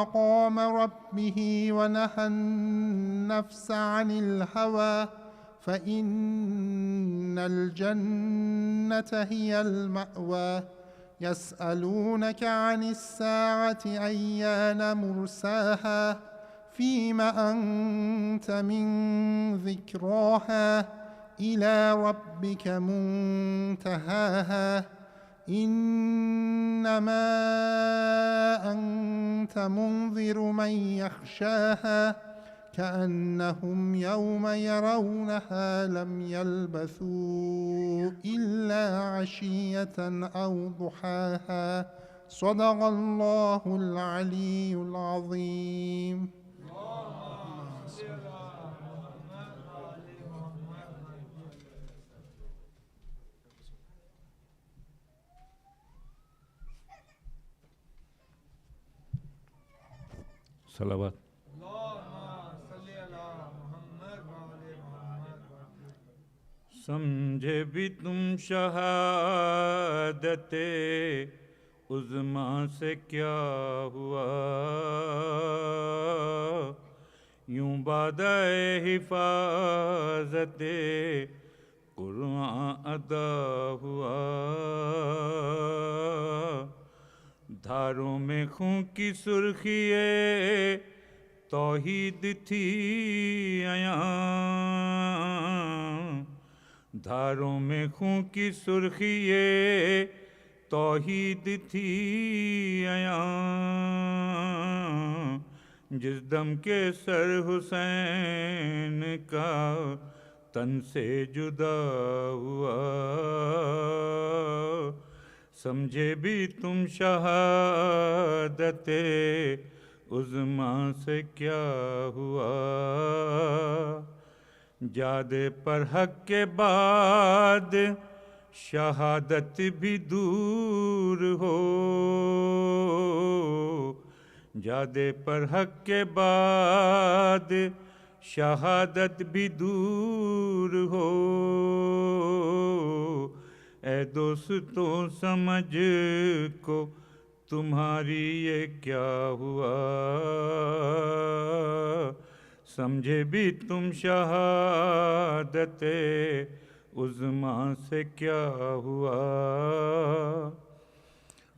مقام ربه ونهى النفس عن الهوى فإن الجنة هي المأوى يسألونك عن الساعة أيان مرساها فيم أنت من ذكراها إلى ربك منتهاها إنما أنت منذر من يخشاها كأنهم يوم يرونها لم يلبثوا إلا عشية أو ضحاها صدق الله العلي العظيم. صلوات. سمجھے بھی تم شہادت عظمیٰ سے کیا ہوا، یوں بادہ حفاظت قرآن ادا ہوا، دھاروں میں خون کی سرخی توحید تھی عیاں، دھاروں میں خون کی سرخی توحید تھی عیاں، جس دم کے سر حسین کا تن سے جدا ہوا، سمجھے بھی تم شہادت عظمیٰ سے کیا ہوا، جادے پر حق کے بعد شہادت بھی دور ہو، جادے پر حق کے بعد شہادت بھی دور ہو، اے دوستو سمجھ کو تمہاری یہ کیا ہوا، سمجھے بھی تم شہادت عظمیٰ سے کیا ہوا،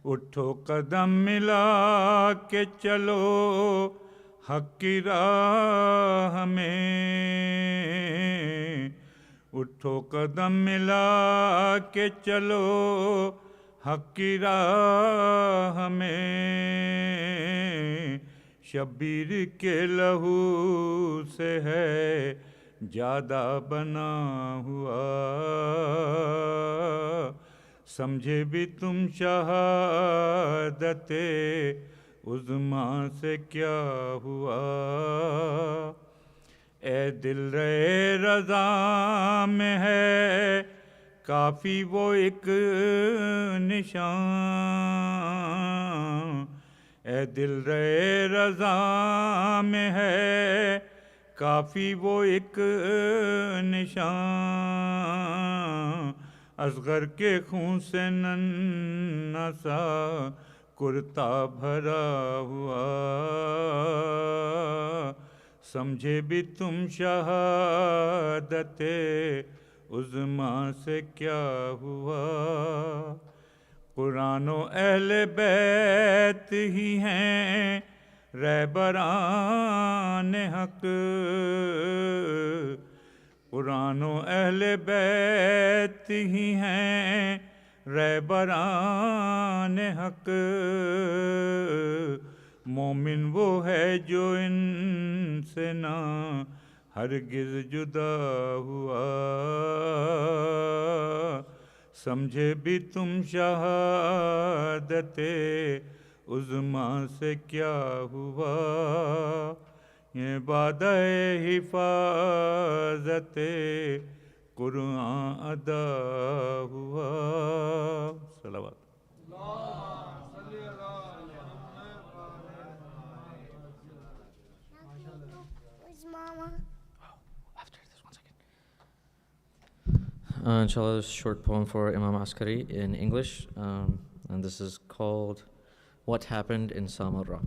اٹھو قدم ملا کے چلو حق کی راہ میں، اٹھو قدم ملا کے چلو حق کی راہ میں، شبیر کے لہو سے ہے جادہ بنا ہوا، سمجھے بھی تم شہادت عظمیٰ سے کیا ہوا، اے دل رے رضا میں ہے کافی وہ ایک نشان، اے دل رے رضا میں ہے کافی وہ ایک نشان، اصغر کے خون سے ننھا سا کرتا بھرا ہوا، سمجھے بھی تم شہادت عظمیٰ سے کیا ہوا، قرآن و اہل بیت ہی ہیں رہبران حق، قرآن و اہل بیت ہی ہیں رہبران حق، مومن وہ ہے جو ان سے نہ ہرگز جدا ہوا، سمجھے بھی تم شہادت عظمیٰ سے کیا ہوا، یہ وعدہ حفاظت قرآن ادا ہوا، صلوات. Inshallah, this short poem for Imam Askari in English, and this is called What Happened in Samarra.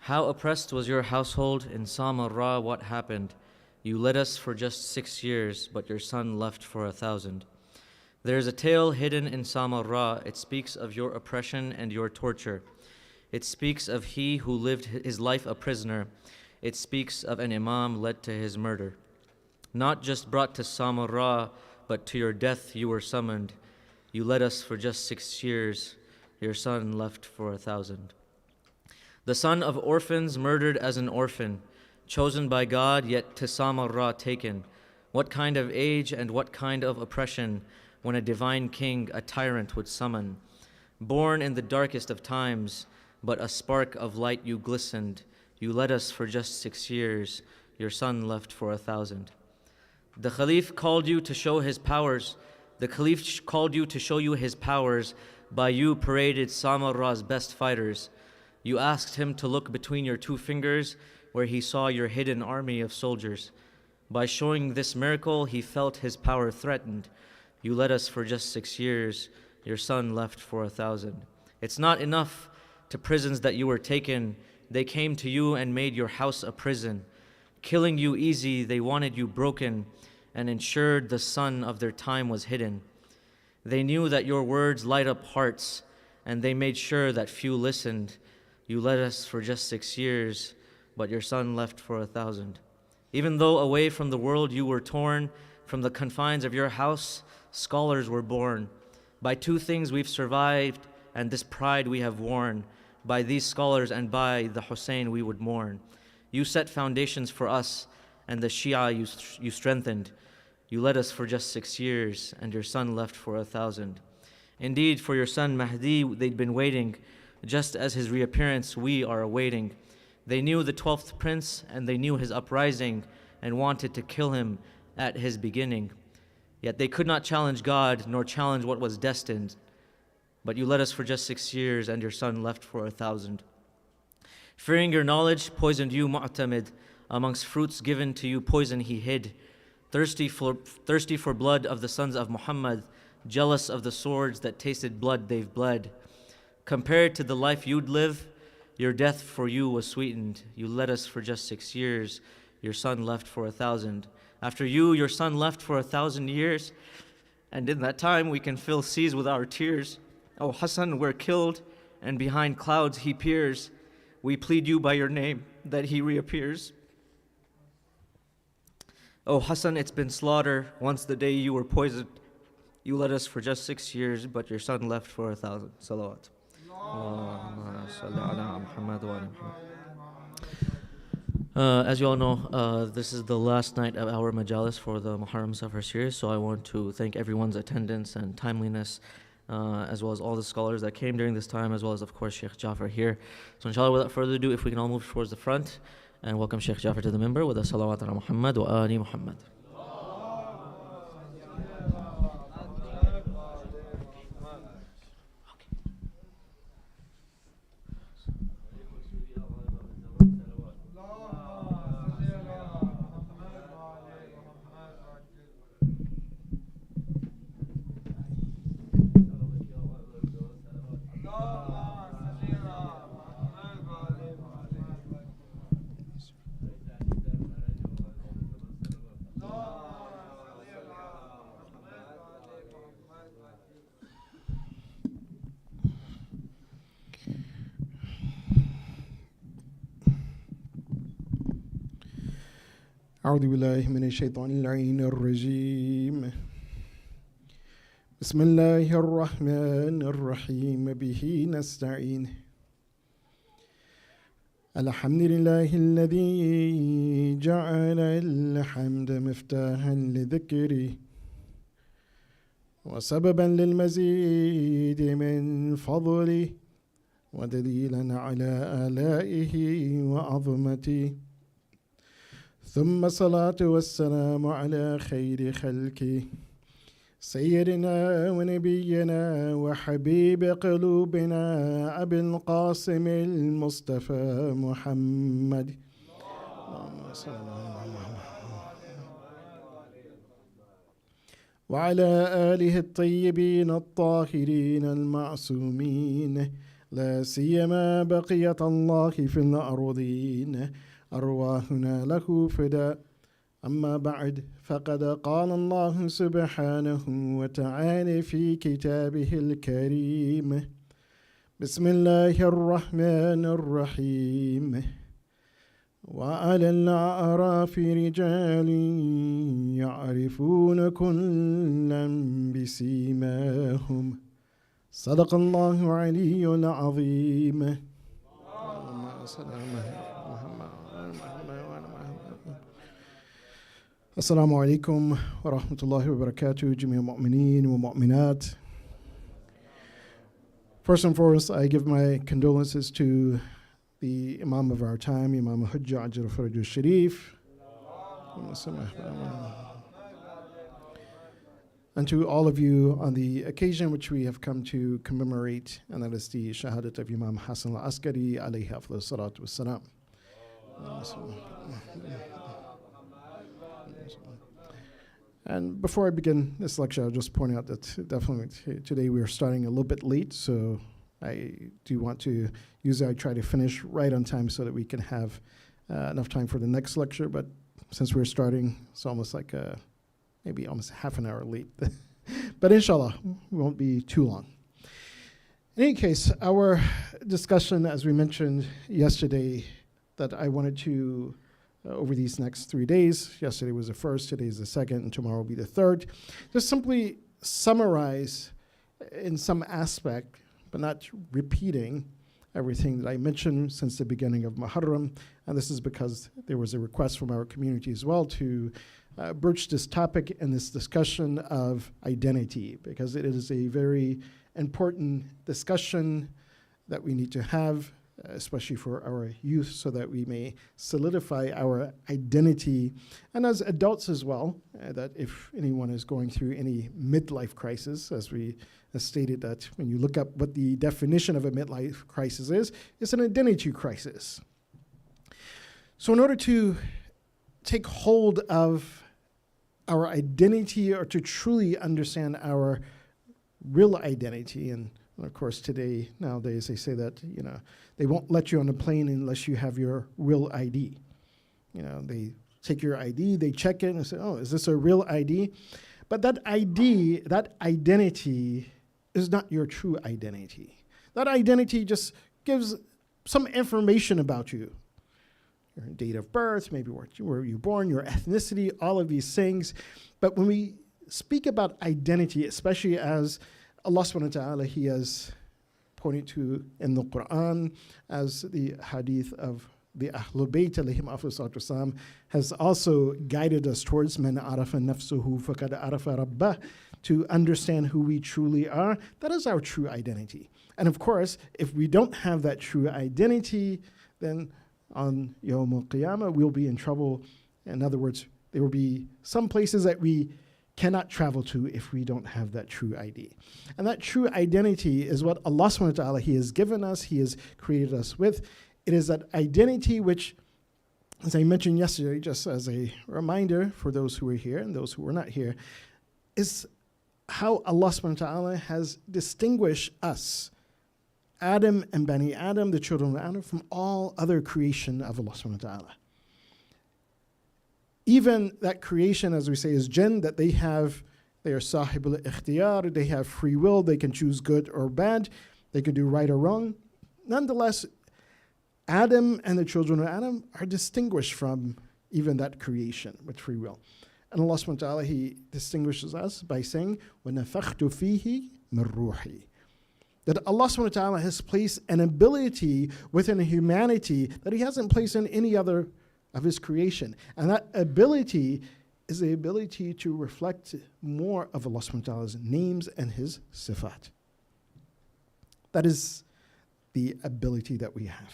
How oppressed was your household in Samarra? What happened? You led us for just 6 years, but your son left for 1,000. There is a tale hidden in Samarra. It speaks of your oppression and your torture. It speaks of he who lived his life a prisoner. It speaks of an Imam led to his murder. Not just brought to Samarra, but to your death you were summoned. You led us for just 6 years. Your son left for 1,000. The son of orphans murdered as an orphan, chosen by God, yet to Samarra taken. What kind of age and what kind of oppression when a divine king a tyrant would summon? Born in the darkest of times, but a spark of light you glistened. You led us for just 6 years. Your son left for 1,000. The Caliph called you to show his powers. The Caliph called you to show you his powers. By you paraded Samarra's best fighters. You asked him to look between your 2 fingers where he saw your hidden army of soldiers. By showing this miracle, he felt his power threatened. You led us for just 6 years. Your son left for 1,000. It's not enough to prisons that you were taken. They came to you and made your house a prison. Killing you easy, they wanted you broken and ensured the sun of their time was hidden. They knew that your words light up hearts, and they made sure that few listened. You led us for just 6 years, but your son left for 1,000. Even though away from the world you were torn, from the confines of your house, scholars were born. By 2 things we've survived, and this pride we have worn. By these scholars and by the Hussein we would mourn. You set foundations for us, and the Shia you strengthened. You led us for just 6 years, and your son left for 1,000. Indeed, for your son Mahdi, they'd been waiting. Just as his reappearance, we are awaiting. They knew the 12th prince, and they knew his uprising, and wanted to kill him at his beginning. Yet they could not challenge God, nor challenge what was destined. But you led us for just 6 years, and your son left for 1,000. Fearing your knowledge, poisoned you, Mu'tamid. Amongst fruits given to you, poison he hid. Thirsty for blood of the sons of Muhammad, jealous of the swords that tasted blood they've bled. Compared to the life you'd live, your death for you was sweetened. You led us for just 6 years. Your son left for 1,000. After you, your son left for 1,000 years. And in that time, we can fill seas with our tears. O Hassan, we're killed, and behind clouds he peers. We plead you by your name that he reappears. O Hassan, it's been slaughter once the day you were poisoned. You led us for just 6 years, but your son left for 1,000. Salawat. As you all know, this is the last night of our majalis for the Muharram Safar series, so I want to thank everyone's attendance and timeliness, as well as all the scholars that came during this time, as well as, of course, Sheikh Jafar here. So inshallah, without further ado, if we can all move towards the front and welcome Sheikh Jafar to the minbar with a salawat ala Muhammad wa ali Muhammad. أعوذ بالله من الشيطان اللعين الرجيم بسم الله الرحمن الرحيم به نستعين الحمد لله الذي جعل الحمد مفتاحا لذكره وسببا للمزيد من فضله ودليلا على آلائه وعظمته ثم الصلاة والسلام على خير خلقه سيدنا ونبينا وحبيب قلوبنا أبي القاسم المصطفى محمد وعلى آله الطيبين الطاهرين المعصومين لا سيما بقية الله في الأرضين أرواحنا له فداء. أما بعد، فقد قال الله سبحانه وتعالى في كتابه الكريم: بسم الله الرحمن الرحيم. وعلى الأعراف رجال يعرفون كلا بسيماهم. صدق الله العلي العظيم. السلام عليكم ورحمة الله وبركاته جميع المؤمنين والمؤمنات. First and foremost, I give my condolences to the Imam of our time, Imam Hujja Ajal Faraj Sharif, and to all of you on the occasion which we have come to commemorate, and that is the Shahadat of Imam Hassan al-Askari alayhi afdal salatu wassalam. And before I begin this lecture, I'll just point out that definitely today we are starting a little bit late, so I do want to usually I try to finish right on time so that we can have enough time for the next lecture, but since we're starting, it's almost like maybe almost half an hour late. But inshallah, we won't be too long. In any case, our discussion, as we mentioned yesterday, that I wanted to over these next 3 days. Yesterday was the first, today is the second, and tomorrow will be the third. Just simply summarize in some aspect, but not repeating everything that I mentioned since the beginning of Martyrdom. And this is because there was a request from our community as well to broach this topic and this discussion of identity, because it is a very important discussion that we need to have, especially for our youth, so that we may solidify our identity, and as adults as well, that if anyone is going through any midlife crisis, as we stated that when you look up what the definition of a midlife crisis is, it's an identity crisis. So in order to take hold of our identity, or to truly understand our real identity, and of course, nowadays, they say that, they won't let you on a plane unless you have your real ID. They take your ID, they check it and say, oh, is this a real ID? But that ID, that identity is not your true identity. That identity just gives some information about you. Your date of birth, maybe where you were born, your ethnicity, all of these things. But when we speak about identity, especially as Allah subhanahu wa ta'ala, He has pointed to in the Quran, as the hadith of the Ahlul Bayt alayhim afdal salam has also guided us towards man arafa nafsuhu faqad arafa rabbah, to understand who we truly are. That is our true identity. And of course, if we don't have that true identity, then on Yawm al-Qiyamah, we'll be in trouble. In other words, there will be some places that we cannot travel to if we don't have that true ID. And that true identity is what Allah subhanahu wa ta'ala, He has given us, He has created us with. It is that identity which, as I mentioned yesterday, just as a reminder for those who are here and those who are not here, is how Allah subhanahu wa ta'ala has distinguished us, Adam and Bani Adam, the children of Adam, from all other creation of Allah subhanahu wa ta'ala. Even that creation, as we say, is jinn, that they are sahib al-ikhtiyar, they have free will, they can choose good or bad, they can do right or wrong. Nonetheless, Adam and the children of Adam are distinguished from even that creation with free will. And Allah subhanahu wa ta'ala, He distinguishes us by saying, وَنَفَخْتُ فِيهِ مِنْ رُوحِي. That Allah subhanahu wa ta'ala has placed an ability within humanity that He hasn't placed in any other of His creation. And that ability is the ability to reflect more of Allah subhanahu wa ta'ala's names and His sifat. That is the ability that we have.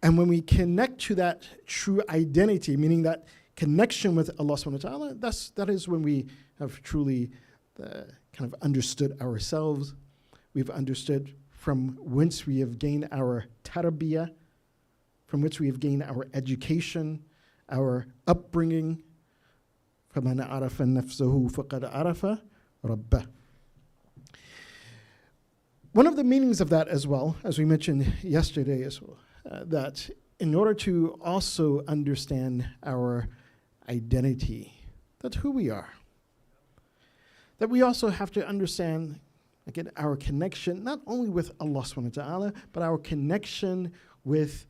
And when we connect to that true identity, meaning that connection with Allah subhanahu wa ta'ala, that is when we have truly kind of understood ourselves. We've understood from whence we have gained our tarbiyah, from which we have gained our education, our upbringing. فَمَنْ عَرَفَ نَفْسَهُ فَقَدْ عَرَفَ رَبَّهُ. One of the meanings of that as well, as we mentioned yesterday as well, that in order to also understand our identity, that's who we are, that we also have to understand, again, our connection, not only with Allah subhanahu wa ta'ala, but our connection with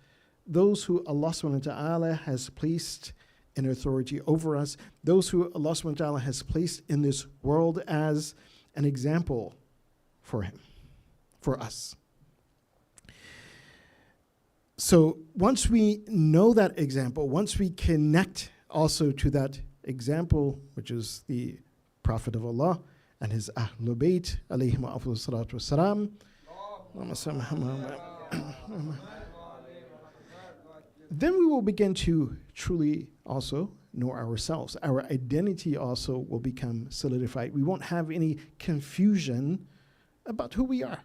those who Allah subhanahu wa ta'ala has placed in authority over us, those who Allah subhanahu wa ta'ala has placed in this world as an example for him, for us. So once we know that example, once we connect also to that example, which is the Prophet of Allah and his Ahlul Bayt, alayhim afdalus salatu wassalam, then we will begin to truly also know ourselves. Our identity also will become solidified. We won't have any confusion about who we are.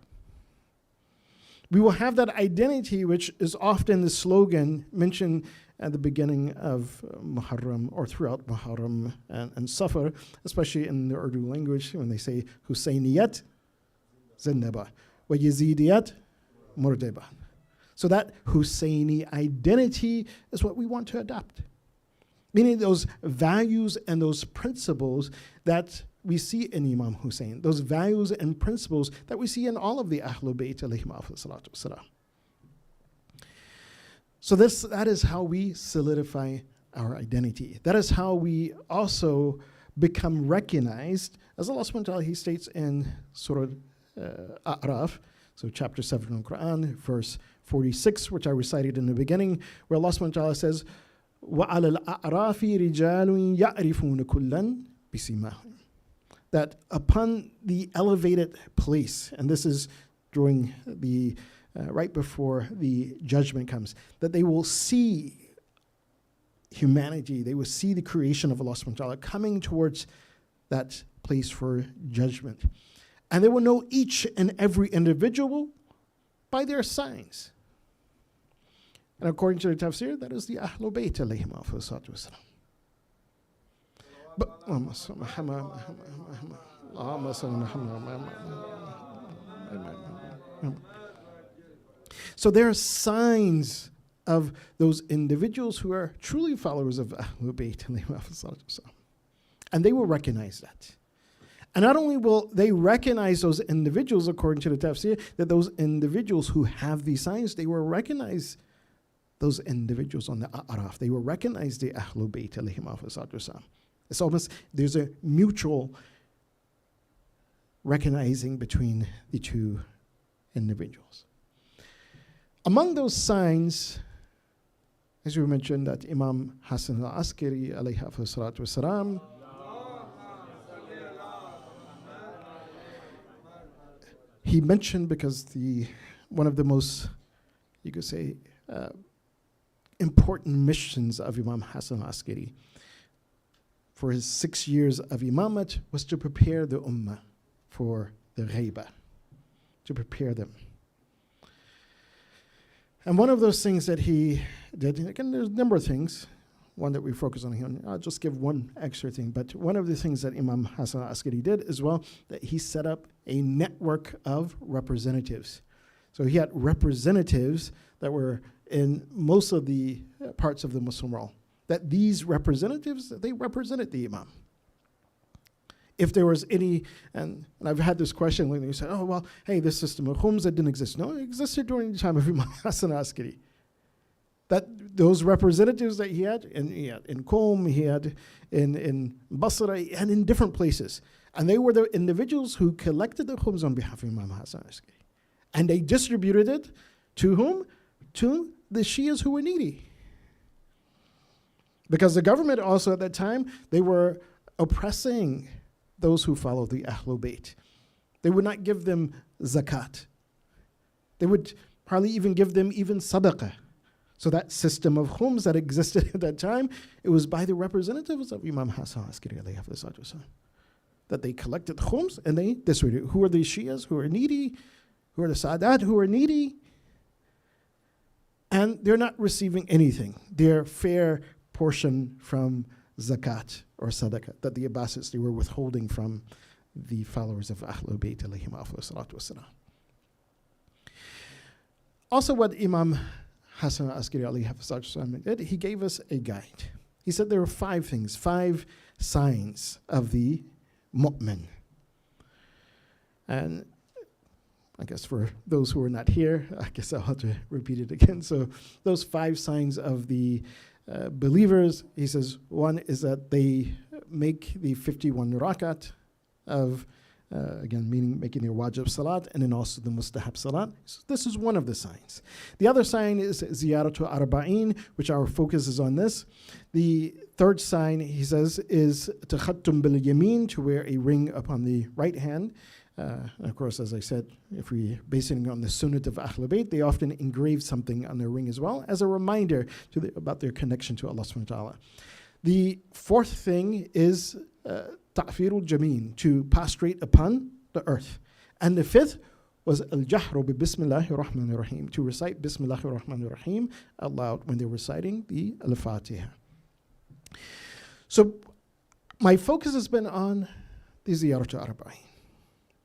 We will have that identity, which is often the slogan mentioned at the beginning of Muharram or throughout Muharram and Safar, especially in the Urdu language when they say Husayniyat Zindaba wa Yazidiyat Murdiba. So that Husayni identity is what we want to adopt. Meaning those values and those principles that we see in Imam Hussein, those values and principles that we see in all of the Ahlul Bayt alayhim afdalus salatu wassalam. So that is how we solidify our identity. That is how we also become recognized, as Allah subhanahu wa ta'ala, he states in Surah A'raf, so chapter 7 of the Quran, verse 46, which I recited in the beginning, where Allah subhanahu wa ta'ala says, وَعَلَى الْأَعْرَافِ رِجَالٌ يَعْرِفُونَ كُلًّا بِسِيمَاهُمْ. That upon the elevated place, and this is during the, right before the judgment comes, that they will see humanity, they will see the creation of Allah subhanahu wa ta'ala coming towards that place for judgment. And they will know each and every individual by their signs. And according to the tafsir, that is the Ahlul Bayt alayhim afdalus salatu wassalam. So there are signs of those individuals who are truly followers of Ahlul Bayt, and they will recognize that. And not only will they recognize those individuals, according to the tafsir, that those individuals who have these signs, they will recognize those individuals on the A'raf. They will recognize the Ahlul Bayt alayhim afdalus salatu. It's almost, there's a mutual recognizing between the two individuals. Among those signs, as we mentioned, that Imam Hassan al-Askari alayhi salatu wasalam, he mentioned, because one of the most, you could say, important missions of Imam Hassan al-Askari for his 6 years of imamat was to prepare the ummah for the ghaiba, to prepare them. And one of those things that he did, again, there's a number of things, one that we focus on here, I'll just give one extra thing, but one of the things that Imam Hassan al-Askari did as well, that he set up a network of representatives. So he had representatives that were in most of the parts of the Muslim world, that these representatives, they represented the Imam. If there was any, and I've had this question when they said, oh, well, hey, this system of khums that didn't exist. No, it existed during the time of Imam Hassan al-Askari. That those representatives that he had in Qom, he had in Basra, and in different places. And they were the individuals who collected the khums on behalf of Imam Hassan al-Askari. And they distributed it to whom? To the Shias who were needy. Because the government also at that time, they were oppressing those who followed the Ahlul Bayt. They would not give them zakat. They would hardly even give them even sadaqah. So that system of khums that existed at that time, it was by the representatives of Imam Hassan al-Askari alayhi salatu that they collected khums and they distributed. Who are the Shias who are needy? Who are the Sadat who are needy? And they're not receiving anything. Their fair portion from zakat or sadaqah that the Abbasids, they were withholding from the followers of Ahlul Bayt alayhim afdalus salatu wassalam. Also, what Imam Hassan Askari alayhi hafizahullah did, he gave us a guide. He said there were 5 things, 5 signs of the mu'min. And I guess for those who are not here, I guess I'll have to repeat it again. So those 5 signs of the believers, he says, one is that they make the 51 rakat of, again, meaning making their wajib salat, and then also the mustahab salat. So this is one of the signs. The other sign is ziyaratu arba'in, which our focus is on this. The third sign, he says, is takhattum bil yamin, to wear a ring upon the right hand. Of course, as I said, if we basing it on the sunnah of Ahlul Bayt, they often engrave something on their ring as well as a reminder about their connection to Allah subhanahu wa ta'ala. The fourth thing is ta'firul jameen, to prostrate upon the earth. And the fifth was al-jahru bi bismillahir rahmanir rahim, to recite bismillahir rahmanir rahim aloud when they're reciting the al-Fatiha. So my focus has been on the ziyaratu arba'in,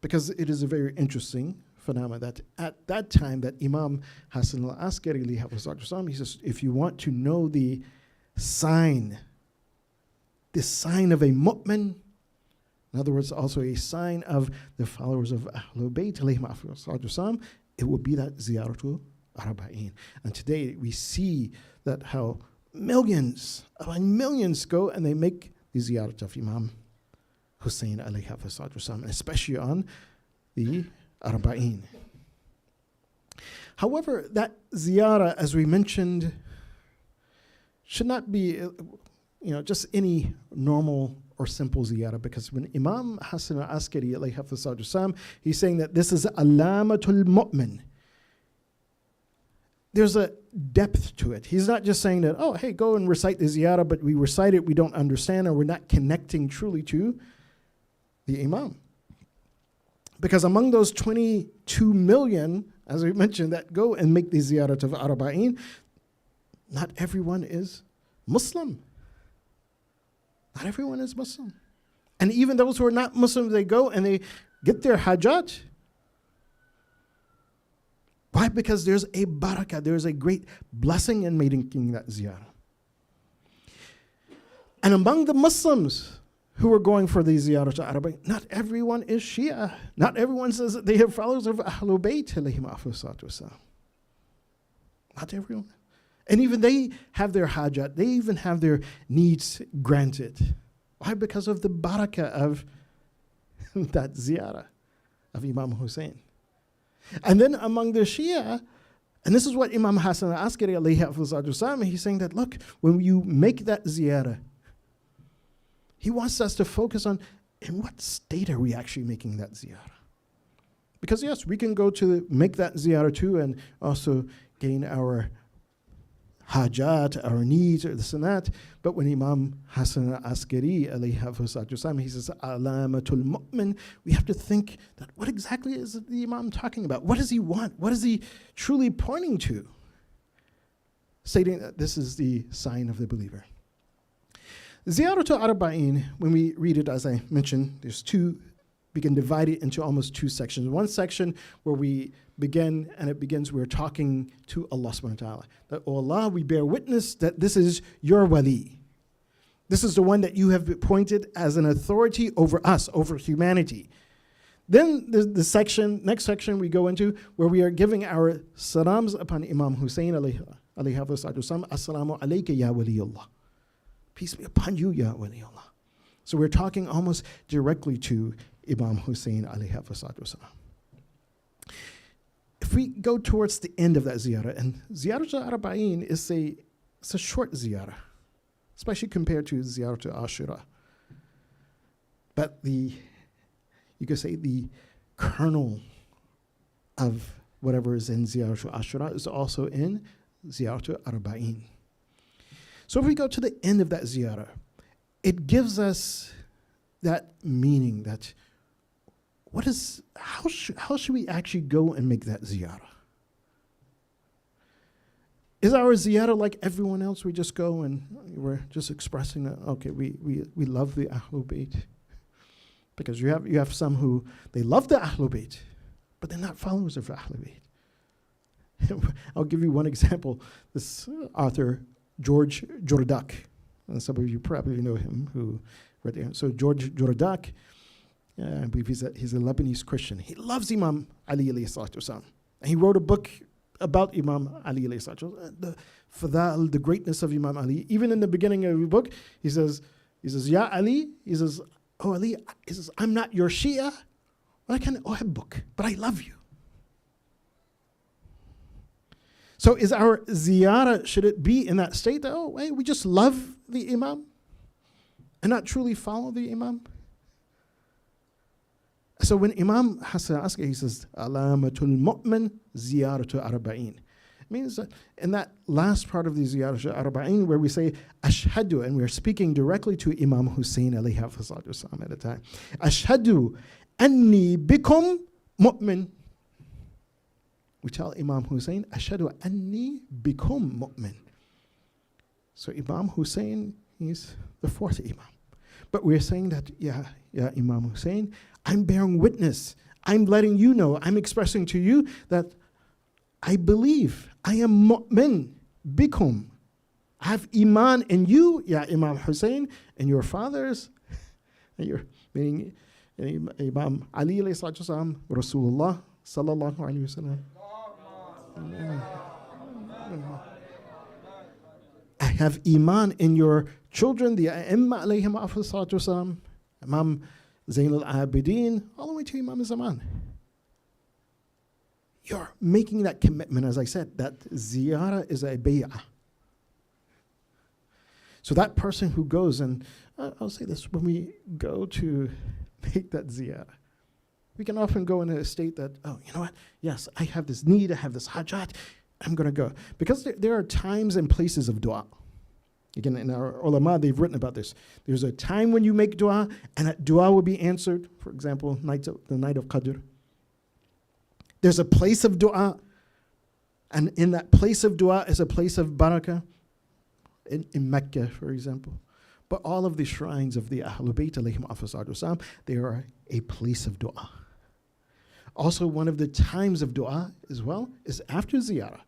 because it is a very interesting phenomenon that at that time that Imam Hassan al-Askari, he says, if you want to know the sign of a mu'min, in other words, also a sign of the followers of Ahlul Bayt, it will be that ziyaratu arba'in. And today we see that how millions upon millions go and they make the ziyarat of Imam Hussein alayhi salatu, and especially on the arba'in. However, that ziyarah, as we mentioned, should not be just any normal or simple ziyarah, because when Imam Hassan al-Askari alayhi salatu, he's saying that this is alamatul mu'min. There's a depth to it. He's not just saying that, oh, hey, go and recite the ziyarah, but we recite it, we don't understand, or we're not connecting truly to the Imam. Because among those 22 million, as we mentioned, that go and make the ziyarat of arba'in, not everyone is Muslim. Not everyone is Muslim. And even those who are not Muslim, they go and they get their hajat. Why? Because there's a barakah, there's a great blessing in making that ziyarah. And among the Muslims who are going for the ziyarah to Arabic, not everyone is Shia. Not everyone says that they are followers of Ahlul Bayt alayhim afsalatu wasalam. Not everyone. And even they have their hajat, they even have their needs granted. Why? Because of the barakah of that ziyarah of Imam Hussein. And then among the Shia, and this is what Imam Hassan al-Askari alayhi salatu, he's saying that, look, when you make that ziyarah, he wants us to focus on in what state are we actually making that ziyarah. Because yes, we can go to make that ziyarah too and also gain our hajat, our needs, or this and that. But when Imam Hassan al-Askari alayhi salatu, he says, alamatul mu'min, we have to think that what exactly is the Imam talking about? What does he want? What is he truly pointing to? Stating that this is the sign of the believer. Ziyaratu arba'in, when we read it, as I mentioned, there's 2, we can divide it into almost 2 sections. One section where we begin, and it begins, we're talking to Allah subhanahu wa ta'ala. That, oh Allah, we bear witness that this is your wali. This is the one that you have appointed as an authority over us, over humanity. Then the next section we go into where we are giving our salams upon Imam Hussein alayhi salatu, assalamu alayka ya waliyullah. Peace be upon you, ya waliyullah. So we're talking almost directly to Imam Hussein alayhi salatu. If we go towards the end of that ziyarah, and ziyarah arba'in is it's a short ziyarah, especially compared to ziyarah Ashura. But you could say the kernel of whatever is in ziyarah Ashura is also in ziyarah arba'in. So if we go to the end of that ziyarah, it gives us that meaning that how should we actually go and make that ziyarah? Is our ziyarah like everyone else? We just go and we're just expressing that, okay, we love the Ahlul Bayt. Because you have some who, they love the Ahlul Bayt, but they're not followers of Ahlul Bayt. I'll give you one example. This author, George Jordak, and some of you probably know him, who read it. So George Jordak, I believe he's a Lebanese Christian. He loves Imam Ali alayhi salatu wasalam. And he wrote a book about Imam Ali alayhi salatu wasalam, the fada'al, the greatness of Imam Ali. Even in the beginning of the book, he says, Ya Ali, he says, oh Ali, he says, I'm not your Shia, ولكن أحبك, but I love you. So is our ziyarah, should it be in that state that, oh, wait, we just love the Imam and not truly follow the Imam? So when Imam Hassan Askari, he says, Alamatul mu'min ziyaratu arba'in. It means that in that last part of the ziyaratu arba'in, where we say, Ashhadu, and we're speaking directly to Imam Hussein alayhi salatu wasalam at the time. Ashhadu anni bikum mu'min. We tell Imam Hussein, Ashhadu anni bikum mu'min. So Imam Hussein, he's the fourth Imam. But we're saying that, yeah, Imam Hussein, I'm bearing witness. I'm letting you know, I'm expressing to you that I believe, I am mu'min bikum. I have iman in you, ya Imam Hussein, and your fathers, and your, meaning Imam Ali alayhi salatu wasalam, Rasulullah sallallahu alayhi wa sallam. I have iman in your children, the Imam alayhim salatu wasalam, Imam Zain al-Abidin, all the way to Imam Zaman. You're making that commitment, as I said, that ziyarah is a bay'ah. So that person who goes, and I'll say this, when we go to make that ziyarah, we can often go in a state that, oh, you know what? Yes, I have this need, I have this hajat, I'm going to go. Because there are times and places of dua. Again, in our ulama, they've written about this. There's a time when you make dua, and that dua will be answered. For example, the night of Qadr. There's a place of dua, and in that place of dua is a place of barakah, in Mecca, for example. But all of the shrines of the Ahlul Bayt, alayhim afasadu, they are a place of dua. Also, one of the times of dua as well is after ziyarah.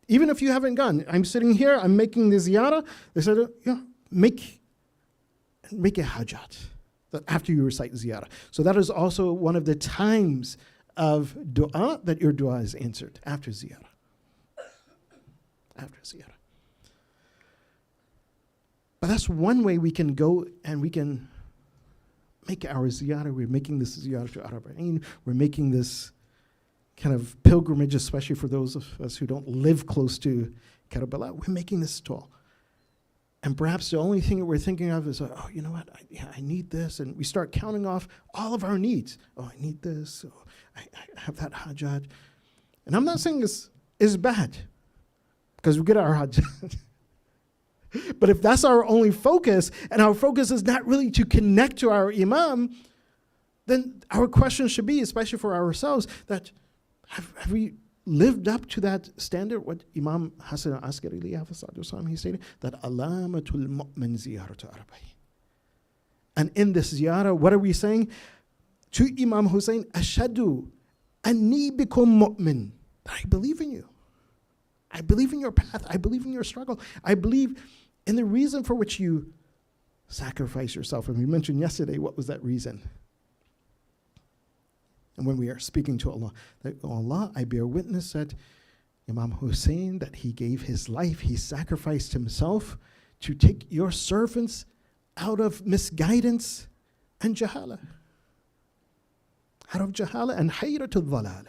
Even if you haven't gone, I'm sitting here, I'm making the ziyarah, they said, make a hajat after you recite ziyarah. So that is also one of the times of dua that your dua is answered, after ziyarah. After ziyarah. But that's one way we can go and we can make our ziyarah. We're making this ziyarah to Arba'in. We're making this kind of pilgrimage, especially for those of us who don't live close to Karbala. We're making this tall. And perhaps the only thing that we're thinking of is, oh, you know what, I need this. And we start counting off all of our needs. Oh, I need this. Oh, I have that hajat. And I'm not saying this is bad, because we get our hajat. But if that's our only focus, and our focus is not really to connect to our imam, then our question should be, especially for ourselves, that have we lived up to that standard? What Imam Hassan Askari, he stated, that alamatul mu'min ziyaratu arba'in. And in this ziyarah, what are we saying? To Imam Hussein, ashadu anni bikum mu'min. I believe in you. I believe in your path. I believe in your struggle. I believe in the reason for which you sacrifice yourself. And we mentioned yesterday, what was that reason? And when we are speaking to Allah, that Allah, I bear witness that Imam Hussein, that he gave his life, he sacrificed himself to take your servants out of misguidance and jahala. Out of jahala and hayratul dhalal.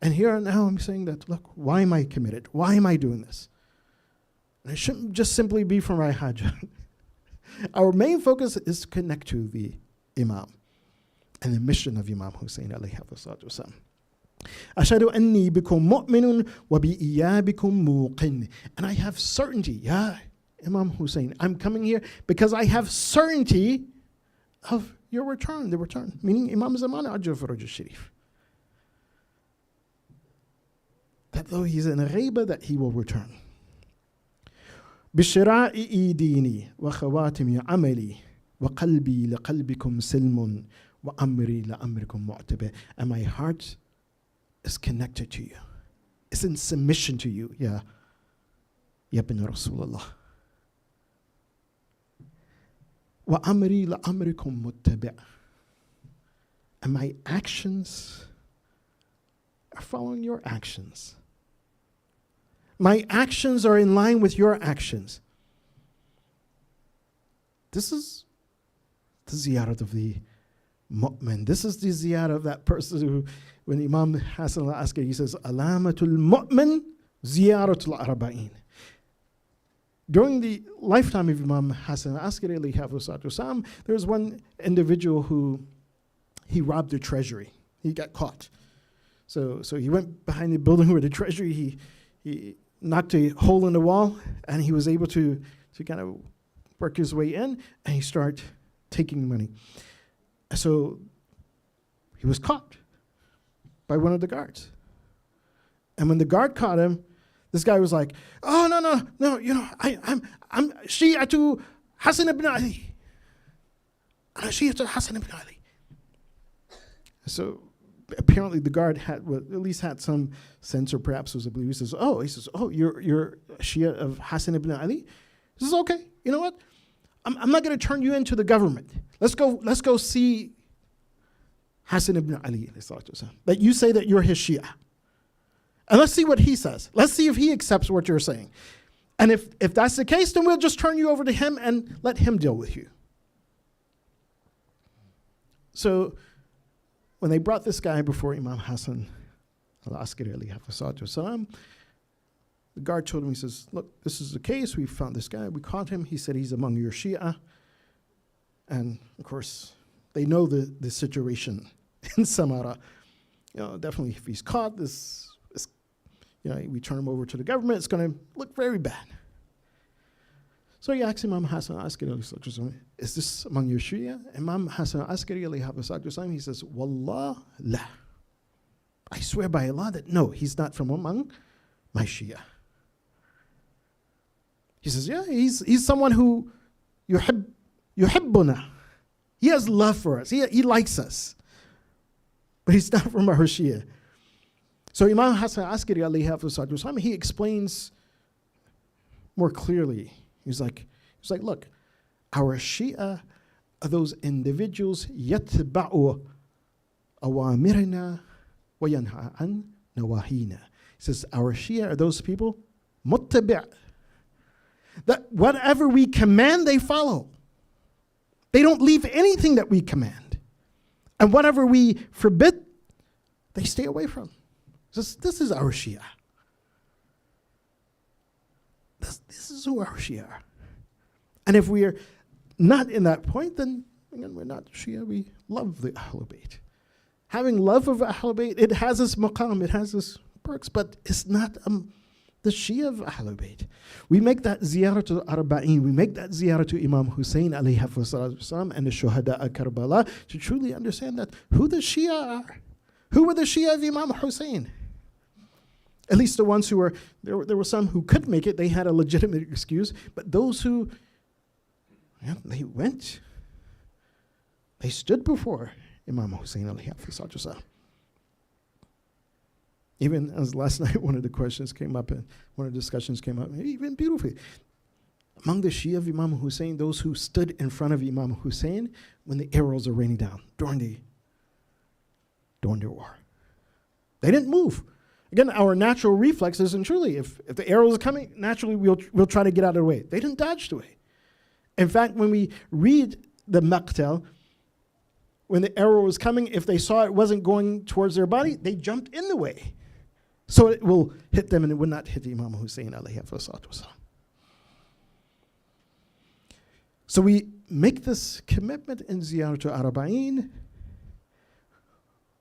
And here now I'm saying that, look, why am I committed? Why am I doing this? And it shouldn't just simply be for my hajjah. Our main focus is to connect to the Imam and the mission of Imam Hussein alayhi salatu wasalam. Ashhadu anni bikum mu'minun wa bi iyabikum muqin. And I have certainty, ya Imam Hussein, I'm coming here because I have certainty of your return, the return. Meaning Imam Zaman Ajal Faraj al-Sharif. That though he's in a ghaiba, that he will return. بشرائي ديني وخواتم عملي وقلبي لقلبكم سلم وأمري لأمركم معتبر. And my heart is connected to you. It's in submission to you. Ya ibn Rasulullah. Wa amri la amrikum muttabi'. And my actions are following your actions. My actions are in line with your actions. This is the ziyarat of the mu'min. This is the ziyarat of that person who, when Imam Hassan al-Askari, he says, Alamatul mu'min ziyaratul arba'in. During the lifetime of Imam Hassan al-Askari, alayhi hafizatu wassalam, there was one individual who he robbed a treasury. He got caught. So he went behind the building where the treasury, he knocked a hole in the wall, and he was able to kind of work his way in, and he started taking money. So he was caught by one of the guards. And when the guard caught him, this guy was like, "Oh, no, I'm Shi'atu Hassan ibn Ali. I'm Shi'atu Hassan ibn Ali." So apparently the guard at least had some sense, or perhaps was a believer. He says, "Oh, you're Shia of Hassan ibn Ali." He says, "Okay, you know what? I'm not going to turn you into the government. Let's go see Hassan ibn Ali, that you say that you're his Shia. And let's see what he says. Let's see if he accepts what you're saying. And if that's the case, then we'll just turn you over to him and let him deal with you." So when they brought this guy before Imam Hassan al-Askari alayhi hafizatu wassalam, the guard told him, he says, "Look, this is the case. We found this guy. We caught him. He said he's among your Shia." And of course, they know the situation in Samara. Definitely if he's caught, we turn him over to the government, it's going to look very bad. So he asked Imam Hassan al-Askari, "Is this among your Shia?" Imam Hassan al-Askari alayhi hafizatu wassalam, he says, "Wallah la. I swear by Allah that no, he's not from among my Shia." He says, "Yeah, he's someone who yuhibbuna. He has love for us. He likes us. But he's not from our Shia." So Imam Hassan al-Askari alayhi hafizatu wassalam, he explains more clearly. He's like, "Look, our Shia are those individuals yatba'u awamirna wa yanha an nawahina." He says, our Shia are those people muttabi', that whatever we command, they follow. They don't leave anything that we command. And whatever we forbid, they stay away from. This is our Shia. This is who our Shia are. And if we are not in that point, then again, we're not Shia. We love the Ahlul Bayt. Having love of Ahlul Bayt, it has its maqam, it has its perks, but it's not the Shia of Ahlul Bayt. We make that ziyarah to Arba'in, we make that ziyarah to Imam Hussein alayhi hafizatu and the Shuhada of Karbala to truly understand that who the Shia are. Who were the Shia of Imam Hussein? At least the ones who were, there were some who could make it, they had a legitimate excuse, but those who, they went, they stood before Imam Hussein alayhi hafizatu. Even as last night, one of the questions came up, and one of the discussions came up, even beautifully. Among the Shia of Imam Hussein, those who stood in front of Imam Hussein when the arrows are raining down during the war. They didn't move. Again, our natural reflexes, and truly, if the arrows are coming, naturally we'll try to get out of the way. They didn't dodge the way. In fact, when we read the Maqtal, when the arrow was coming, if they saw it wasn't going towards their body, they jumped in the way. So it will hit them and it would not hit Imam Hussein alayhi salatu wasalam. So we make this commitment in Ziyarah to Arba'in.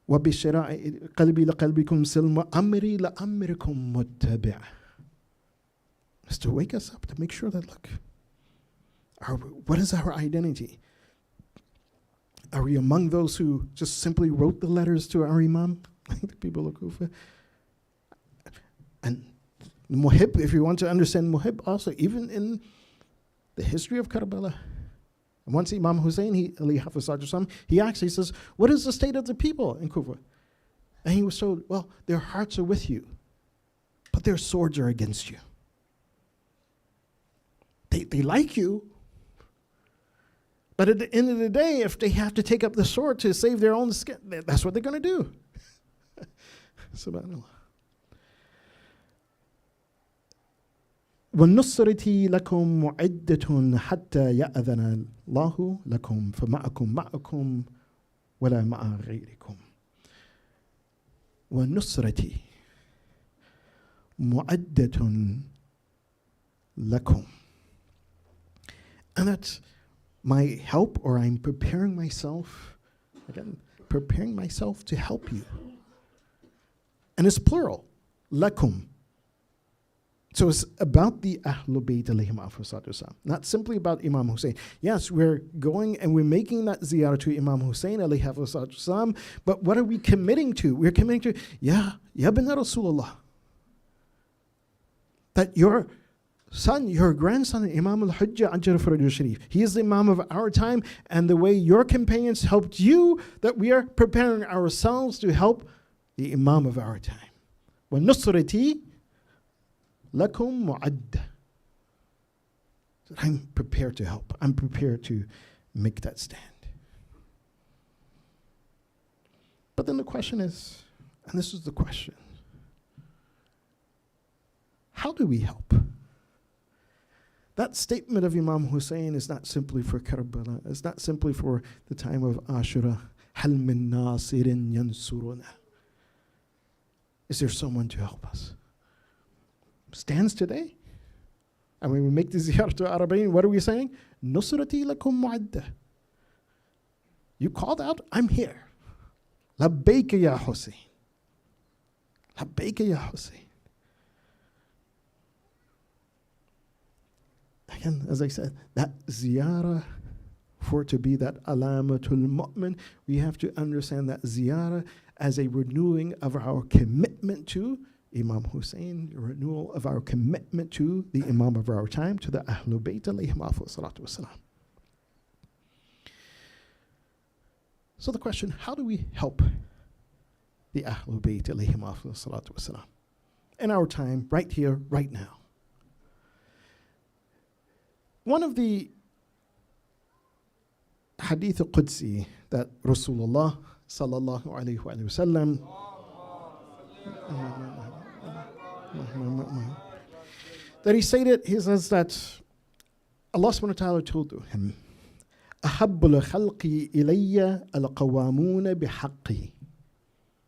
وَبِشِرَاءِ قَلْبِي لَقَلْبِكُمْ سِلْمَ أَمْرِي لَأَمْرِكُمْ مُتَّبِعٍ. Is to wake us up, to make sure that, look, what is our identity? Are we among those who just simply wrote the letters to our Imam, like the people of Kufa? And Muhib, if you want to understand Muhib also, even in the history of Karbala, and once Imam Hussein, he actually says, what is the state of the people in Kufa? And he was told, well, their hearts are with you, but their swords are against you. They like you, but at the end of the day, if they have to take up the sword to save their own skin, that's what they're going to do. Subhanallah. وَالنُّصْرَةِ لَكُمْ مُعِدَّةٌ حَتَّى يَأْذَنَ اللَّهُ لَكُمْ فَمَعَكُمْ مَعَكُمْ وَلَا مَعَ غَيْرِكُمْ. وَالنُّصْرَةِ مُعَدَّةٌ لَكُمْ. And that's my help, or I'm preparing myself, again, preparing myself to help you. And it's plural, lakum. So it's about the Ahlul Bayt alayhim afsatu, not simply about Imam Hussein. Yes, we're going and we're making that ziyarah to Imam Hussein alayhi afsatu, but what are we committing to? We're committing to, Ya bin Rasulullah, that your son, your grandson, Imam al-Hujjah Ajr Faraj Sharif, he is the Imam of our time, and the way your companions helped you, that we are preparing ourselves to help the Imam of our time. وَالنُّصْرَةِ لَكُمْ مُعَدَّةٌ. I'm prepared to help. I'm prepared to make that stand. But then the question is, and this is the question, how do we help? That statement of Imam Hussein is not simply for Karbala. It's not simply for the time of Ashura. هَلْ مِن نَاصِرٍ يَنْصُرُنَا. Is there someone to help us? Stands today. And when we make the ziyarah to Arabain, what are we saying? نُصْرَتِي لَكُمْ مُعَدَّةٌ. You called out, I'm here. لَبَّيْكَ يَا Hussein. لَبَّيْكَ يَا Hussein. Again, as I said, that ziyarah, for it to be that alamatul mu'min, we have to understand that ziyarah as a renewing of our commitment to Imam Hussein, a renewal of our commitment to the Imam of our time, to the Ahlul Bayt alayhim salatu wasalam. So the question, how do we help the Ahlul Bayt alayhim salatu wasalam in our time, right here, right now? One of the hadith al-Qudsi that Rasulullah sallallahu alayhi wa sallam that he stated, he says that Allah subhanahu wa ta'ala told him, أَحَبُّ الْخَلْقِ إِلَيَّ الْقَوَامُونَ بِحَقِّي.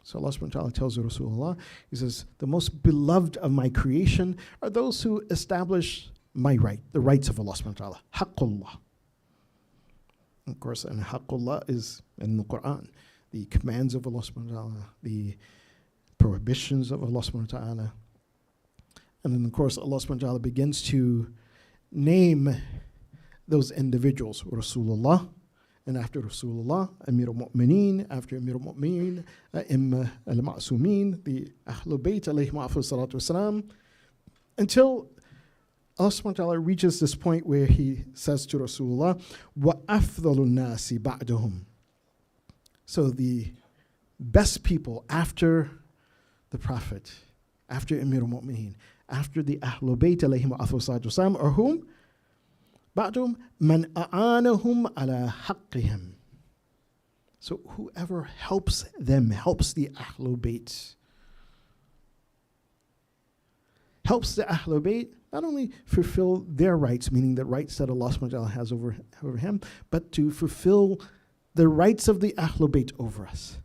So Allah subhanahu wa ta'ala tells Rasulullah, he says, the most beloved of my creation are those who establish my right, the rights of Allah subhanahu wa ta'ala. Haqqullah. Of course, and Haqqullah is in the Quran. The commands of Allah subhanahu wa ta'ala, the prohibitions of Allah subhanahu wa ta'ala. And then of course Allah subhanahu wa ta'ala begins to name those individuals. Rasulullah, and after Rasulullah, Amir al-Mu'mineen, after Amir al-Mu'mineen, Imam al-Ma'sumin, the Ahlul Bayt alayhim salatu wasalam, until Allah subhanahu wa ta'ala reaches this point where he says to Rasulullah, وَأَفْضَلُ النَّاسِ بَعْدَهُمْ. So the best people after the Prophet, after Amir al-Mu'mineen, after the Ahlul Bayt alayhim salatu are whom? بَعْدَهُمْ مَنْ أَعَانَهُمْ عَلَى حَقِّهِمْ. So whoever helps them, helps the Ahlul Bayt, helps the Ahlul Bayt not only fulfill their rights, meaning the rights that Allah subhanahu wa ta'ala has over him, but to fulfill the rights of the Ahlul Bayt over us.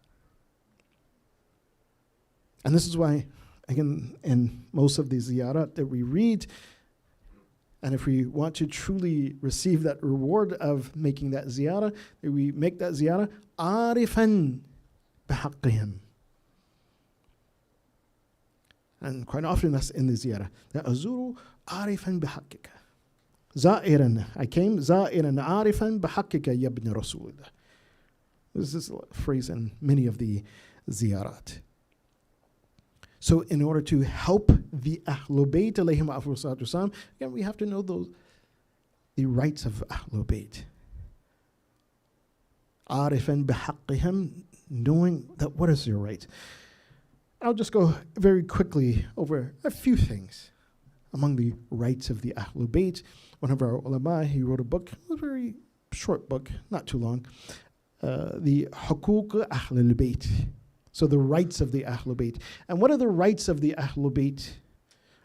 And this is why, again, in most of the ziyarat that we read, and if we want to truly receive that reward of making that ziyarah, we make that ziyarah arifan bihaqqihim. And quite often that's in the ziyarah. Azuru arifan bihaqqika. Za'iran. I came za'iran arifan bihaqqika ya ibn Rasulullah. This is a phrase in many of the ziyarat. So in order to help the Ahlul Bayt alayhim salatu wasalam, again, we have to know the rights of Ahlul Bayt. Arifan bihaqqihim, knowing that what is your right. I'll just go very quickly over a few things. Among the rights of the Ahlul Bayt, one of our ulama, he wrote a book, a very short book, not too long, the Huquq Ahlul Bayt. So the rights of the Ahlul Bayt. And what are the rights of the Ahlul Bayt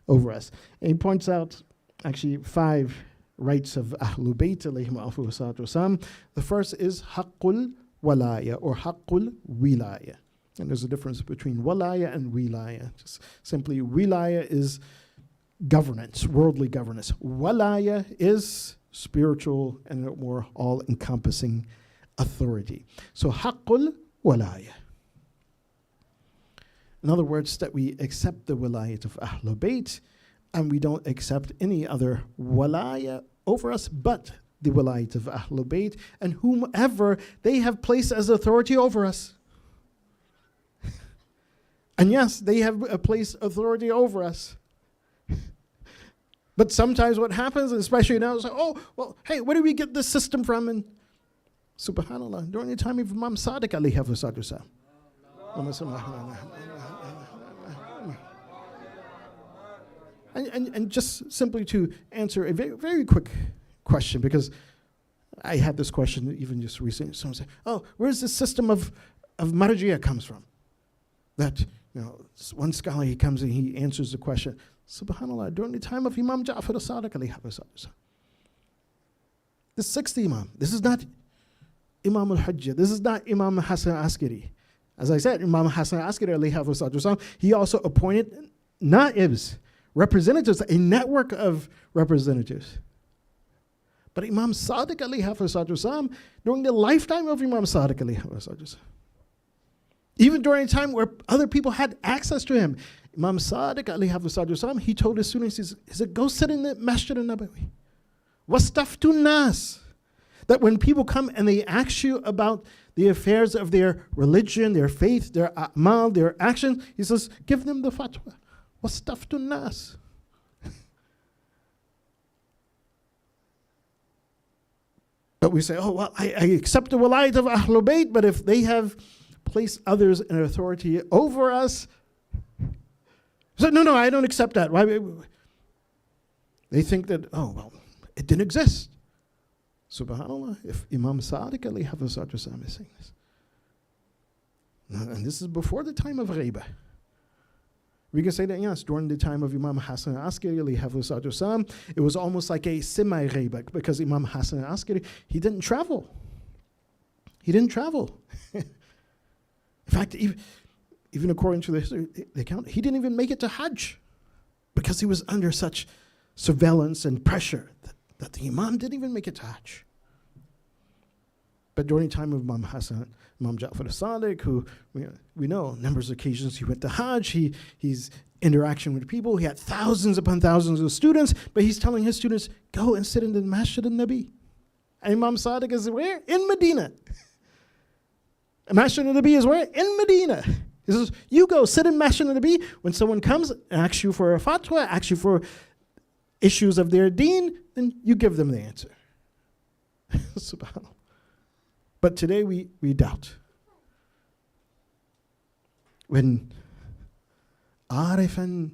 over us? And he points out actually 5 rights of Ahlul Bayt, alayhim afdhalu salatu wasalam. The first is Haqqul Walaya or Haqqul Wilaya. And there's a difference between Walaya and Wilaya. Just simply, Wilaya is governance, worldly governance. Walaya is spiritual and a more all-encompassing authority. So Haqqul Walaya. In other words, that we accept the wilayat of Ahlul Bayt and we don't accept any other walaya over us but the wilayat of Ahlul Bayt and whomever they have placed as authority over us. And yes, they have placed authority over us. But sometimes what happens, especially now, is like, oh, well, hey, where do we get this system from? And subhanAllah, during the time of Imam Sadiq alayhi salatu wasalam. And just simply to answer a very, very quick question, because I had this question even just recently. Someone said, oh, where's the system of marjiyah comes from? That, one scholar, he comes and he answers the question. SubhanAllah, during the time of Imam Ja'far as-Sadiq alayhi salatu, the 6th Imam, this is not Imam al-Hujjah, this is not Imam Hasan Askari. As I said, Imam Hasan Askari alayhi salatu, he also appointed na'ibs, representatives, a network of representatives. But Imam Sadiq alayhi salatu, during the lifetime of Imam Sadiq alayhi salatu, even during a time where other people had access to him, Imam Sadiq alayhi salatu, he told his students, he said, go sit in the Masjid al-Nabawi. Wastaftu nas. That when people come and they ask you about the affairs of their religion, their faith, their a'mal, their actions, he says, give them the fatwa. Wastaftu nas. But we say, oh, well, I accept the walayat of Ahlul Bayt, but if they have placed others in authority over us, so no, I don't accept that. Why? They think that, oh, well, it didn't exist. SubhanAllah, if Imam Sadiq alayhi salatu wasalam is saying this. And this is before the time of ghaiba. We can say that, yes, during the time of Imam Hasan Askari alayhi salatu wasalam, it was almost like a semi-ghaiba, because Imam Hasan Askari, he didn't travel. He didn't travel. In fact, even according to the account, he didn't even make it to Hajj because he was under such surveillance and pressure that the Imam didn't even make it to Hajj. But during the time of Imam Ja'far as-Sadiq, who we know numbers of occasions he went to Hajj, he's interaction with people, he had thousands upon thousands of students, but he's telling his students, go and sit in the Masjid al-Nabi. And Imam Sadiq is where? In Medina. Masjid al-Nabi is where? In Medina. He says, you go sit in Masjid al-Nabi. When someone comes and asks you for a fatwa, asks you for issues of their deen, then you give them the answer. SubhanAllah. But today we doubt. When Arifa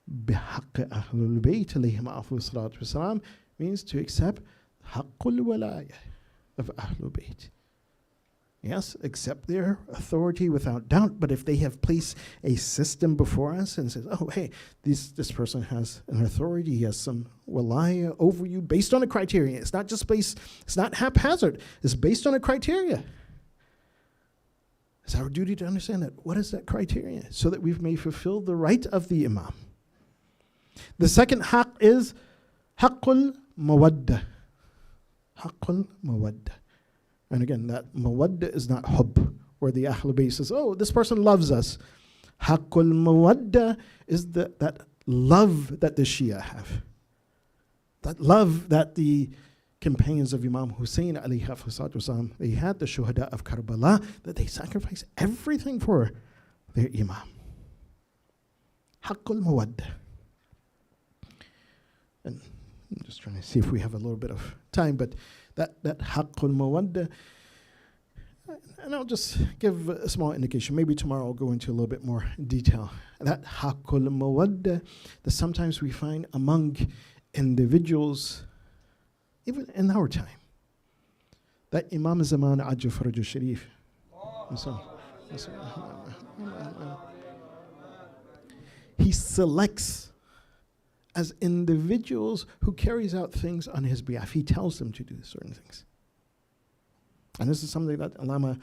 بحق أهل البيت عليهم أفضل الصلاة والسلام means to accept حق الولاية of أهل البيت. Yes, accept their authority without doubt, but if they have placed a system before us and says, oh, hey, this person has an authority, he has some walaya over you based on a criteria. It's not just based, it's not haphazard, it's based on a criteria. It's our duty to understand that. What is that criteria? So that we may fulfill the right of the Imam. The second haqq is haqqul mawadda. Haqqul mawadda. And again, that mawadda is not hub, where the Ahlul Bayt says, oh, this person loves us. Haqqul mawadda is that love that the Shia have. That love that the companions of Imam Hussein alayhi wasalam, they had, the shuhada of Karbala, that they sacrificed everything for their Imam. Haqqul mawadda. And I'm just trying to see if we have a little bit of time, but that haqqul mawadda, And I'll just give a small indication. Maybe tomorrow I'll go into a little bit more detail. That haqqul mawadda that sometimes we find among individuals, even in our time. That Imam Zaman Ajju Faraj Sharif. He selects as individuals who carries out things on his behalf. He tells them to do certain things. And this is something that Allama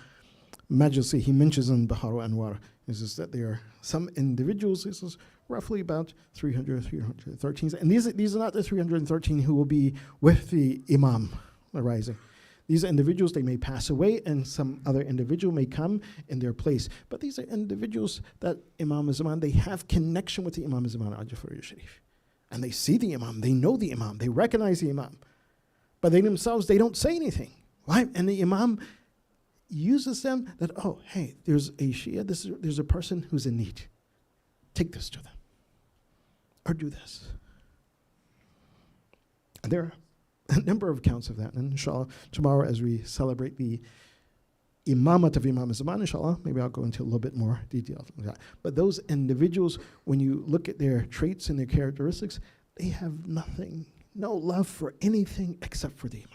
Majlisi, he mentions in Bahar Anwar, is that there are some individuals, this is roughly about 313, and these are not the 313 who will be with the Imam arising. These are individuals, they may pass away and some other individual may come in their place. But these are individuals that Imam Zaman, they have connection with the Imam Zaman Ajafari Sharif. And they see the Imam, they know the Imam, they recognize the Imam. But they themselves, they don't say anything. Why? And the Imam uses them that, oh, hey, there's a Shia, there's a person who's in need. Take this to them. Or do this. And there are a number of accounts of that. And inshallah, tomorrow as we celebrate the Imamat of Imam Zaman, inshallah, maybe I'll go into a little bit more detail. But those individuals, when you look at their traits and their characteristics, they have nothing, no love for anything except for the Imam.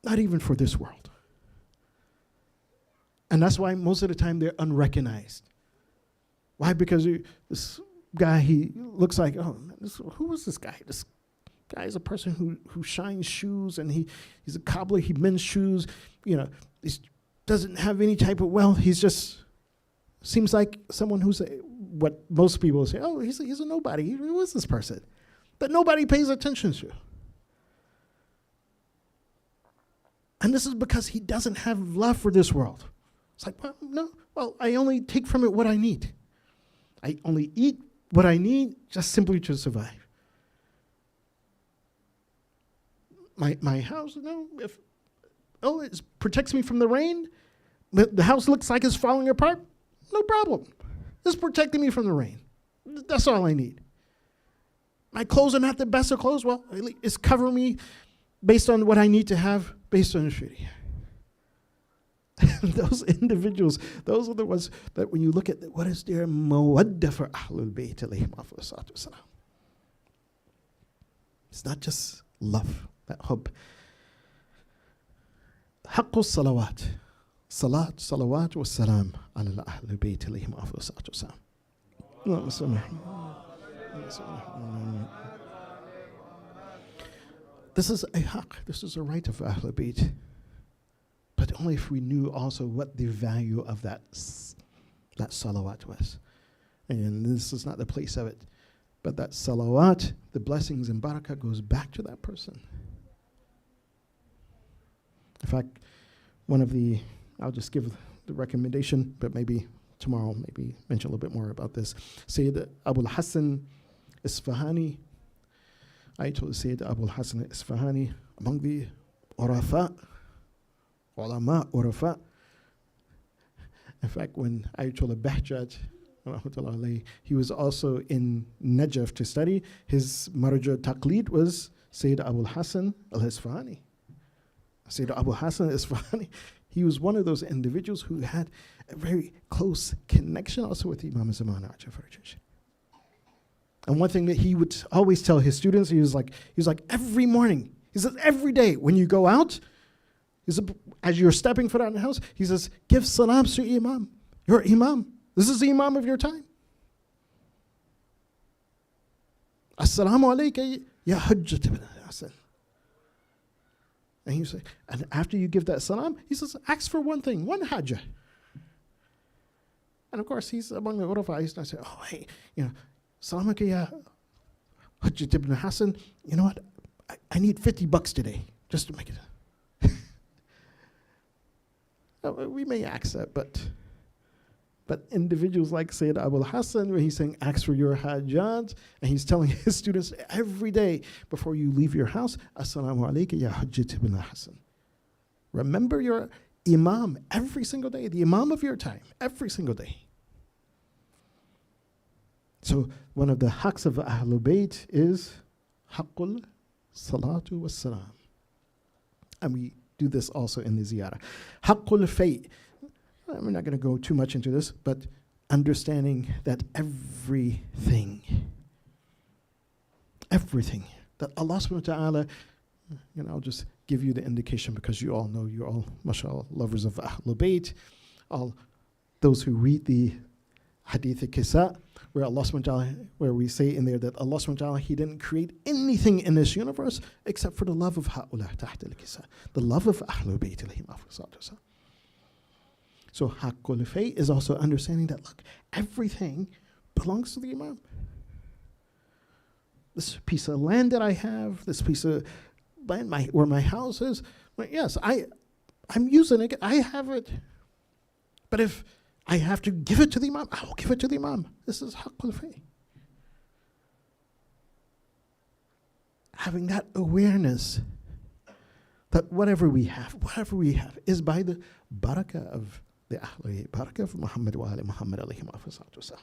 Not even for this world. And that's why most of the time they're unrecognized. Why? Because this guy, he looks like, oh, who is this guy? This guy is a person who shines shoes, and he's a cobbler, he mends shoes, he doesn't have any type of wealth. He's just, seems like someone who's what most people say, oh, he's a nobody. Who is this person? That nobody pays attention to. And this is because he doesn't have love for this world. It's like, I only take from it what I need. I only eat what I need just simply to survive. My house, it protects me from the rain. The house looks like it's falling apart. No problem. It's protecting me from the rain. That's all I need. My clothes are not the best of clothes. Well, it's covering me based on what I need to have, based on the Sharia. Those individuals, those are the ones that when you look at what is their mawadda for Ahlul Bayt alayhim afdal salatu wassalam. It's not just love, that hub. Haqqus salawat. Salat, salawat wa salam ala Ahlul Bayt alayhim afdal salatu wassalam. This is a haqq, this is a right of Ahlul Bayt. But only if we knew also what the value of that salawat was. And this is not the place of it. But that salawat, the blessings and barakah goes back to that person. In fact, I'll just give the recommendation, but maybe tomorrow, maybe mention a little bit more about this. Sayyid Abul Hassan Isfahani, Ayatollah Sayyid Abul Hassan Isfahani, among the Urafa, Ulama, Urafa. In fact, when Ayatollah Bahjat, he was also in Najaf to study, his marja taqlid was Sayyid Abul Hassan al-Isfahani. Sayyid Abu Hassan al-Isfahani, he was one of those individuals who had a very close connection also with Imam Zaman Ajafar. And one thing that he would always tell his students, he was like every morning, he says every day when you go out, he said, as you're stepping foot out in the house, he says, give salams to Imam, your Imam. This is the Imam of your time. Assalamu alayka ya Hujjat ibn Hassan. And he said, and after you give that salam, he says, ask for one thing, one hajjah. And of course, he's among the Urafa'is, and I say, oh, hey, salam alayka ya Hujjat ibn Hassan, you know what? I need $50 today, just to make it. We may accept, but individuals like Sayyid Abul Hassan, where he's saying, ask for your hajjat, and he's telling his students every day before you leave your house, Assalamu alayka ya Hujjat ibn Hassan. Remember your Imam every single day, the Imam of your time, every single day. So one of the haqs of Ahlul Bayt is haqqul salatu was salam. And we do this also in the ziyarah. Haqqul fay. I'm not going to go too much into this, but understanding that everything that Allah subhanahu wa ta'ala, I'll just give you the indication because you all know, you're all, mashallah, lovers of Ahlul Bayt, all those who read the Hadith al-Kisa, where Allah subhanahu wa ta'ala, where we say in there that Allah subhanahu wa ta'ala, He didn't create anything in this universe except for the love of ha'ulah tahta al-Kisa, the love of Ahlul Bayt alayhim afdal salatu. So Haqqul Fay is also understanding that, look, everything belongs to the Imam. This piece of land that I have, this piece of land where my house is, well, yes, I'm using it, I have it. But if I have to give it to the Imam, I will give it to the Imam. This is Haqqul Fay. Having that awareness that whatever we have is by the barakah of the Ahlul Barakah of Muhammad wa ali Muhammad alayhi wa sallam.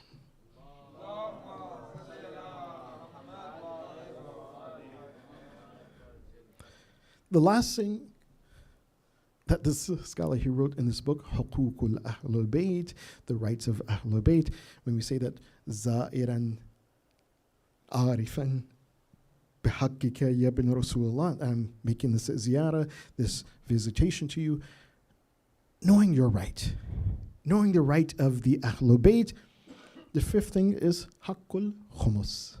The last thing that this scholar he wrote in this book, Huququl Ahlul Bayt, the rights of Ahlul Bayt, when we say that Za'iran Arifan bihaqqika ya bin Rasulullah, I'm making this ziyarah, this visitation to you, knowing your right, knowing the right of the Ahlul Bayt. The fifth thing is Haqqul Khumus.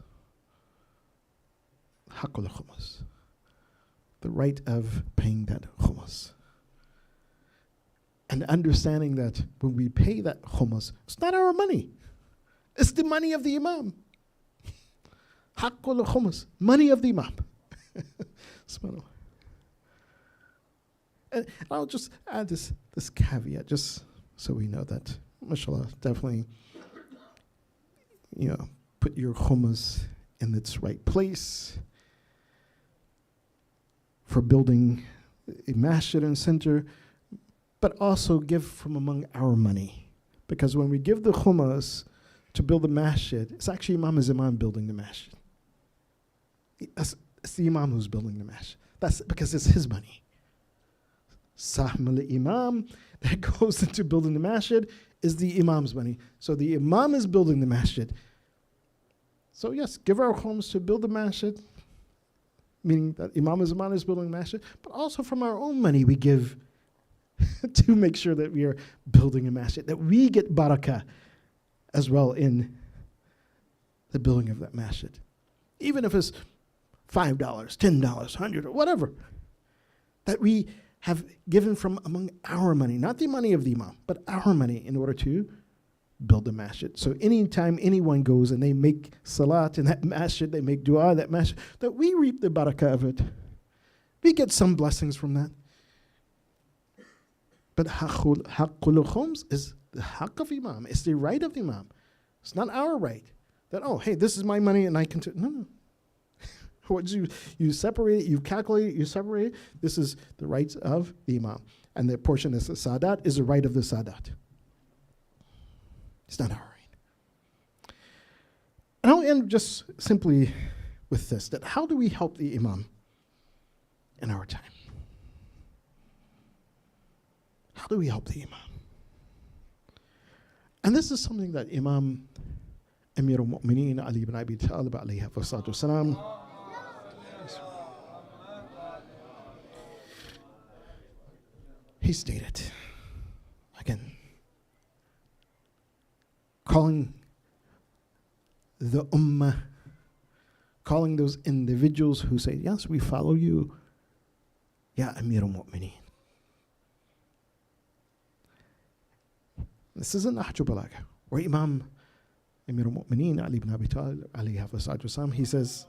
Haqqul Khumus. The right of paying that Khumus. And understanding that when we pay that Khumus, it's not our money. It's the money of the Imam. Haqqul Khumus, money of the Imam. SubhanAllah. And I'll just add this caveat, just so we know that, mashallah, definitely, put your khumus in its right place for building a masjid and center, but also give from among our money. Because when we give the khumus to build the masjid, it's actually Imam building the masjid. It's the Imam who's building the masjid. That's because it's his money. Sahm al-Imam that goes into building the masjid is the Imam's money. So the Imam is building the masjid. So yes, give our homes to build the masjid, meaning that Imam is building the masjid, but also from our own money we give to make sure that we are building a masjid, that we get barakah as well in the building of that masjid. Even if it's $5, $10, $100, or whatever, that we have given from among our money, not the money of the Imam, but our money in order to build the masjid. So anytime anyone goes and they make salat in that masjid, they make dua in that masjid, that we reap the barakah of it. We get some blessings from that. But haqqul khums is the haqq of Imam. It's the right of the Imam. It's not our right. That, oh, hey, this is my money and I can... No. What you separate, you calculate, you separate. This is the rights of the Imam. And the portion that's the Sadat is the right of the Sadat. It's not our right. And I'll end just simply with this, that how do we help the Imam in our time? How do we help the Imam? And this is something that Imam Amir al-Mu'mineen Ali ibn Abi Talib alayhi salatu wasalam, he stated, again, calling the ummah, calling those individuals who say, yes, we follow you, Ya Amir al-Mu'mineen. This is in Nahj al-Balagha, where Imam Amir al-Mu'mineen Ali ibn Abi Talib alayhi salatu wasalam, he says,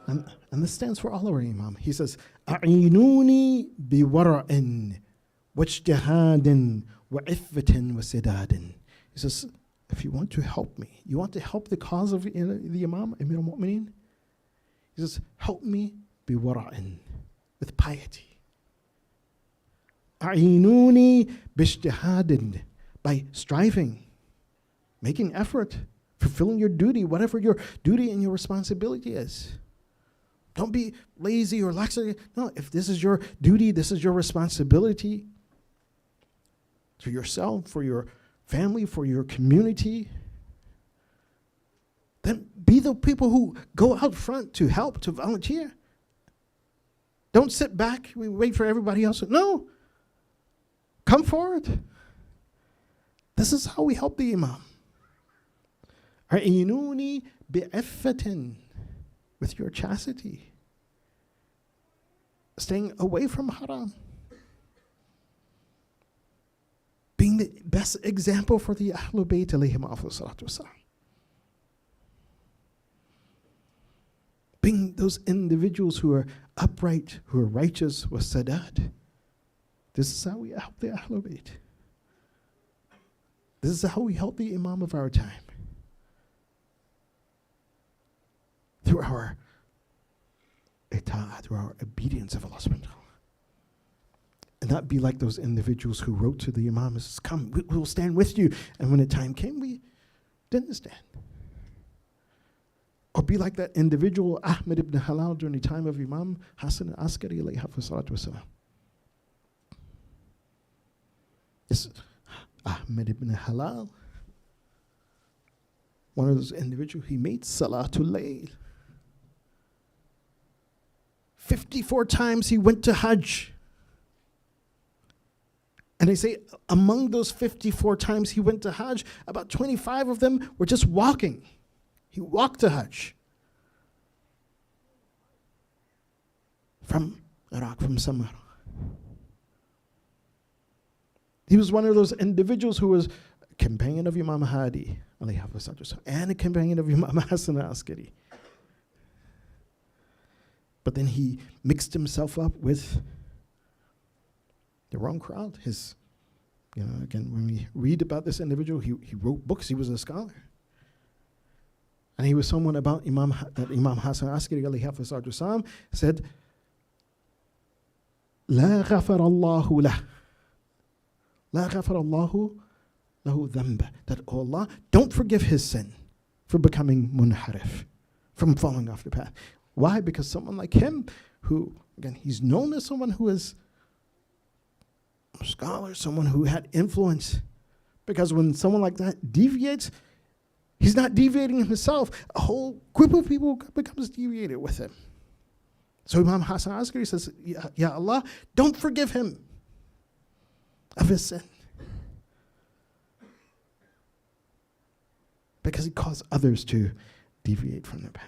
and this stands for all our Imam. He says, أعينوني بورع واجتهاد وعفة وسداد. He says, if you want to help me, you want to help the cause of the Imam, Amir al-Mu'mineen, he says, help me بورع, with piety. أعينوني باجتهاد, by striving, making effort, fulfilling your duty, whatever your duty and your responsibility is. Don't be lazy or lax. No, if this is your duty, this is your responsibility to yourself, for your family, for your community, then be the people who go out front to help, to volunteer. Don't sit back, we wait for everybody else. No. Come forward. This is how we help the Imam. A'inuni bi'iffatin, with your chastity. Staying away from haram. Being the best example for the Ahlul Bayt alayhim afdalus salatu wassalam. Being those individuals who are upright, who are righteous, with sadad. This is how we help the Ahlul Bayt. This is how we help the Imam of our time. Through our ita'at, through our obedience of Allah subhanahu wa ta'ala. And not be like those individuals who wrote to the Imam and says, come, we'll stand with you. And when the time came, we didn't stand. Or be like that individual, Ahmed ibn Halal, during the time of Imam Hassan Askari alayhi salatu wasalam. Yes, Ahmed ibn Halal, one of those individuals, he made Salatul Layl. 54 times he went to Hajj. And they say among those 54 times he went to Hajj, about 25 of them were just walking. He walked to Hajj. From Iraq, from Samara. He was one of those individuals who was a companion of Imam Hadi, and a companion of Imam Hassan Askari. But then he mixed himself up with the wrong crowd. Again, when we read about this individual, he wrote books, he was a scholar. And he was someone about Imam Hassan Askari alayhi salam said, لا غفر الله له لا غفر الله له ذنب, that Allah don't forgive his sin for becoming munharif, from falling off the path. Why? Because someone like him, who, again, he's known as someone who is a scholar, someone who had influence. Because when someone like that deviates, he's not deviating himself. A whole group of people becomes deviated with him. So Imam Hassan Askari says, Ya Allah, don't forgive him of his sin. Because he caused others to deviate from the path.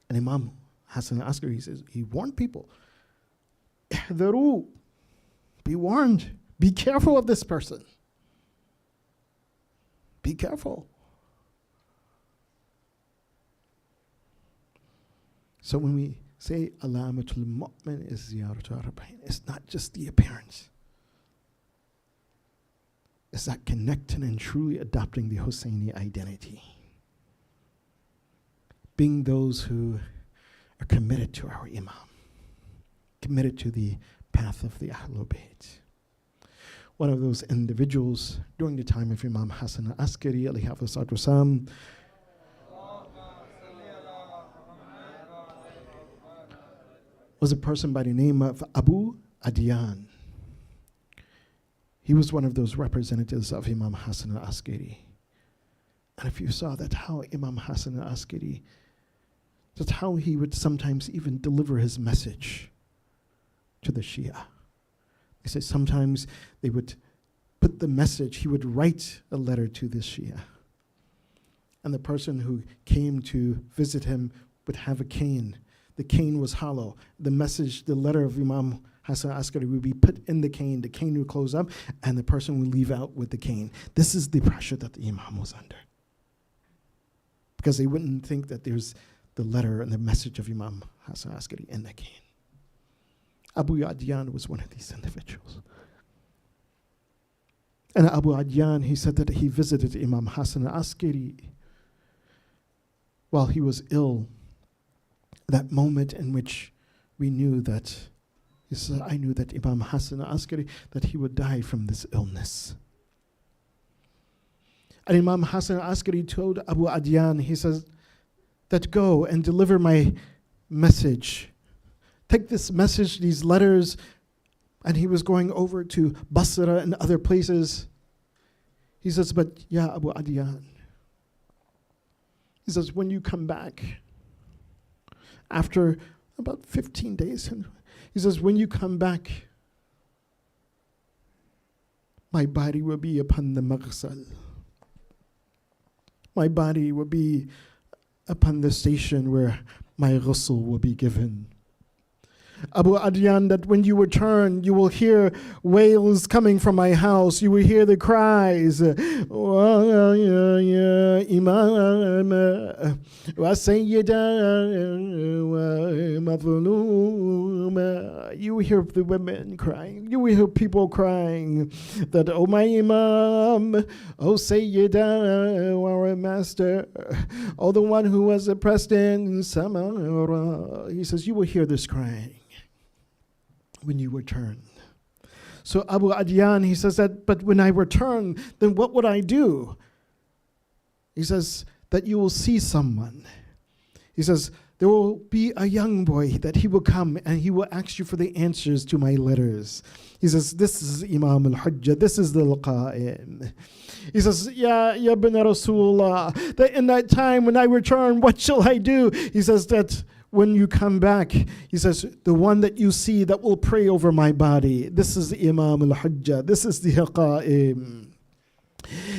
And Imam Hassan Askari says, he warned people, Ihdharu, be warned, be careful of this person. Be careful. So when we say alamatul mu'min is ziyaratu arba'in, it's not just the appearance. It's that connecting and truly adopting the Husseini identity. Being those who are committed to our Imam, committed to the path of the Ahlul Bayt. One of those individuals during the time of Imam Hassan Askari alayhi wasallam was a person by the name of Abu Adiyan. He was one of those representatives of Imam Hassan Askari. And if you saw that, how Imam Hassan Askari, that's how he would sometimes even deliver his message to the Shia. They say sometimes they would put the message, he would write a letter to the Shia. And the person who came to visit him would have a cane. The cane was hollow. The message, the letter of Imam Hassan Askari would be put in the cane would close up, and the person would leave out with the cane. This is the pressure that the Imam was under. Because they wouldn't think that there's the letter and the message of Imam Hassan Askari in the cane. Abu Adiyan was one of these individuals. And Abu Adiyan, he said that he visited Imam Hassan Askari while he was ill. That moment in which we knew that, he said, I knew that Imam Hassan Askari, that he would die from this illness. And Imam Hassan Askari told Abu Adiyan, he says, that go and deliver my message. Take this message, these letters, and he was going over to Basra and other places. He says, but Ya Abu Adyan, he says, when you come back, after about 15 days, he says, when you come back, my body will be upon the maghsal. My body will be upon the station where my ghusl will be given. Abu Adyan, that when you return, you will hear wails coming from my house. You will hear the cries. Wa ya Imam wa Sayyida wa Mazluma. You will hear the women crying. You will hear people crying that, oh my Imam, oh Sayyida, our master, oh the one who was oppressed in Samara. He says, you will hear this crying when you return. So Abu Adyan, he says that, but when I return, then what would I do? He says that you will see someone. He says, there will be a young boy that he will come and he will ask you for the answers to my letters. He says, this is Imam al-Hujjah, this is the Al-Qa'im. He says, Ya ibn Rasulullah, that in that time when I return, what shall I do? He says that when you come back, he says, the one that you see that will pray over my body, this is the Imam al-Hujjah, this is the Qa'im.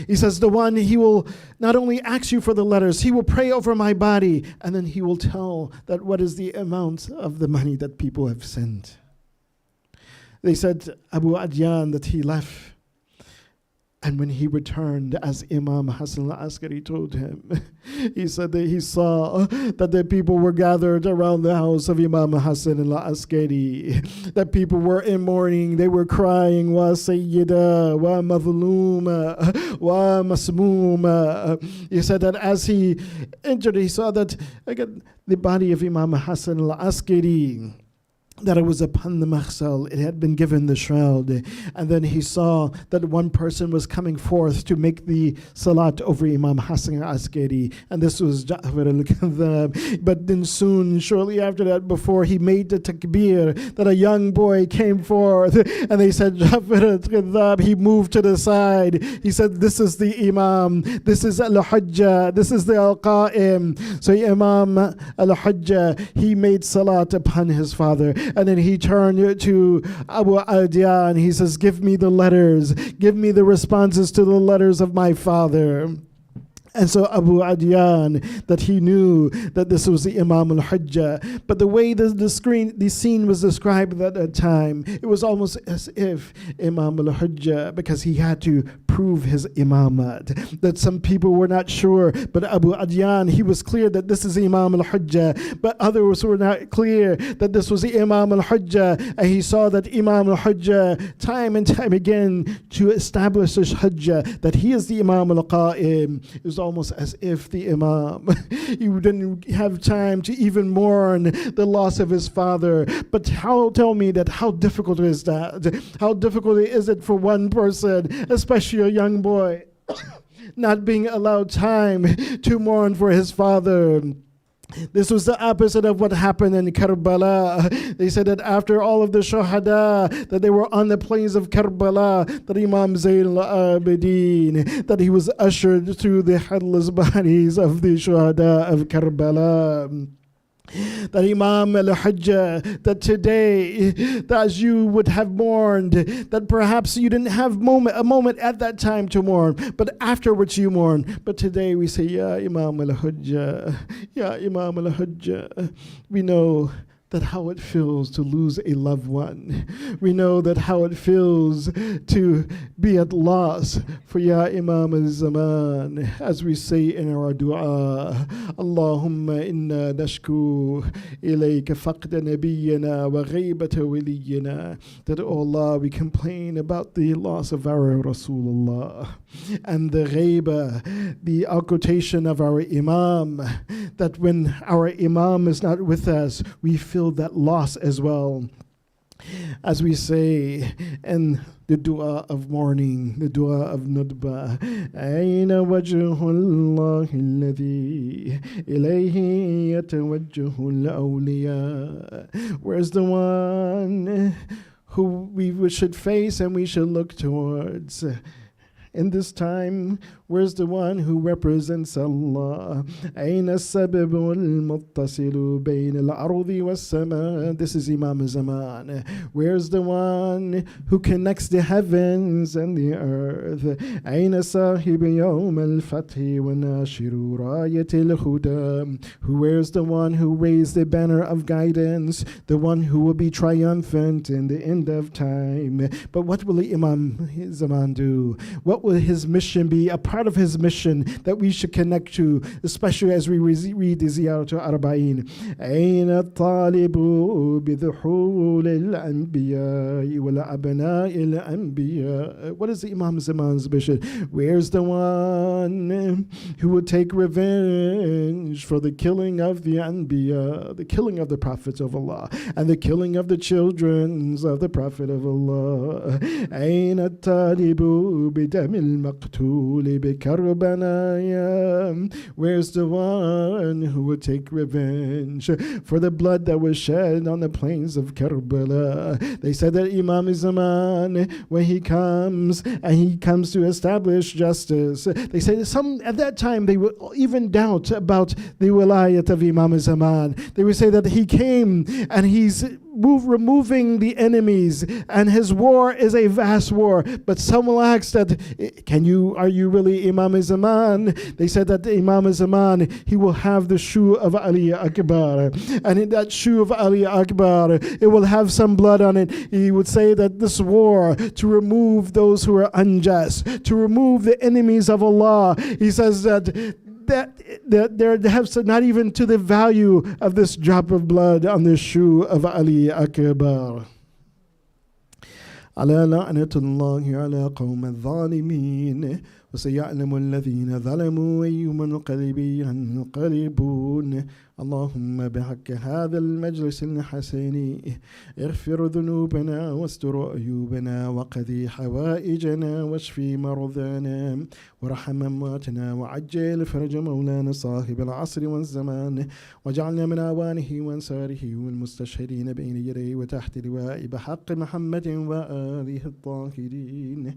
He says, the one, he will not only ask you for the letters, he will pray over my body, and then he will tell that what is the amount of the money that people have sent. They said, Abu Adyan, that he left. And when he returned, as Imam Hassan al-Askari told him, he said that he saw that the people were gathered around the house of Imam Hassan al-Askari, that people were in mourning, they were crying, wa sayyida, wa mazluma, wa masmuma. He said that as he entered, he saw that again, the body of Imam Hassan al-Askari, that it was upon the maghsal, it had been given the shroud. And then he saw that one person was coming forth to make the salat over Imam Hassan al-Askari, and this was Ja'far al-Kadhab. But then soon, shortly after that, before he made the takbir, that a young boy came forth, and they said, Ja'far al-Kadhab, he moved to the side. He said, this is the Imam, this is al-Hujjah, this is the Al-Qa'im. So Imam al-Hujjah, he made salat upon his father. And then he turned to Abu Adyan and he says, give me the letters, give me the responses to the letters of my father. And so Abu Adyan, that he knew that this was the Imam al-Hujjah. But the way the scene was described at that time, it was almost as if Imam al-Hujjah, because he had to prove his imamat, that some people were not sure, but Abu Adyan, he was clear that this is Imam al-Hujjah, but others were not clear that this was the Imam al-Hujjah, and he saw that Imam al-Hujjah, time and time again, to establish this Hujjah, that he is the Imam al-Qa'im. It was almost as if the Imam, he didn't have time to even mourn the loss of his father. But tell me that how difficult is that? How difficult is it for one person, especially a young boy, not being allowed time to mourn for his father? This was the opposite of what happened in Karbala. They said that after all of the shuhada, that they were on the plains of Karbala, that Imam Zayn al-Abidin, that he was ushered through the headless bodies of the shuhada of Karbala. That Imam al-Hujjah, that today, that as you would have mourned, that perhaps you didn't have a moment at that time to mourn, but afterwards you mourn. But today we say, Ya Imam al-Hujjah, Ya Imam al-Hujjah. We know that how it feels to lose a loved one. We know that how it feels to be at loss for Ya Imam al-Zaman, as we say in our dua, Allahumma inna nashku ilayka faqda nabiyyina wa ghaybata waliyina. That, oh Allah, we complain about the loss of our Rasulullah and the ghayba, the occultation of our Imam, that when our Imam is not with us, we feel that loss as well. As we say in the dua of mourning, the dua of nudba, أين وجه الله الذي إليه يتوجه الأولياء. Where's the one who we should face and we should look towards? In this time, where's the one who represents Allah? أين السبب المتصل بين الأرض والسماء. This is Imam Zaman. Where's the one who connects the heavens and the earth? أين صاحب يوم الفتح وناشر راية الهدى. Where's the one who raised the banner of guidance, the one who will be triumphant in the end of time? But what will the Imam Zaman do? What will his mission be? A part of his mission that we should connect to, especially as we read the Ziyaratul Arba'in. أين الطالب بذحول الأنبياء والأبناء الأنبياء. What is the Imam Zaman's mission? Where's the one who would take revenge for the killing of the Anbiya, the killing of the prophets of Allah, and the killing of the children of the Prophet of Allah? أين الطالب بدم المقتول بكربلاء. Where's the one who would take revenge for the blood that was shed on the plains of Karbala? They said that Imam Zaman, when he comes to establish justice, they say that some at that time they would even doubt about the wilayat of Imam Zaman. They would say that he came and he's removing the enemies, and his war is a vast war. But some will ask that, are you really Imam Zaman? They said that Imam Zaman, he will have the shoe of Ali Akbar, and in that shoe of Ali Akbar, it will have some blood on it. He would say that this war to remove those who are unjust, to remove the enemies of Allah, he says that there have not even to the value of this drop of blood on the shoe of Ali Akbar. على لعنة الله على قوم الظالمين وسيعلم الذين ظلموا أي منقلب ينقلبون. اللهم بحق هذا المجلس الحسن اغفر ذنوبنا واستر عيوبنا وقضي حوائجنا واشفي مرضانا وارحم أمواتنا وعجل فرج مولانا صاحب العصر والزمان واجعلنا من أعوانه وأنصاره والمستشهدين بين يديه وتحت لواء بحق محمد وآله الطاهرين.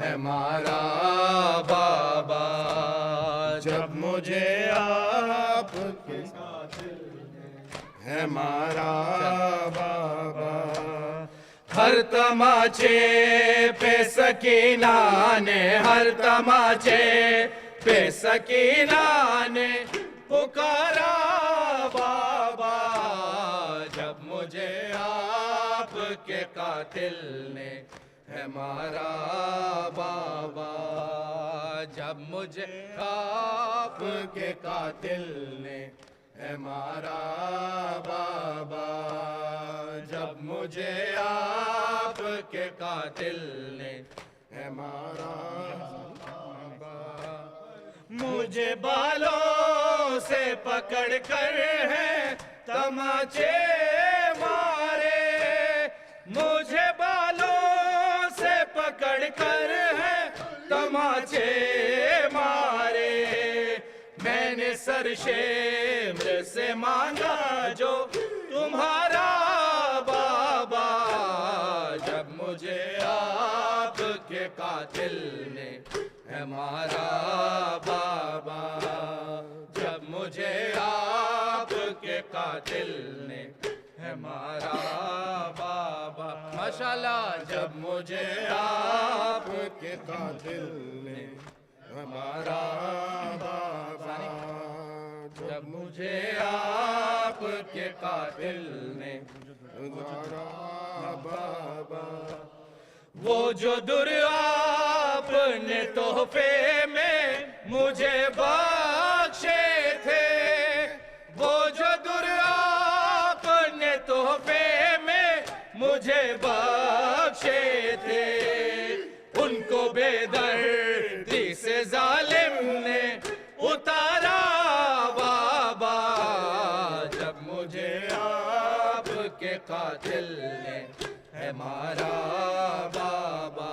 ہے مارا بابا جب مجھے آپ کے ہے مارا بابا ہر تماچے پہ سکینہ نے ہر تماچے پہ سکینہ نے پکارا بابا جب مجھے آپ کے قاتل نے ہے مارا بابا جب مجھے آپ کے قاتل نے ہے مارا بابا جب مجھے آپ کے قاتل نے ہے مارا بابا مجھے بالوں سے پکڑ کر ہے تماچے مارے مجھے بالوں سے پکڑ کر ہے تماچے مارے میں نے سر شمر سے مانگا جو تمہارا بابا جب مجھے آپ کے قاتل نے ہے مارا بابا جب مجھے آپ کے قاتل نے ہے مارا بابا ماشاءاللہ جب مجھے آپ کے قاتل نے ہمارا بابا جب مجھے آپ کے قاتل نے ہمارا بابا وہ جو در آپ نے تحفے میں مجھے بخشے تھے وہ جو در آپ نے تحفے میں مجھے بخشے تھے ان کو بے دردی سے ظالم نے اتارا بابا جب مجھے آپ کے قاتل نے ہے مارا بابا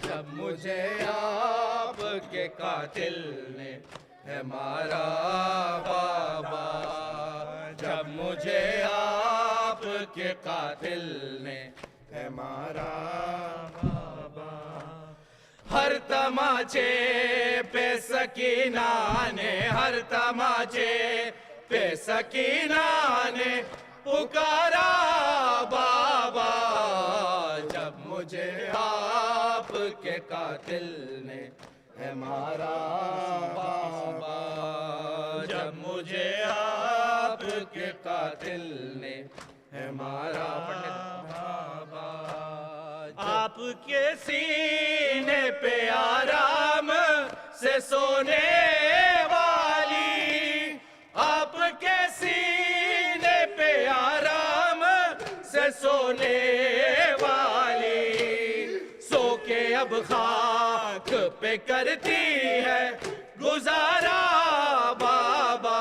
جب مجھے آپ کے قاتل نے ہے مارا بابا جب مجھے آپ کے قاتل نے ہے مارا بابا ہر تماچے پہ سکینہ نے ہر تماچے پہ سکینہ نے پکارا بابا جب مجھے آپ کے قاتل نے ہے مارا بابا جب مجھے آپ کے قاتل نے ہے مارا بابا آپ کے سینے پہ آرام سے سونے والی آپ کے سینے پہ آرام سے سونے والی سو کے اب خاک پہ کرتی ہے گزارا بابا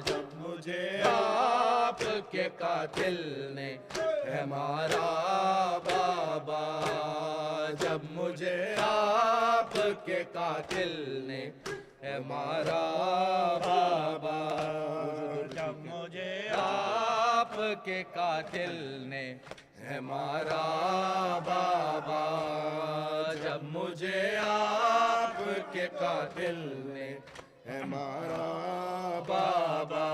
جب مجھے آپ کے قاتل نے ہے مارا بابا جب مجھے آپ کے قاتل نے ہے مارا بابا جب مجھے آپ کے قاتل نے ہے مارا بابا جب مجھے آپ کے قاتل نے ہے مارا بابا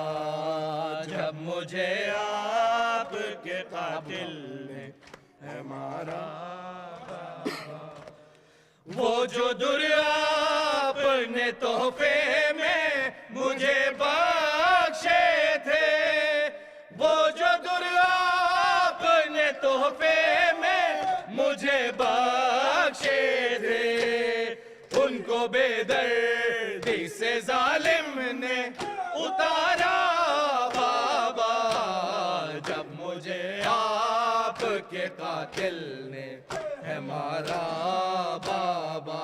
جب مجھے آپ کے قاتل نے ہے مارا بابا وہ جو در آپ نے تحفے میں مجھے بخشے تھے وہ جو در آپ نے تحفے میں مجھے بخشے تھے ان کو بے دردی سے ظالم نے اتارا بابا جب مجھے آپ کے قاتل نے ہے مارا بابا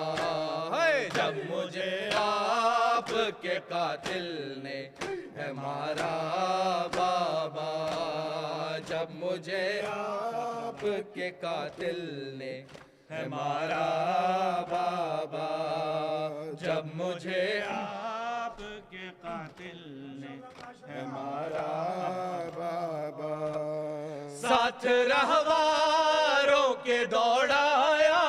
جب مجھے آپ کے قاتل نے ہے مارا بابا جب مجھے آپ کے قاتل نے ہے مارا بابا جب مجھے آپ کے قاتل نے ہے مارا بابا ساتھ رہواروں کے دوڑایا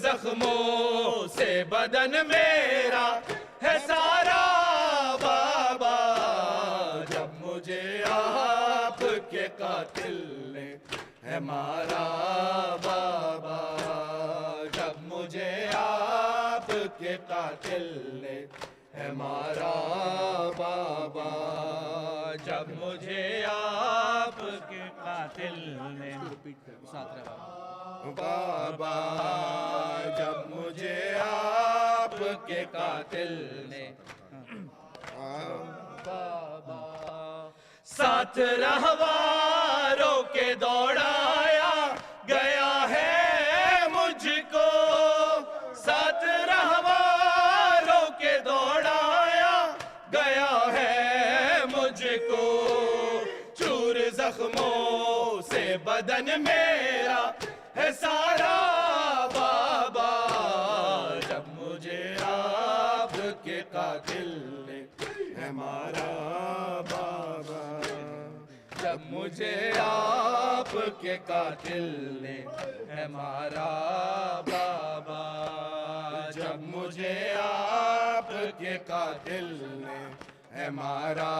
زخموں سے بدن میرا ہے سارا بابا جب مجھے آپ کے قاتل نے ہے مارا بابا جب مجھے آپ کے قاتل نے ہے مارا بابا جب مجھے آپ کے قاتل نے بابا جب مجھے آپ کے قاتل نے بابا ساتھ رہواروں کے دوڑایا گیا ہے مجھ کو ساتھ رہواروں کے دوڑایا گیا ہے مجھ کو چور زخموں سے بدن میرا ہے سارا بابا جب مجھے آپ کے قاتل نے ہے مارا بابا جب مجھے آپ کے قاتل نے ہے مارا بابا جب مجھے آپ کے قاتل نے ہے مارا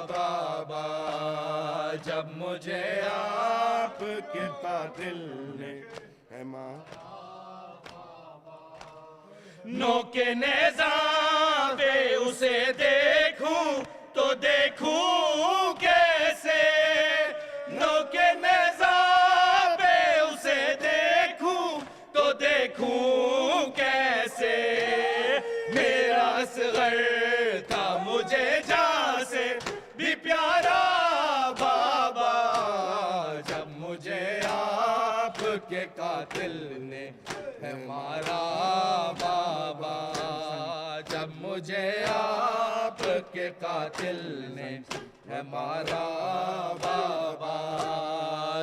بابا جب مجھے آپ کے قاتل نے ہے مارا نوک نیزہ پہ اسے دیکھوں تو دیکھوں کیسے نوک نیزہ پہ اسے دیکھوں تو دیکھوں کیسے میرا اصغر تھا مجھے جہاں سے بھی پیارا بابا جب مجھے آپ کے قاتل نے ہے مارا بابا جب مجھے آپ کے قاتل نے ہے مارا بابا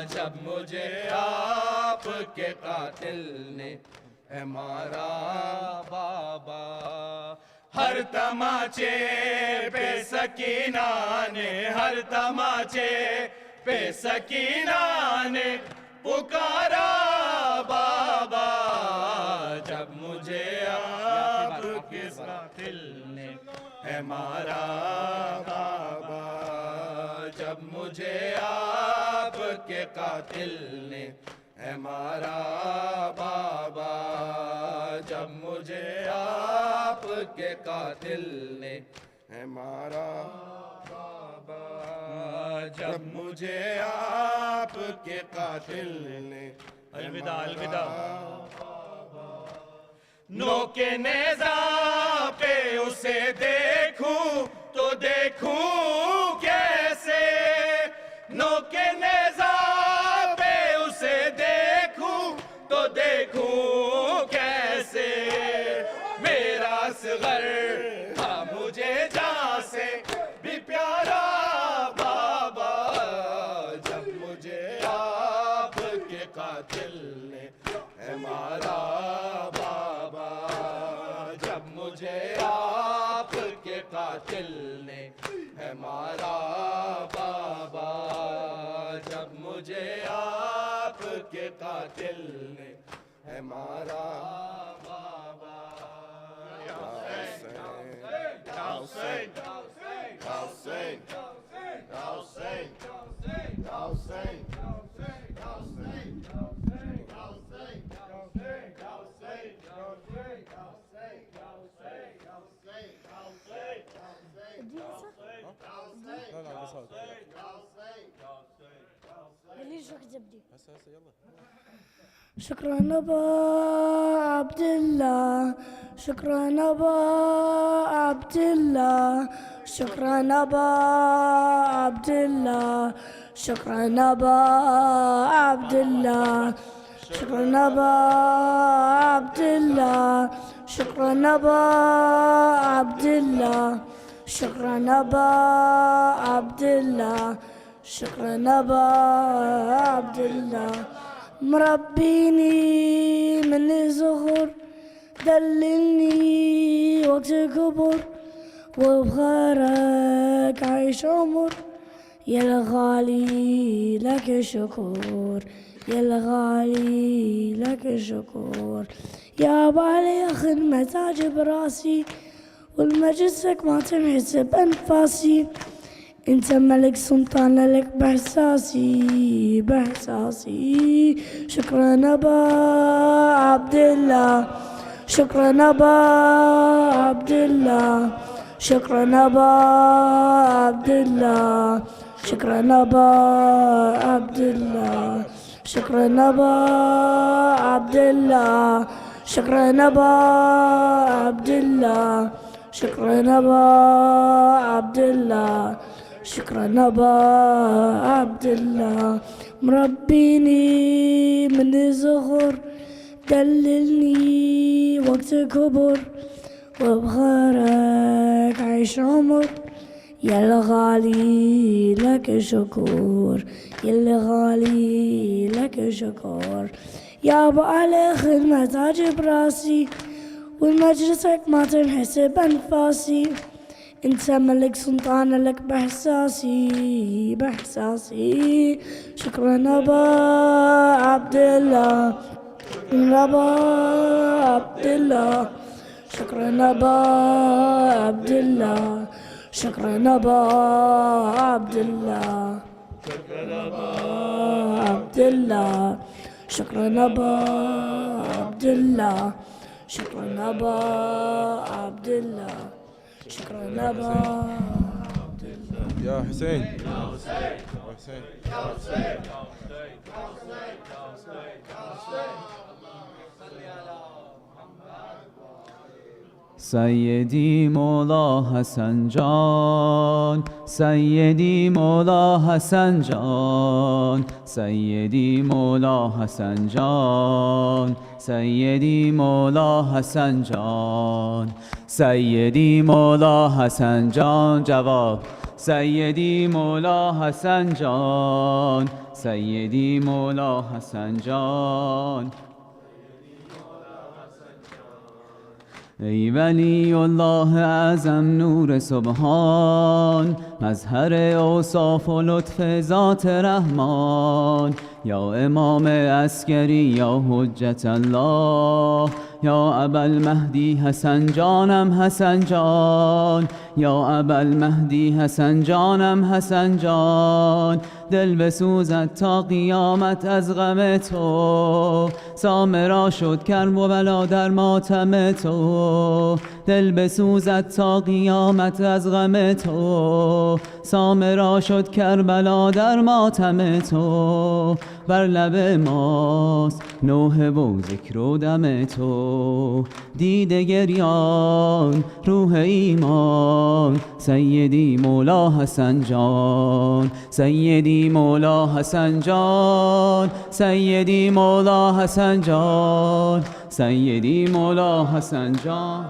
جب مجھے آپ کے قاتل نے ہے مارا بابا ہر تماچے پہ سکینہ نے ہر تماچے پہ سکینہ نے پکارا بابا جب مجھے آپ کے قاتل نے ہے مارا بابا جب مجھے آپ کے قاتل نے ہے مارا بابا جب مجھے آپ کے قاتل نے ہے مارا بابا جب مجھے آپ کے قاتل نے الوداع الوداع نوک نیزہ پہ اسے دیکھوں تو دیکھوں کیسے نوک نیزہ پہ اسے دیکھوں تو دیکھوں کیسے میرا اصغر تھا مجھے جہاں سے بھی پیارا بابا جب مجھے آپ کے قاتل نے ہے مارا بابا جب مجھے آپ کے قاتل نے ہے مارا بابا جب مجھے آپ کے قاتل نے ہے مارا بابا شكرا أبا عبد الله شكرا أبا عبد الله شكرا أبا عبد الله شكرا أبا عبد الله شكرا أبا عبد الله شكرا أبا عبد الله شكرا أبا عبد الله شكرا أبا عبد الله مربيني من الصغر دللني وقت الكبر وبخيرك عيش عمر يا الغالي لك شكر يا الغالي لك شكر يا بالي خدمة عجب براسي والمجلسك ما تنحسب أنفاسي انت ملك سلطان لك باحساسي باحساسي شكرا ابا عبد الله شكرا ابا عبد الله شكرا ابا عبد الله شكرا ابا عبد الله شكرا ابا عبد الله شكرا ابا عبد الله شكرا ابا عبد الله شكرا ابا عبد الله مربيني من الصغر دللني وقت كبر وبخيرك عيش عمر يا الغالي لك شكر يا الغالي لك شكر يا ابو علي خدمة عجب راسي والمجلسك ما تنحسب أنفاسي انت ملك سلطان لك باحساسي باحساسي شكرا ابا عبد الله ابا عبد الله شكرا ابا عبد الله شكرا ابا عبد الله شكرا ابا عبد الله شكرا ابا عبد الله شكرا ابا عبد الله شكرا ابا عبد الله يا حسين يا حسين يا حسين سیدی مولا حسن جان سیدی مولا حسن جان سیدی مولا حسن جان سیدی مولا حسن جان سیدی مولا حسن جان جواب سیدی مولا حسن جان سیدی مولا حسن جان ای ولی الله اعظم نور سبحان مظهر اوصاف و لطف ذات رحمان یا امام عسکری یا حجت الله یا ابوالمهدی حسن جانم حسن جان یا ابوالمهدی حسن جانم حسن جان دل بسوزد تا قیامت از غم تو سامرا شد کرب و بلا در ماتم تو دل بسوزد تا قیامت از غم تو سامرا شد کربلا در ماتم تو بر لب ماست نوحه و ذکر و دم تو دیده گریان روح ایمان سیدی مولا حسن جان سیدی مولا حسن جان سیدی مولا حسن جان سیدی مولا حسن جان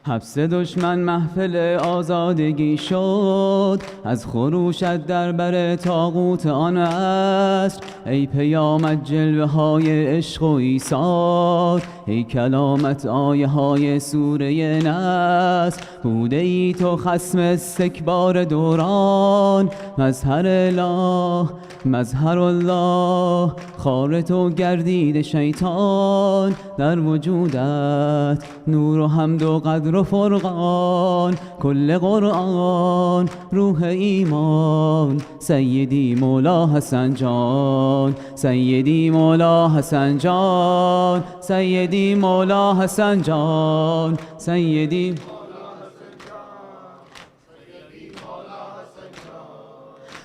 حبس دشمن محفل آزادگی شد از خروشت در بر طاغوت آن عصر ای پیامت جلوه های عشق و ایثار ای کلامت آیه های سوره نصر بوده ای تو خصم استکبار دوران مظهر الله مظهر الله خار تو گردید شیطان در وجودت نور و حمد و قدر و فرقان کل قرآن روح ایمان سیدی مولا حسن جان سیدی مولا حسن جان سیدی مولا حسن جان سیدی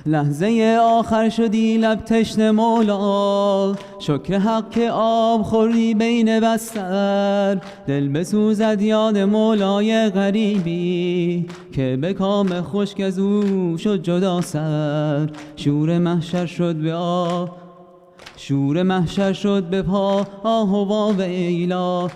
لحظه آخر شدی لب تشنه مولا شکر حق که آب خوردی بین بستر دل بسوزد یاد مولای غریبی که به کام خشک از او شد جدا سر شور محشر شد به آب شور محشر شد به پا آه و ویلا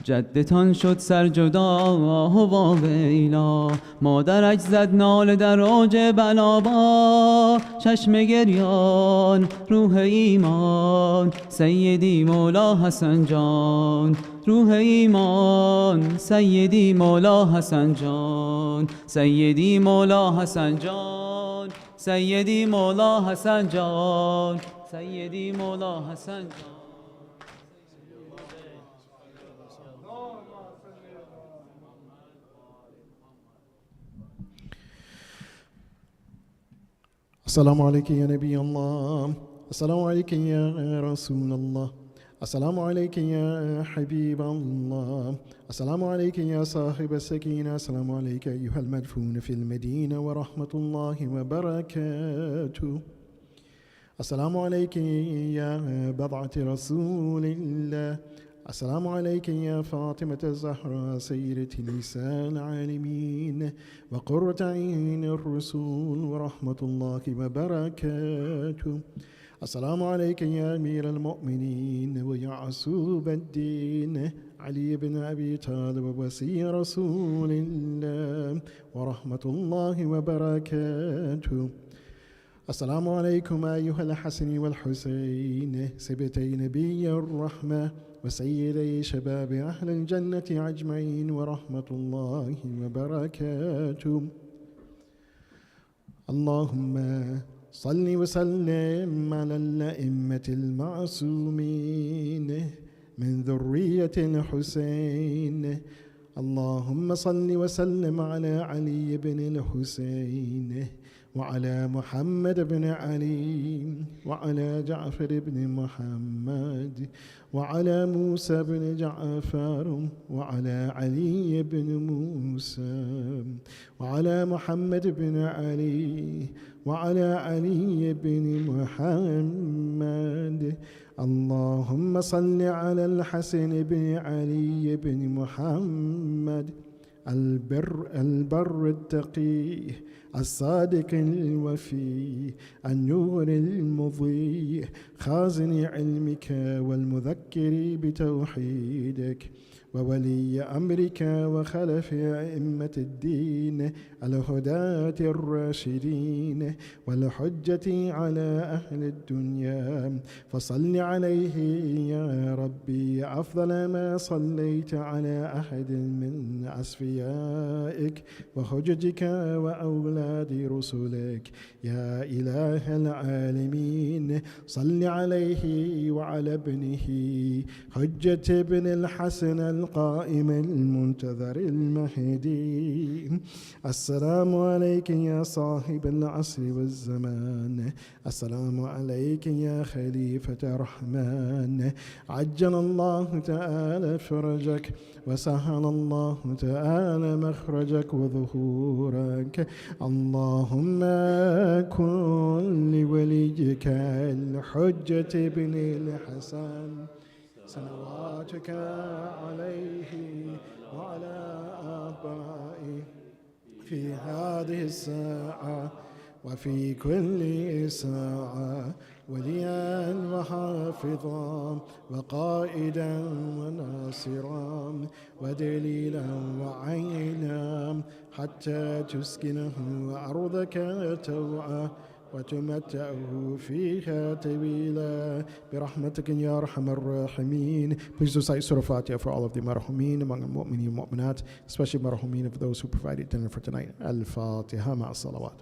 جدتان شد سر جدا آه و ویلا مادرش زد ناله در اوج بلابا چشم گریان روح ایمان سیدی مولا حسن جان روح ایمان سیدی مولا حسن جان سیدی مولا حسن جان سیدی مولا حسن جان سیدی مولا حسن السلام عليك يا نبي الله، السلام عليك يا رسول الله، السلام عليك يا حبيب الله، السلام عليك يا صاحب السكينة، السلام عليك أيها المدفون في المدينة ورحمة الله وبركاته. السلام عليك يا بضعة رسول الله، السلام عليك يا فاطمة الزهراء سيدة نساء العالمين وقرة عين الرسول ورحمة الله وبركاته. السلام عليك يا أمير المؤمنين ويعصوب الدين علي بن أبي طالب وسي رسول الله ورحمة الله وبركاته. السلام عليكم أيها الحسن والحسين سبتي نبي الرحمة وسيدي شباب أهل الجنة أجمعين ورحمة الله وبركاته. اللهم صل وسلم على الأئمة المعصومين من ذرية الحسين. اللهم صل وسلم على علي بن الحسين وعلى محمد بن علي وعلى جعفر بن محمد وعلى موسى بن جعفر وعلى علي بن موسى وعلى محمد بن علي وعلى علي بن محمد. اللهم صل على الحسن بن علي بن محمد البر التقي الصادق الوفي النور المضيء خازن علمك والمذكر بتوحيدك وولي أمرك وخلف أئمة الدين الهداة الراشدين والحجة على أهل الدنيا، فصل عليه يا ربي أفضل ما صليت على أحد من أصفيائك وحججك وأولاد رسلك يا إله العالمين. صل عليه وعلى ابنه حجة بن الحسن القائم المنتظر المهدي. السلام عليك يا صاحب العصر والزمان، السلام عليك يا خليفة الرحمن. عجل الله تعالى فرجك وسهل الله تعالى مخرجك وظهورك. اللهم كن لوليك الحجة بن الحسن صلواتك عليه وعلى آبائه في هذه الساعة وفي كل ساعة وليا وحافظا وقائدا وناصرا ودليلا وعينا حتى تسكنه أرضك توعا وتمتعه فيها طويلا برحمتك يا أرحم الراحمين. Please recite Surah Fatiha for all of the marhumin among the mu'minin and mu'minat, especially marhumin of those who provided dinner for tonight. Al-Fatiha ma'a salawat.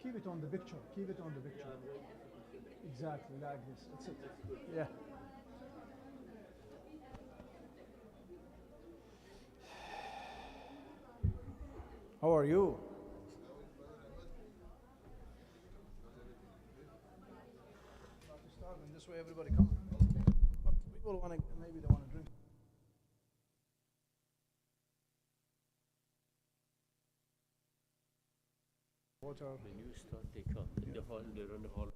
keep it on the picture. Keep it on the picture. Exactly like this. That's it. Yeah. How are you? About to start, and this way everybody come. But people want to, maybe they want to drink. Water. When you start, they come in the hall, they run the hall.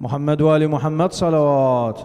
محمد وآل محمد صلوات.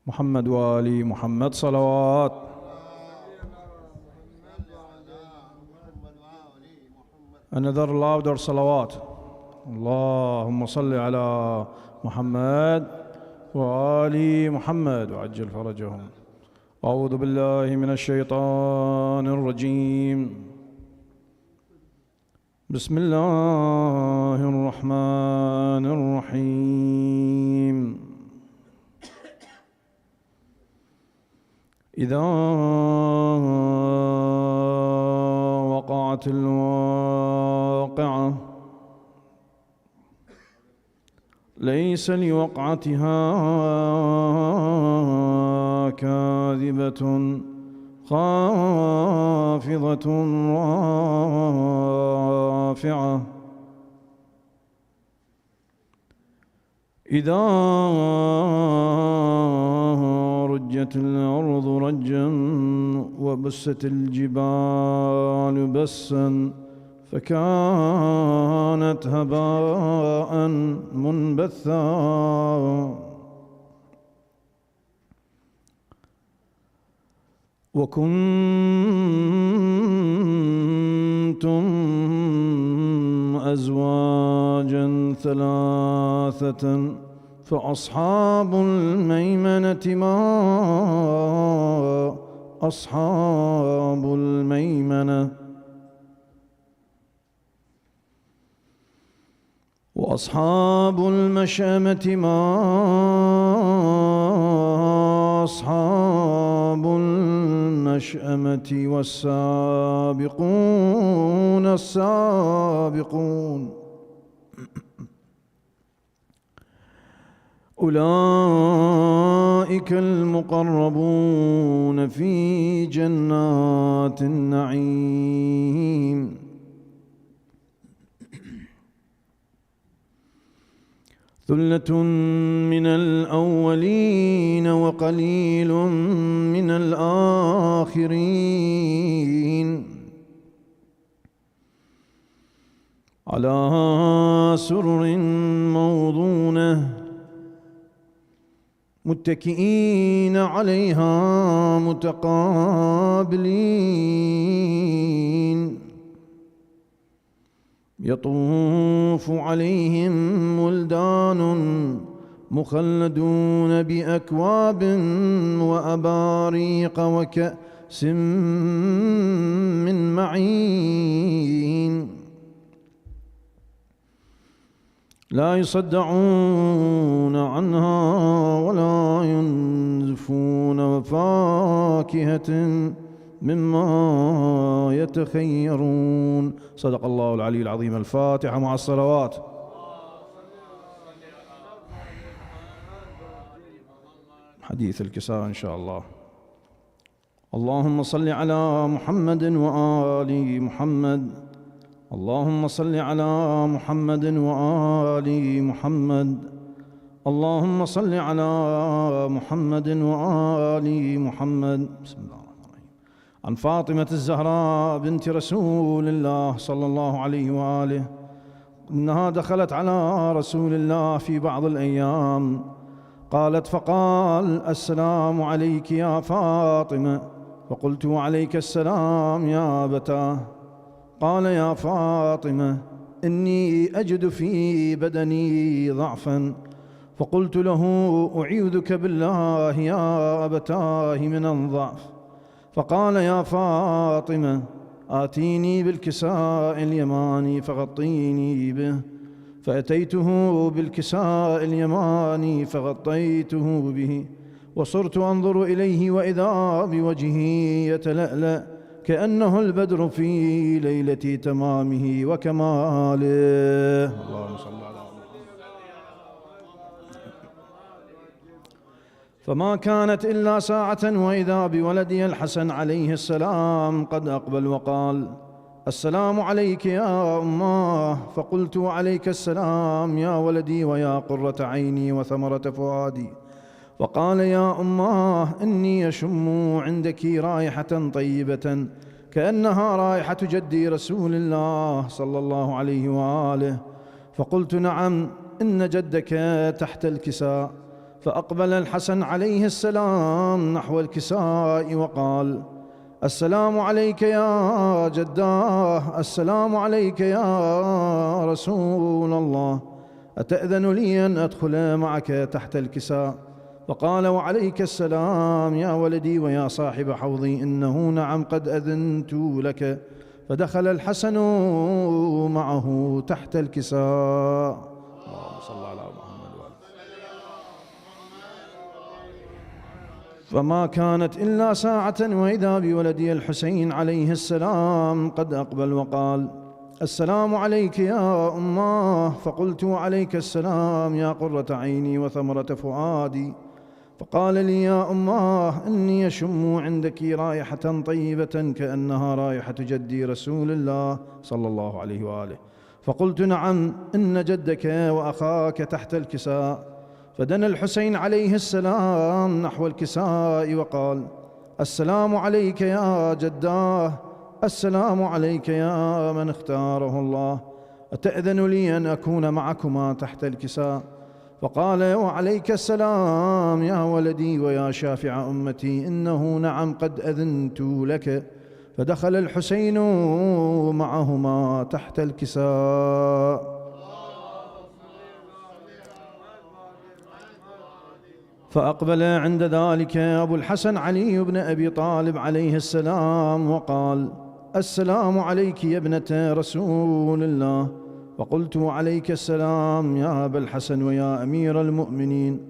محمد وآل محمد صلوات. Another louder صلوات. اللهم صل على محمد وآل محمد وعجل فرجهم. أعوذ بالله من الشيطان الرجيم. بسم الله الرحمن الرحيم. إذا وقعت الواقعة ليس لوقعتها كاذبة خافضة رافعة إذا رجت الأرض رجا وبست الجبال بسا فكانت هباء منبثا وكنتم أزواجا ثلاثة فأصحاب الميمنة ما أصحاب الميمنة وأصحاب المشأمة ما أصحاب المشأمة والسابقون السابقون أولئك المقربون في جنات النعيم ثلة من الأولين وقليل من الآخرين على سرر موضونة متكئين عليها متقابلين يطوف عليهم ولدان مخلدون بأكواب وأباريق وكأس من معين لا يصدعون عنها ولا ينزفون وفاكهة مما يتخيرون. صدق الله العلي العظيم. الفاتحة مع الصلوات. حديث الكساء إن شاء الله. اللهم صل على محمد وآل محمد. اللهم صل على محمد وآل محمد. اللهم صل على محمد وآل محمد. بسم الله الرحمن الرحيم. عن فاطمة الزهراء بنت رسول الله صلى الله عليه وآله إنها دخلت على رسول الله في بعض الأيام قالت فقال السلام عليك يا فاطمة فقلت وعليك السلام يا أبتاه. قال يا فاطمة إني أجد في بدني ضعفا فقلت له أعيذك بالله يا أبتاه من الضعف. فقال يا فاطمة آتيني بالكساء اليماني فغطيني به، فأتيته بالكساء اليماني فغطيته به، وصرت أنظر إليه وإذا بوجهه يتلألأ كأنه البدر في ليلة تمامه وكماله. اللهم صل على فما كانت إلا ساعة وإذا بولدي الحسن عليه السلام قد أقبل وقال: السلام عليك يا أماه. فقلت: وعليك السلام يا ولدي ويا قرة عيني وثمرة فؤادي. وقال: يا أماه إني يشم عندك رائحة طيبة كأنها رائحة جدي رسول الله صلى الله عليه وآله. فقلت: نعم، إن جدك تحت الكساء. فأقبل الحسن عليه السلام نحو الكساء وقال: السلام عليك يا جداه، السلام عليك يا رسول الله، أتأذن لي أن أدخل معك تحت الكساء؟ وقال: وعليك السلام يا ولدي ويا صاحب حوضي، إنه نعم قد أذنت لك. فدخل الحسن معه تحت الكساء. اللهم صل على محمد وعلى. فما كانت إلا ساعة وإذا بولدي الحسين عليه السلام قد أقبل وقال: السلام عليك يا أماه. فقلت: وعليك السلام يا قرة عيني وثمرة فؤادي. فقال لي: يا أماه إني يشم عندك رائحة طيبة كأنها رائحة جدي رسول الله صلى الله عليه وآله. فقلت: نعم، إن جدك وأخاك تحت الكساء. فدنا الحسين عليه السلام نحو الكساء وقال: السلام عليك يا جداه، السلام عليك يا من اختاره الله، أتأذن لي أن أكون معكما تحت الكساء؟ فقال: وعليك السلام يا ولدي ويا شافع أمتي، إنه نعم قد أذنت لك. فدخل الحسين معهما تحت الكساء. فأقبل عند ذلك أبو الحسن علي بن أبي طالب عليه السلام وقال: السلام عليك يا ابنة رسول الله. فقلت: وعليك السلام يا أبا الحسن ويا أمير المؤمنين.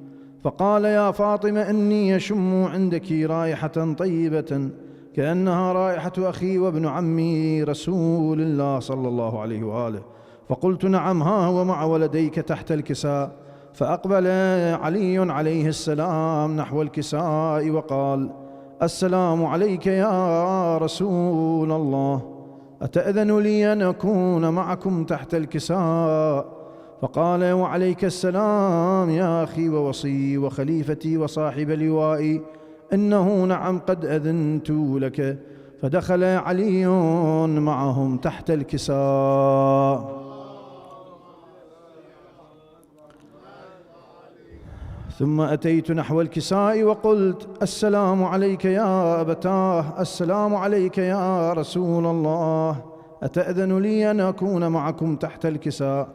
فقال: يا فاطمة إني يشم عندك رائحة طيبة كأنها رائحة أخي وابن عمي رسول الله صلى الله عليه وآله. فقلت: نعم، ها هو مع ولديك تحت الكساء. فأقبل علي عليه السلام نحو الكساء وقال: السلام عليك يا رسول الله، أتأذن لي أن أكون معكم تحت الكساء؟ فقال: وعليك السلام يا أخي ووصي وخليفتي وصاحب لوائي، إنه نعم قد أذنت لك. فدخل علي معهم تحت الكساء. ثم أتيت نحو الكساء وقلت: السلام عليك يا أبتاه، السلام عليك يا رسول الله، أتأذن لي أن أكون معكم تحت الكساء؟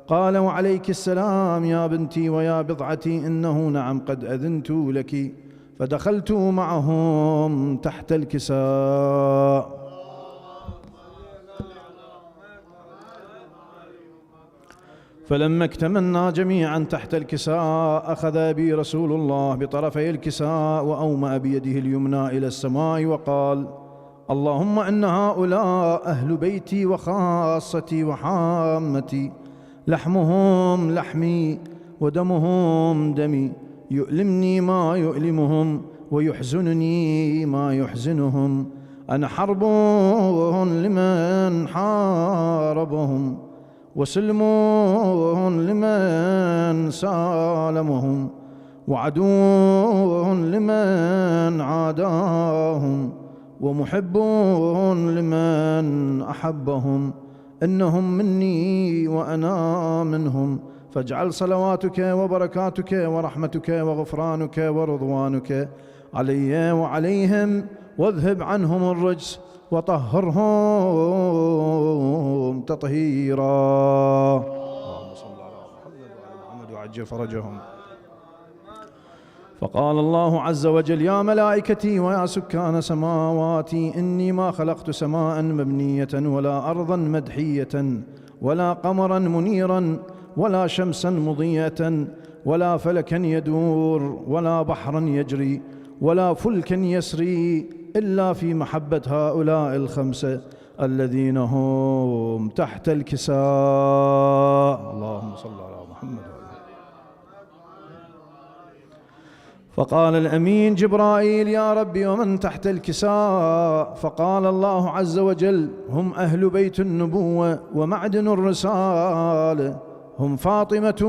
قال: وعليك السلام يا بنتي ويا بضعتي، إنه نعم قد أذنت لك. فدخلت معهم تحت الكساء. فلما اكتملنا جميعا تحت الكساء أخذ بي رسول الله بطرفي الكساء وأومأ بيده اليمنى إلى السماء وقال: اللهم إن هؤلاء أهل بيتي وخاصتي وحامتي، لحمهم لحمي ودمهم دمي، يؤلمني ما يؤلمهم ويحزنني ما يحزنهم، أنا حرب لمن حاربهم وسلم لمن سالمهم وعدو لمن عاداهم ومحب لمن أحبهم، إنهم مني وأنا منهم، فاجعل صلواتك وبركاتك ورحمتك وغفرانك ورضوانك علي وعليهم، واذهب عنهم الرجس وطهرهم تطهيرا. اللهم صل على محمد وعلى محمد وعجل فرجهم. فقال الله عز وجل: يا ملائكتي ويا سكان سماواتي، إني ما خلقت سماء مبنية ولا أرضا مدحية ولا قمرا منيرا ولا شمسا مضيئة ولا فلكا يدور ولا بحرا يجري ولا فلكا يسري إلا في محبة هؤلاء الخمسة الذين هم تحت الكساء. اللهم صل على محمد. فقال الأمين جبرائيل: يا ربي ومن تحت الكساء؟ فقال الله عز وجل: هم أهل بيت النبوة ومعدن الرسالة، هم فاطمة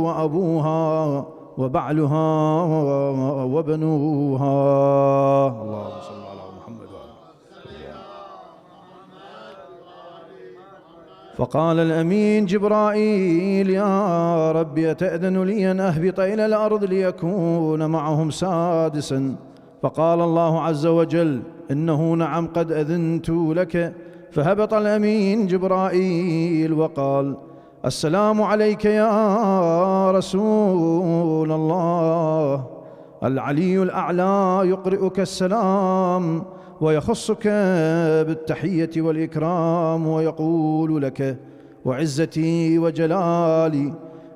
وأبوها وبعلها وبنوها. اللهم صل على محمد. فقال الأمين جبرائيل: يا رب أتأذن لي أن أهبط إلى الأرض ليكون معهم سادسا؟ فقال الله عز وجل: إنه نعم قد أذنت لك. فهبط الأمين جبرائيل وقال: السلام عليك يا رسول الله. العلي الأعلى يقرئك السلام ويخصك بالتحية والإكرام ويقول لك: وعزتي وجلالي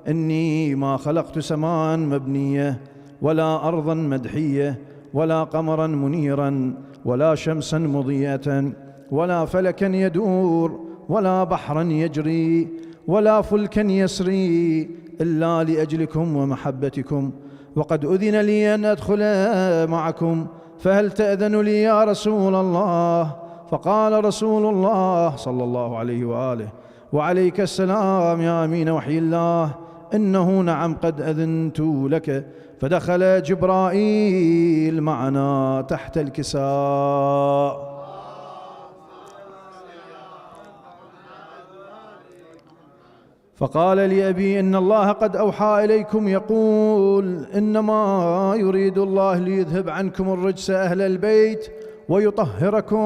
إني ما خلقت سماء مبنية ولا أرضا مدحية ولا قمرا منيرا ولا شمسا مضيئة ولا فلكا يدور ولا بحرا يجري ولا فلكا يسري إلا لأجلكم ومحبتكم، وقد أذن لي أن أدخل معكم، فهل تأذن لي يا رسول الله؟ فقال رسول الله صلى الله عليه وآله: وعليك السلام يا أمين وحي الله، إنه نعم قد أذنت لك. فدخل جبرائيل معنا تحت الكساء. فقال لأبي: إن الله قد أوحى إليكم يقول: إنما يريد الله ليذهب عنكم الرجس أهل البيت ويطهركم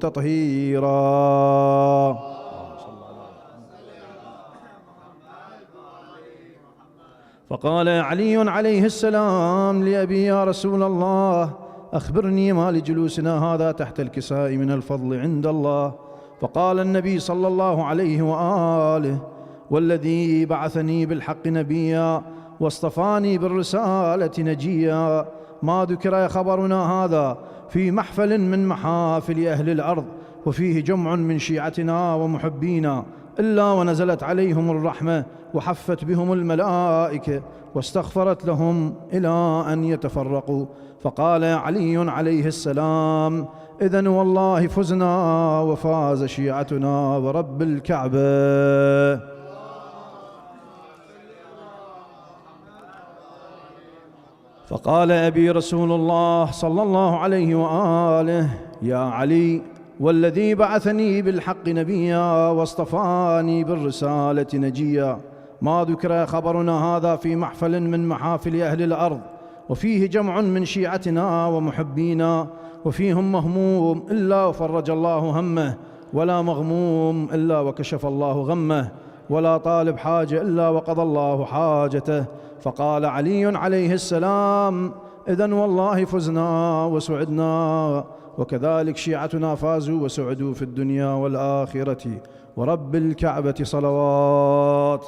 تطهيرا. فقال علي عليه السلام لأبي: يا رسول الله، أخبرني ما لجلوسنا هذا تحت الكساء من الفضل عند الله. فقال النبي صلى الله عليه وآله: والذي بعثني بالحق نبيا واصطفاني بالرسالة نجيا، ما ذكر خبرنا هذا في محفل من محافل أهل الأرض وفيه جمع من شيعتنا ومحبينا إلا ونزلت عليهم الرحمة وحفت بهم الملائكة واستغفرت لهم إلى أن يتفرقوا. فقال علي عليه السلام: إذن والله فزنا وفاز شيعتنا ورب الكعبة. فقال أبي رسول الله صلى الله عليه وآله: يا علي، والذي بعثني بالحق نبيا واصطفاني بالرسالة نجيا، ما ذكر خبرنا هذا في محفل من محافل أهل الأرض وفيه جمع من شيعتنا ومحبينا، وفيهم مهموم إلا وفرج الله همه، ولا مغموم إلا وكشف الله غمه، ولا طالب حاجة إلا وقضى الله حاجته. فقال علي عليه السلام: إذن والله فزنا وسعدنا، وكذلك شيعتنا فازوا وسعدوا في الدنيا والآخرة، ورب الكعبة صلوات.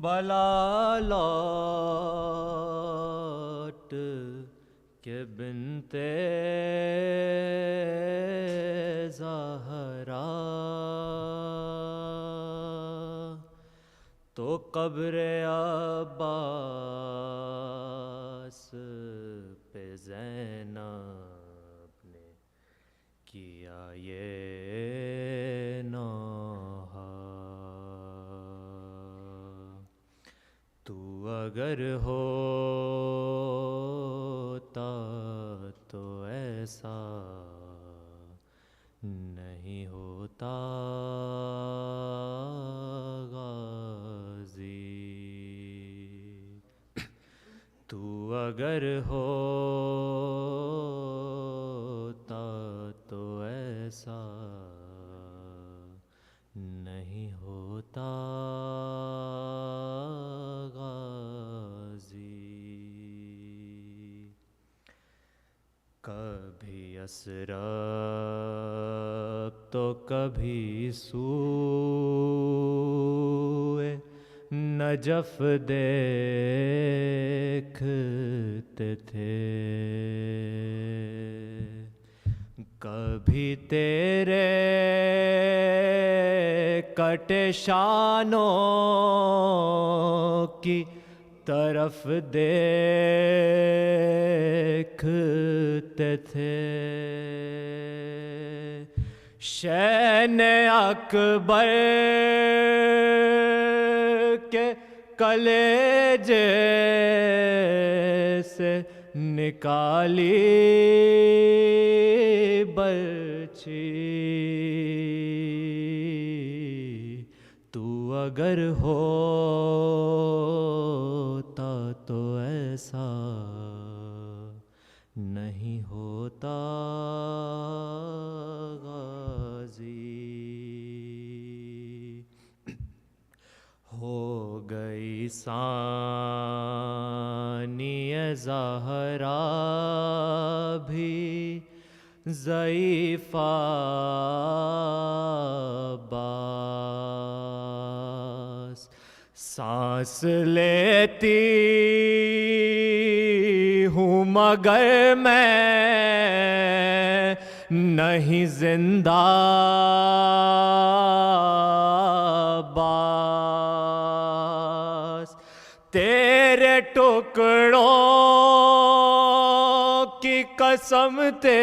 بلا لوٹ کے بنتے زہرا تو قبر عباس پہ زینب نے کیا یہ نوحہ تو اگر ہوتا تو ایسا نہیں ہوتا غازی تو اگر ہوتا تو ایسا نہیں ہوتا غازی کبھی اسراب تو کبھی سوئے نجف دیکھتے تھے کبھی تیرے کٹے شانوں کی طرف دیکھتے تھے شین اکبر کے کلیجے سے نکالی برچی تو اگر ہوتا تو ایسا نہیں ہوتا غازی ہو گئی ثانی زہرا بھی ضعیفہ باس سانس لیتی ہوں مگر میں نہیں زندہ باس تیرے ٹکڑوں کی قسم تیری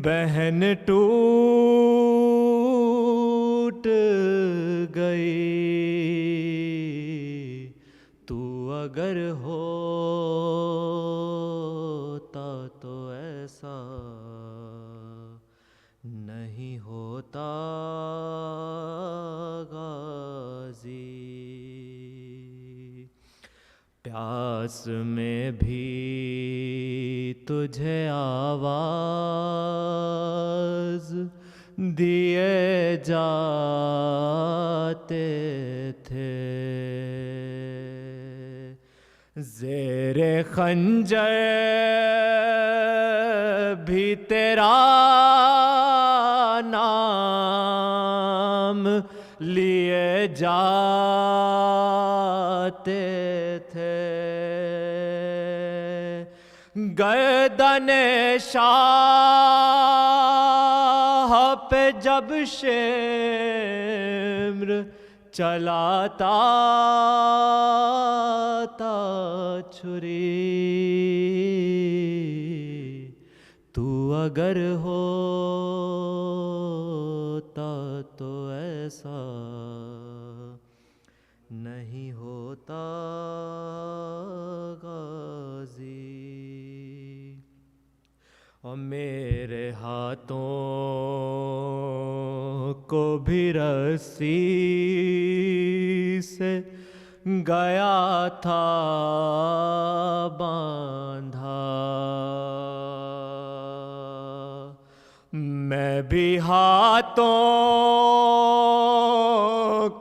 بہن ٹوٹ گئی تو اگر ہوتا تو ایسا نہیں ہوتا غازی پیاس میں بھی تجھے آواز دیے جاتے تھے زیر خنجر بھی تیرا نام لیے جاتے تھے گردن شاہ پہ جب شمر چلاتا تا چھری تو اگر ہوتا تو ایسا نہیں ہوتا غازی اور میرے ہاتھوں کو بھی رسی سے گیا تھا باندھا میں بھی ہاتھوں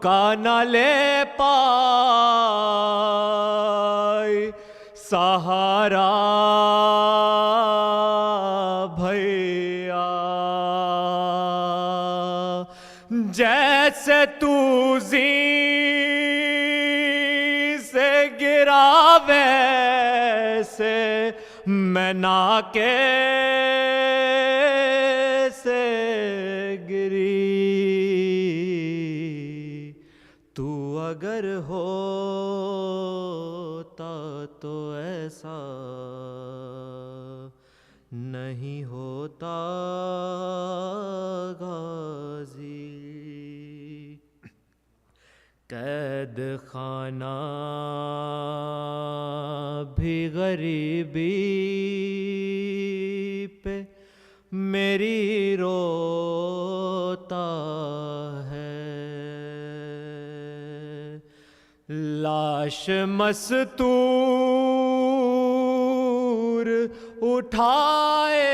کا نہ لے پائی سہارا بھیا جیسے جیسے تو زین سے گرا ویسے میں نہ کیسے گری، تو اگر ہوتا تو ایسا نہیں ہوتا غازی، قید خانہ بھی غریبی پہ میری روتا ہے، لاش مستور اٹھائے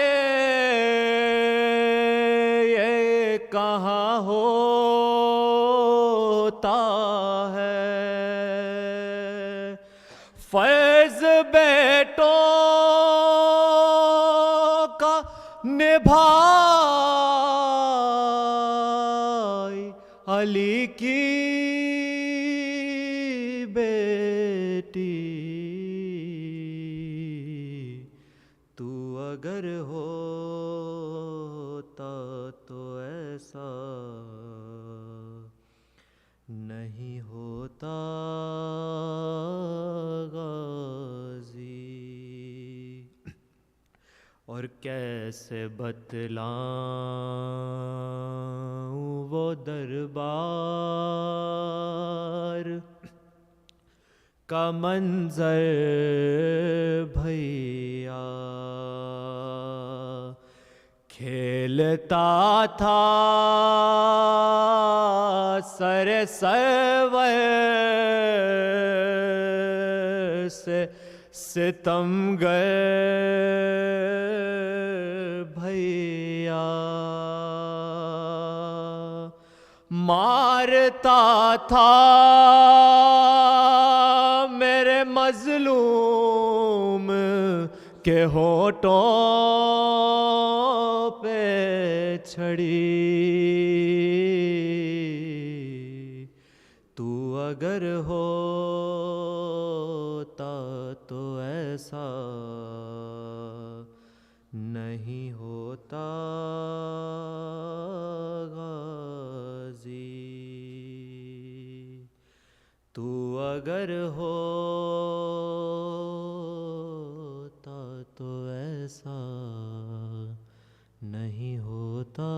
یہ کہاں ہوتا ہے، فیض بیٹوں کا نبھائی علی کی بیٹی، تو اگر ہوتا تو ایسا نہیں ہوتا غازی، اور کیسے بتلاؤں وہ دربار کا منظر بھیا، کھیلتا تھا سر سرور سے ستمگر بھیا، مارتا تھا میرے مظلوم کے ہونٹوں پہ چھڑی، تو اگر ہوتا تو ایسا نہیں ہوتا غازی، تو اگر ہوتا تو ایسا نہیں ہوتا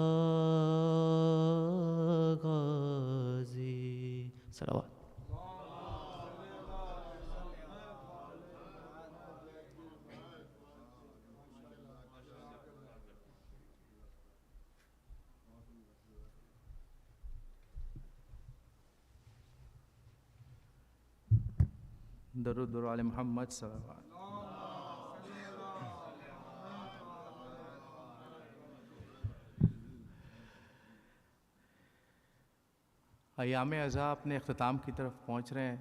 غازی۔ صلوات۔ درود بر آل محمد صلی اللہ علیہ وسلم۔ ایام عزا اپنے اختتام کی طرف پہنچ رہے ہیں،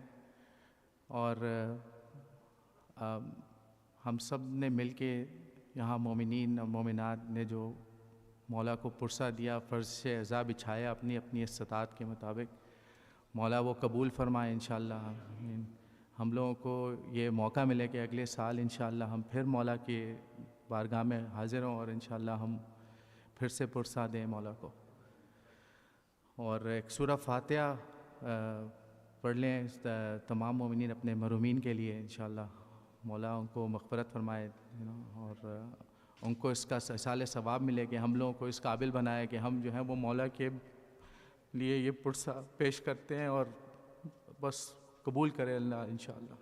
اور ہم سب نے مل کے یہاں مومنین اور مومنات نے جو مولا کو پرسہ دیا، فرض سے عزا بچھایا اپنی اپنی استطاعت کے مطابق، مولا وہ قبول فرمائے انشاءاللہ۔ ہم لوگوں کو یہ موقع ملے کہ اگلے سال انشاءاللہ ہم پھر مولا کے بارگاہ میں حاضر ہوں، اور انشاءاللہ ہم پھر سے پرسہ دیں مولا کو، اور ایک سورہ فاتحہ پڑھ لیں تمام مومنین اپنے مرحومین کے لیے، انشاءاللہ مولا ان کو مغفرت فرمائے، اور ان کو اس کا اصال ثواب ملے کہ ہم لوگوں کو اس قابل بنائے کہ ہم جو ہیں وہ مولا کے لیے یہ پرسہ پیش کرتے ہیں، اور بس قبول کرے اللہ انشاءاللہ۔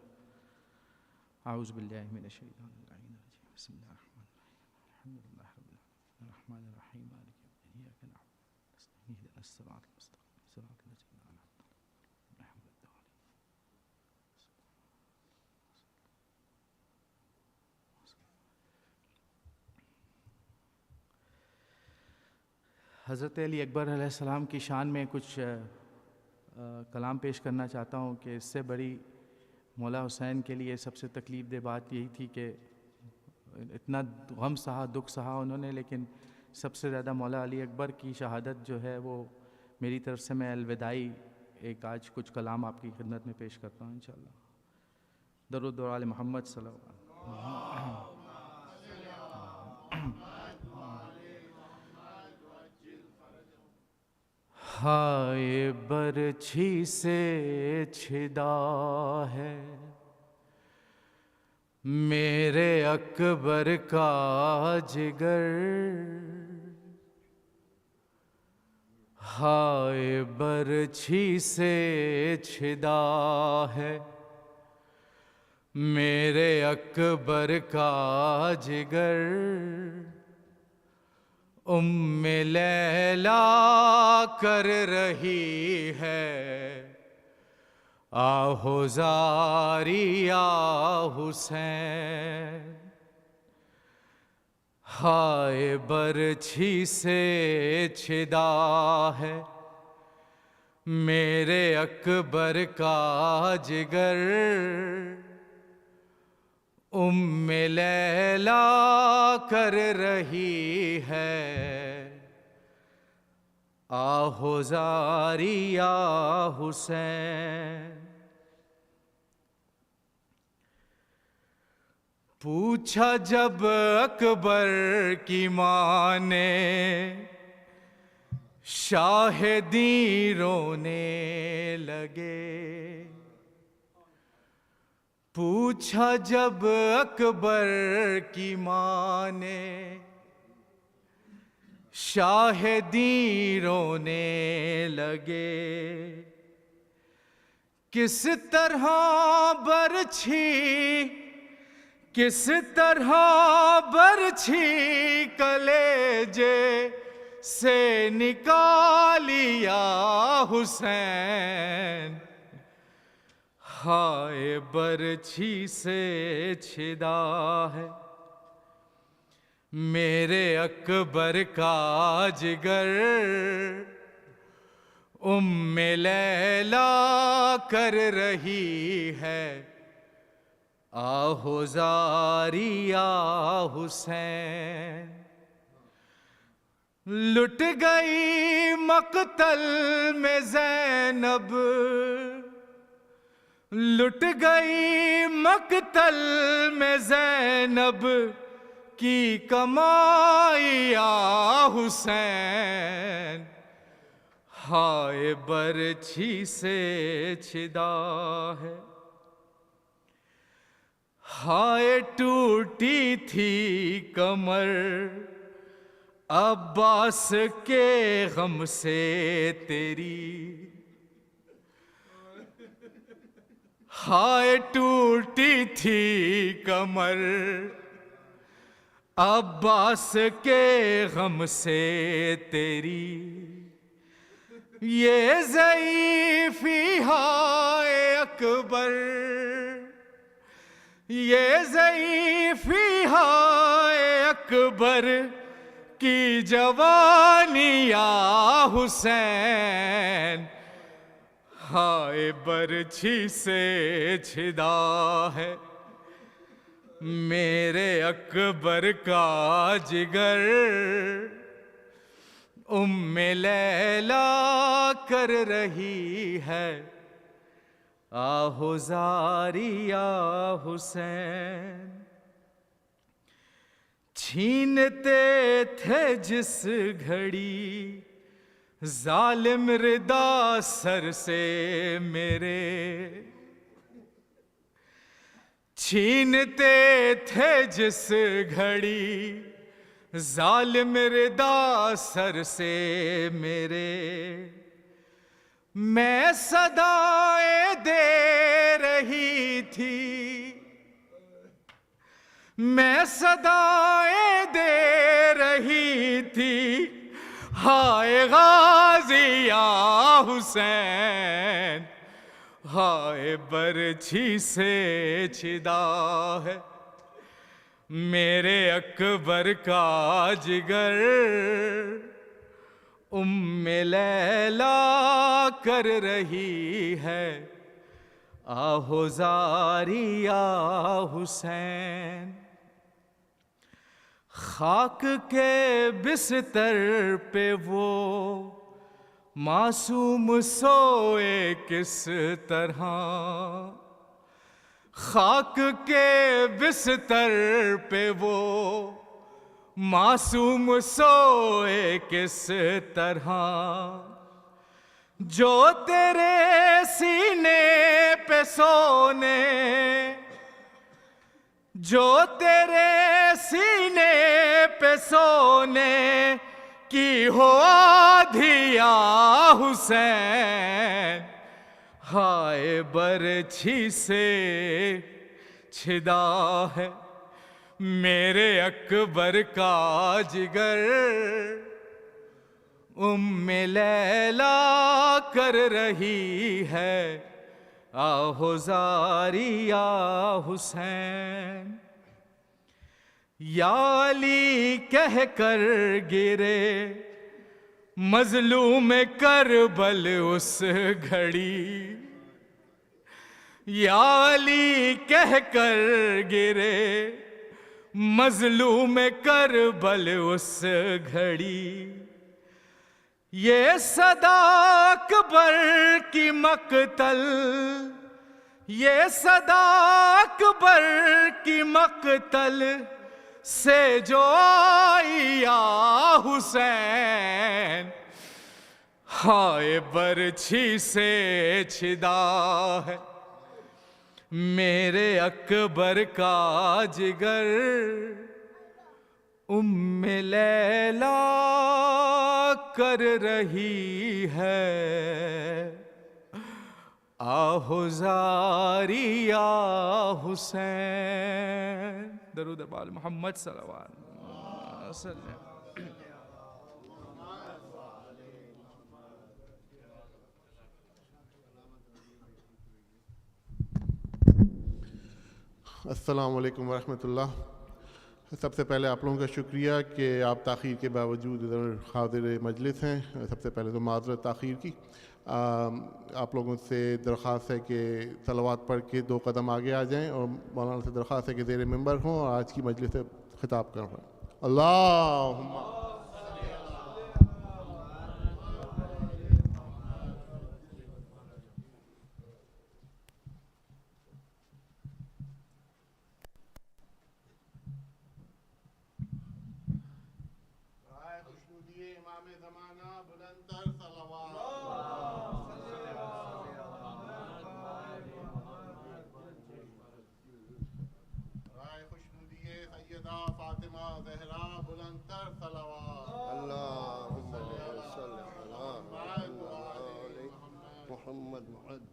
اعوذ باللہ من الشیطان الرجیم، بسم اللہ الرحمن الرحیم، الحمدللہ رب العالمین الرحمن الرحیم مالک یوم الدین، ایاک نعبد و ایاک نستعین، اهدنا الصراط المستقیم، صراط الذین انعمت علیہم غیر المغضوب علیہم۔ حضرت علی اکبر علیہ السلام کی شان میں کچھ کلام پیش کرنا چاہتا ہوں کہ اس سے بڑی مولا حسین کے لیے سب سے تکلیف دہ بات یہی تھی کہ اتنا غم سہا، دکھ سہا انہوں نے، لیکن سب سے زیادہ مولا علی اکبر کی شہادت جو ہے وہ میری طرف سے میں الوداعی ایک آج کچھ کلام آپ کی خدمت میں پیش کرتا ہوں انشاءاللہ. درود و آل محمد صلی اللہ علیہ وسلم. ہائے برچھی سے چھدا ہے میرے اکبر کا جگر، ہائے برچھی سے چھدا ہے میرے اکبر کا جگر، ام لیلا کر رہی ہے آہو زاری یا حسین، ہائے برچھی سے چھدا ہے میرے اکبر کا جگر، ام لیلا کر رہی ہے آہو زاری یا حسین۔ پوچھا جب اکبر کی ماں نے شاہدیں رونے لگے، پوچھا جب اکبر کی ماں نے شاہدیں رونے لگے، کس طرح برچھی کس طرح برچھی کلیجے سے نکالیا حسین، ہائے برچھی سے چھدا ہے میرے اکبر کا جگر، ام لیلا کر رہی ہے آہو زاری یا حسین۔ لٹ گئی مقتل میں زینب، لٹ گئی مقتل میں زینب کی کمائی یا حسین، ہائے برچھی سے چھدا ہے، ہائے ٹوٹی تھی کمر عباس کے غم سے تیری، ہائے ٹوٹی تھی کمر عباس کے غم سے تیری، یہ ضعیفی ہائے اکبر، یہ ضعیفی ہائے اکبر کی جوانی یا حسین، ہائے برچھی سے چھدا ہے میرے اکبر کا جگر، ام لیلا کر رہی ہے آہو زاری یا حسین۔ چھینتے تھے جس گھڑی ظالم ردا سر سے میرے، چھینتے تھے جس گھڑی ظالم ردا سر سے میرے، میں صدائیں دے رہی تھی، میں صدائیں دے رہی تھی، ہائے غازی یا حسین، ہائے برچھی سے چھدا ہے میرے اکبر کا جگر، ام لیلا کر رہی ہے آہو زاری یا حسین۔ خاک کے بستر پہ وہ معصوم سوئے کس طرح خاک کے بستر پہ وہ، معصوم سوئے کس طرح جو تیرے سینے پہ سونے، جو تیرے سینے پہ سونے کی ہو آدھیا حسین، ہائے برچھی سے چھدا ہے میرے اکبر کا جگر، ام لیلا کر رہی ہے آہوزاری یا حسین، یا علی کہہ کر گرے مظلوم کربل اس گھڑی، یا علی کہہ کر گرے مظلوم کربل اس گھڑی، یہ صدا اکبر کی مقتل، یہ صدا اکبر کی مقتل سے جو آئی یا حسین، ہائے برچھی سے چھدا ہے میرے اکبر کا جگر، ام لیلا کر رہی ہے آہوزاری یا حسین۔ درود بال محمد صلی اللہ علیہ وسلم۔ السلام علیکم ورحمۃ اللہ۔ سب سے پہلے آپ لوگوں کا شکریہ کہ آپ تاخیر کے باوجود ادھر حاضر مجلس ہیں۔ سب سے پہلے تو معذرت تاخیر کی۔ آپ لوگوں سے درخواست ہے کہ صلوات پڑھ کے 2 قدم آگے آ جائیں، اور مولانا سے درخواست ہے کہ زیر ممبر ہوں اور آج کی مجلس سے خطاب کر رہا ہوں۔ اللہم امام زمانہ بلند تر صلوات، رائے خوشنودی سیدہ فاطمہ زہرا بلند تر صلوات، اللہم صل علی محمد معجل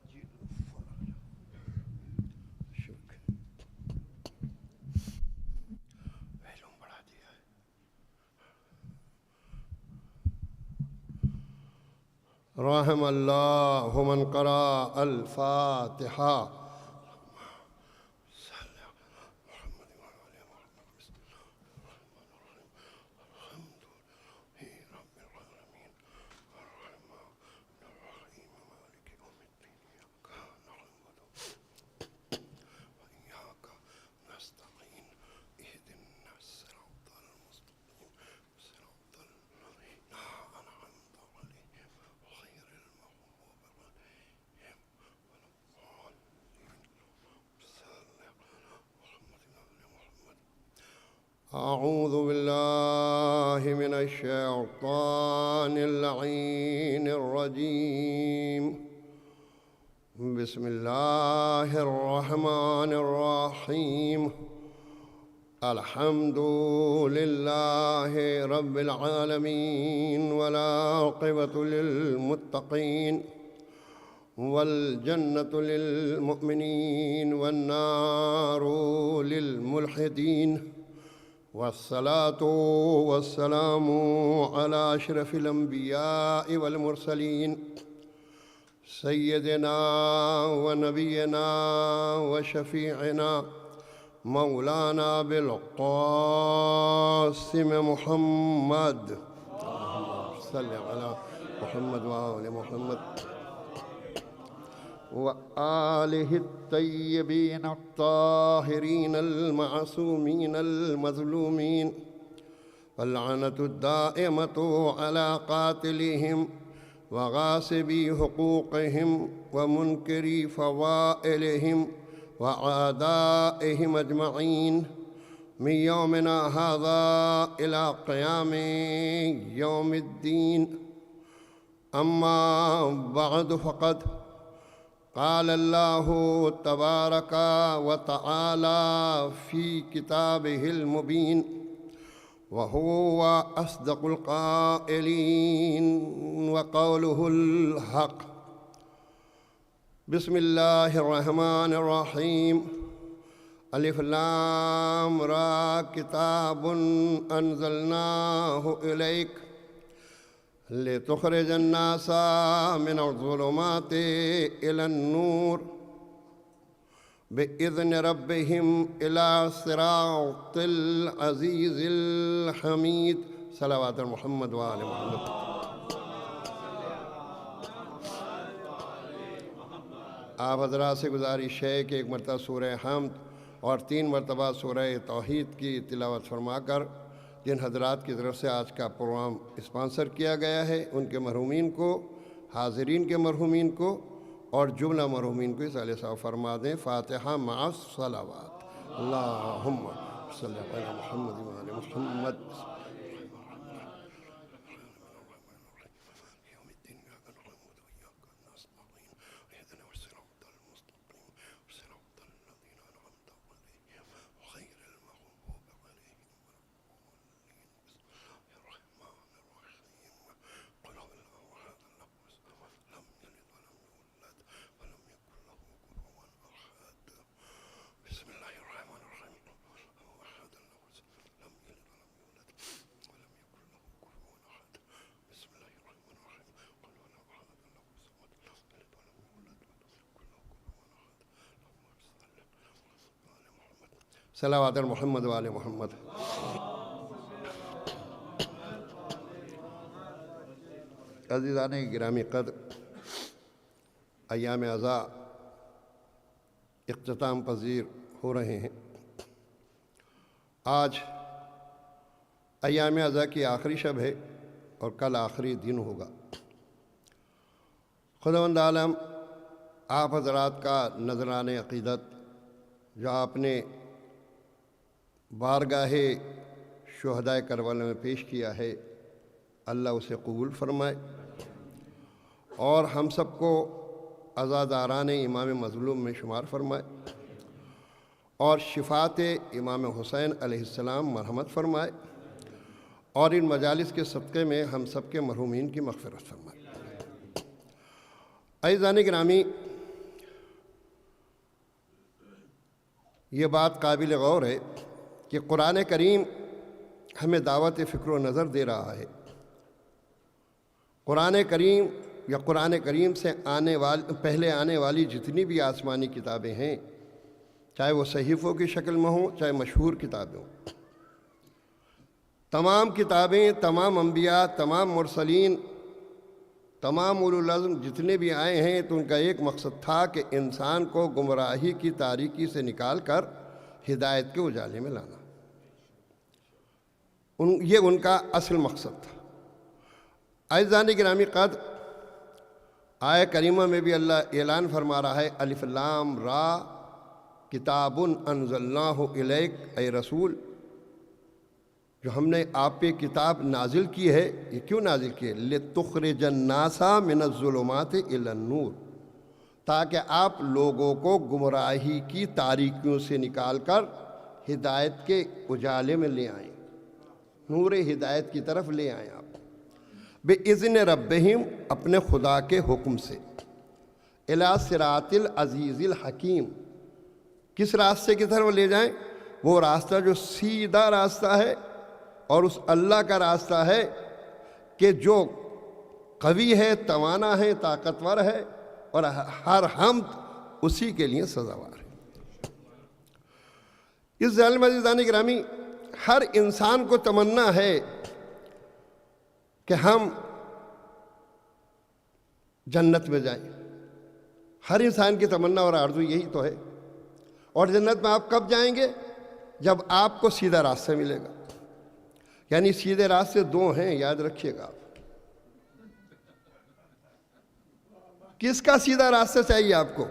رحم اللہ من قرأ الفاتحہ۔ اعوذ باللہ من الشیطان اللعین الرجیم، بسم اللہ الرحمن الرحیم، الحمد للہ رب العالمین والعاقبۃ للمتقین والجنة للمؤمنین والنار للملحدین، والصلاة والسلام على أشرف الأنبياء والمرسلين سيدنا ونبينا وشفيعنا مولانا بالقاسم محمد، صل على محمد وآل محمد وآلہ الطیبین الطاہرین المعصومین المظلومین، واللعنۃ الدائمۃ علی قاتلہم وغاصبي حقوقهم ومنكري فضائلهم وأعدائهم أجمعين من يومنا هذا إلى قيام يوم الدين. أما بعد فقد قال الله تبارك وتعالى في كتابه المبين وهو أصدق القائلين وقوله الحق. بسم الله الرحمن الرحيم. الف لام را كتاب أنزلناه إليك لتخرج الناس من الظلمات إلى النور بإذن ربهم إلى صراط العزيز الحميد. صلوات محمد وآل محمد. آپ حضرات سے گزارش ہے کہ ایک مرتبہ سورہ حمد اور 3 مرتبہ سورہ توحید کی تلاوت فرما کر جن حضرات کی طرف سے آج کا پروگرام اسپانسر کیا گیا ہے ان کے مرحومین کو، حاضرین کے مرحومین کو اور جملہ مرحومین کو اصالہ ثواب فرما دیں. فاتحہ مع الصلوات. اللہم صلی علی محمد و آل محمد. صلوات محمد و آل محمد. عزیزان گرامی قدر، ایام عزاء اختتام پذیر ہو رہے ہیں. آج ایام عزاء کی آخری شب ہے اور کل آخری دن ہوگا. خداوند عالم آپ حضرات کا نذران عقیدت جو آپ نے بارگاہ شہدائے کربلا میں پیش کیا ہے، اللہ اسے قبول فرمائے اور ہم سب کو عزاداران امام مظلوم میں شمار فرمائے اور شفاعت امام حسین علیہ السلام مرحمت فرمائے اور ان مجالس کے صدقے میں ہم سب کے مرحومین کی مغفرت فرمائے. عزیزان گرامی، یہ بات قابل غور ہے کہ قرآن کریم ہمیں دعوت فکر و نظر دے رہا ہے. قرآن کریم یا قرآن کریم سے پہلے آنے والی جتنی بھی آسمانی کتابیں ہیں، چاہے وہ صحیفوں کی شکل میں ہوں، چاہے مشہور کتابیں ہوں، تمام کتابیں، تمام انبیاء، تمام مرسلین، تمام اولو العزم جتنے بھی آئے ہیں تو ان کا ایک مقصد تھا کہ انسان کو گمراہی کی تاریکی سے نکال کر ہدایت کے اجالے میں لانا. یہ ان کا اصل مقصد تھا. عزیزان گرامی قدر، آیہ کریمہ میں بھی اللہ اعلان فرما رہا ہے، الف لام را کتاب انزلناہ الیک، اے رسول جو ہم نے آپ پہ کتاب نازل کی ہے. یہ کیوں نازل کی ہے؟ لِتُخْرِجَ النَّاسَ مِنَ الظُّلُمَاتِ إِلَى النُّورِ، تاکہ آپ لوگوں کو گمراہی کی تاریکیوں سے نکال کر ہدایت کے اجالے میں لے آئیں، نور ہدایت کی طرف لے آئیں. آپ بِإِذْنِ رَبِّهِمْ، اپنے خدا کے حکم سے، إِلَى صِرَاطِ الْعَزِيزِ الْحَكِيمِ، کس راستے کی طرف لے جائیں؟ وہ راستہ جو سیدھا راستہ ہے اور اس اللہ کا راستہ ہے کہ جو قوی ہے، توانا ہے، طاقتور ہے اور ہر حمد اسی کے لیے سزاوار ہے. اس ظالم عزیزان گرامی، ہر انسان کو تمنا ہے کہ ہم جنت میں جائیں. ہر انسان کی تمنا اور آرزو یہی تو ہے. اور جنت میں آپ کب جائیں گے؟ جب آپ کو سیدھا راستہ ملے گا. یعنی سیدھے راستے دو ہیں، یاد رکھیے گا آپ. کس کا سیدھا راستہ چاہیے آپ کو؟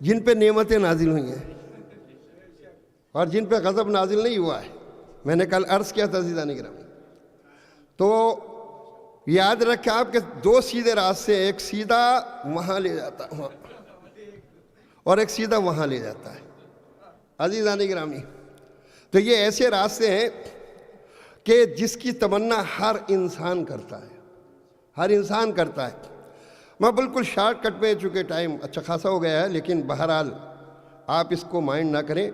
جن پہ نعمتیں نازل ہوئی ہیں اور جن پہ غضب نازل نہیں ہوا ہے. میں نے کل عرض کیا تھا عزیزان گرامی. تو یاد رکھیں آپ کے دو سیدھے راستے ہیں، ایک سیدھا وہاں لے جاتا ہے اور ایک سیدھا وہاں لے جاتا ہے. عزیزان گرامی، تو یہ ایسے راستے ہیں کہ جس کی تمنا ہر انسان کرتا ہے، ہر انسان کرتا ہے. میں بالکل شارٹ کٹ میں، چونکہ ٹائم اچھا خاصا ہو گیا ہے، لیکن بہرحال آپ اس کو مائنڈ نہ کریں.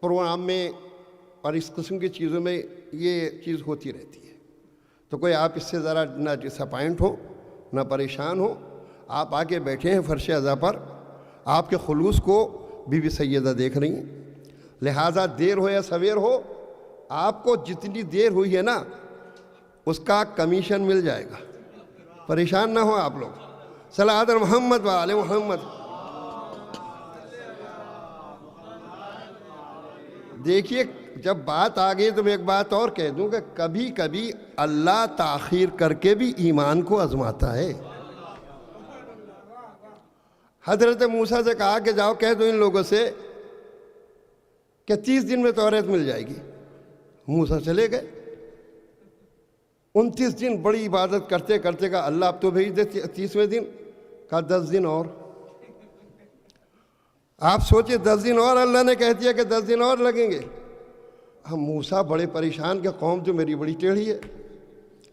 پروگرام میں اور اس قسم کی چیزوں میں یہ چیز ہوتی رہتی ہے، تو کوئی آپ اس سے ذرا نہ ڈس اپوائنٹ ہو، نہ پریشان ہو. آپ آ کے بیٹھے ہیں فرش اعضا پر، آپ کے خلوص کو بی بی سیدہ دیکھ رہی ہیں. لہٰذا دیر ہو یا سویر ہو، آپ کو جتنی دیر ہوئی ہے نا اس کا کمیشن مل جائے گا. پریشان نہ ہو آپ لوگ. صلوات محمد و آل محمد. دیکھیے جب بات آ گئی تو میں ایک بات اور کہہ دوں کہ کبھی کبھی اللہ تاخیر کر کے بھی ایمان کو آزماتا ہے. حضرت موسیٰ سے کہا کہ جاؤ کہہ دو ان لوگوں سے کہ 30 دن میں توریت مل جائے گی. موسیٰ چلے گئے. 29 دن بڑی عبادت کرتے کرتے کہا اللہ اب تو بھیج دے 30ویں دن. کہا 10 دن اور. آپ سوچیں 10 دن اور اللہ نے کہہ دیا کہ 10 دن اور لگیں گے. ہم موسیٰ بڑے پریشان کہ قوم تو میری بڑی ٹیڑھی ہے،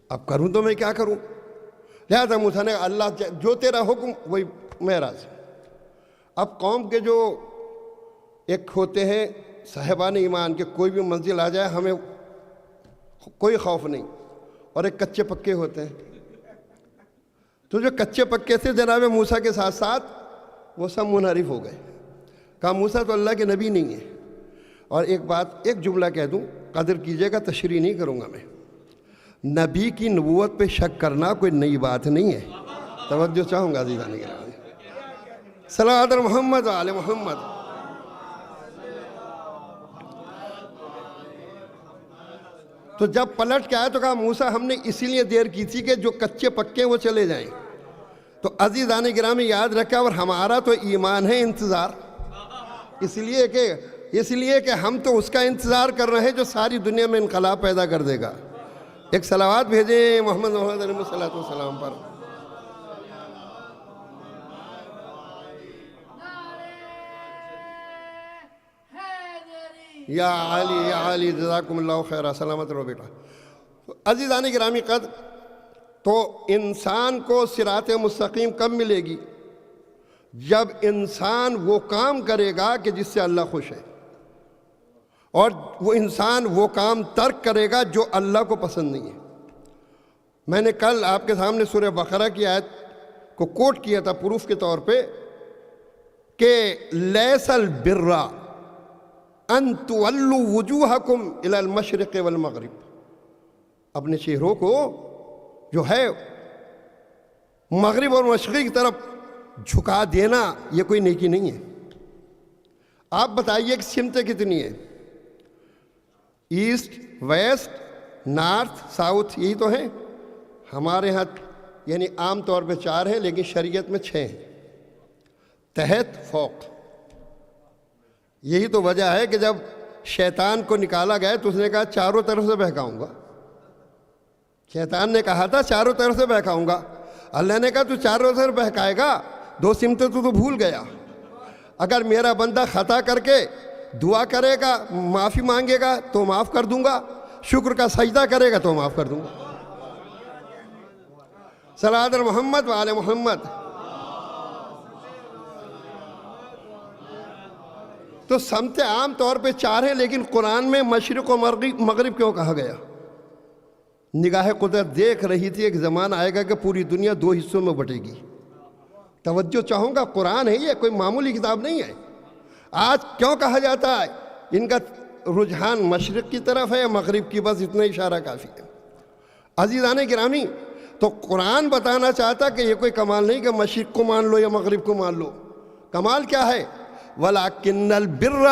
اب کروں تو میں کیا کروں. لہذا موسیٰ نے اللہ جو تیرا حکم وہی میں راضی. اب قوم کے جو ایک ہوتے ہیں صاحبان ایمان کے، کوئی بھی منزل آ جائے ہمیں کوئی خوف نہیں، اور ایک کچے پکے ہوتے ہیں. تو جو کچے پکے تھے جناب موسیٰ کے ساتھ ساتھ وہ سب منحرف ہو گئے. کہا موسیٰ تو اللہ کے نبی نہیں ہے. اور ایک بات، ایک جملہ کہہ دوں، قدر کیجئے گا، تشریح نہیں کروں گا میں. نبی کی نبوت پہ شک کرنا کوئی نئی بات نہیں ہے. توجہ چاہوں گا عزیزان گرامی. صلوات محمد و آل محمد. تو جب پلٹ کے آئے تو کہا موسیٰ ہم نے اسی لیے دیر کی تھی کہ جو کچے پکے وہ چلے جائیں. تو عزیزان گرامی یاد رکھا، اور ہمارا تو ایمان ہے انتظار، اس لیے کہ ہم تو اس کا انتظار کر رہے ہیں جو ساری دنیا میں انقلاب پیدا کر دے گا. ایک صلوات بھیجیں محمد علیہ السلام پر. یا علی جزاکم اللہ خیر. سلامت رہو بیٹا. عزیزان گرامی قدر، تو انسان کو صراط مستقیم کب ملے گی؟ جب انسان وہ کام کرے گا کہ جس سے اللہ خوش ہے، اور وہ انسان وہ کام ترک کرے گا جو اللہ کو پسند نہیں ہے. میں نے کل آپ کے سامنے سورہ بقرہ کی آیت کو کوٹ کیا تھا پروف کے طور پہ کہ لیس البر ان تولوا وجوہکم الی المشرق والمغرب. اپنے چہروں کو جو ہے مغرب اور مشرق کی طرف جھکا دینا یہ کوئی نیکی نہیں ہے. آپ بتائیے کہ سمتیں کتنی ہیں؟ ایسٹ، ویسٹ، نارتھ، ساؤتھ، یہی تو ہیں. ہمارے ہاں یعنی عام طور پہ 4 ہیں، لیکن شریعت میں 6 ہیں، تحت فوق. یہی تو وجہ ہے کہ جب شیطان کو نکالا گیا تو اس نے کہا چاروں طرف سے بہکاؤں گا. شیطان نے کہا تھا چاروں طرف سے بہکاؤں گا. اللہ نے کہا تو چاروں طرف بہکائے گا، 2 سمتیں تو بھول گیا. اگر میرا بندہ خطا کر کے دعا کرے گا، معافی مانگے گا تو معاف کر دوں گا، شکر کا سجدہ کرے گا تو معاف کر دوں گا. صلوات محمد و آل محمد. تو سمتیں عام طور پہ 4 ہیں، لیکن قرآن میں مشرق و مغرب کیوں کہا گیا؟ نگاہ قدرت دیکھ رہی تھی ایک زمانہ آئے گا کہ پوری دنیا 2 حصوں میں بٹے گی. توجہ چاہوں گا، قرآن ہے، یہ کوئی معمولی کتاب نہیں ہے. آج کیوں کہا جاتا ہے ان کا رجحان مشرق کی طرف ہے یا مغرب کی؟ بس اتنا اشارہ کافی ہے. عزیزان گرامی، تو قرآن بتانا چاہتا کہ یہ کوئی کمال نہیں کہ مشرق کو مان لو یا مغرب کو مان لو. کمال کیا ہے؟ وَلَكِنَّ الْبِرَّ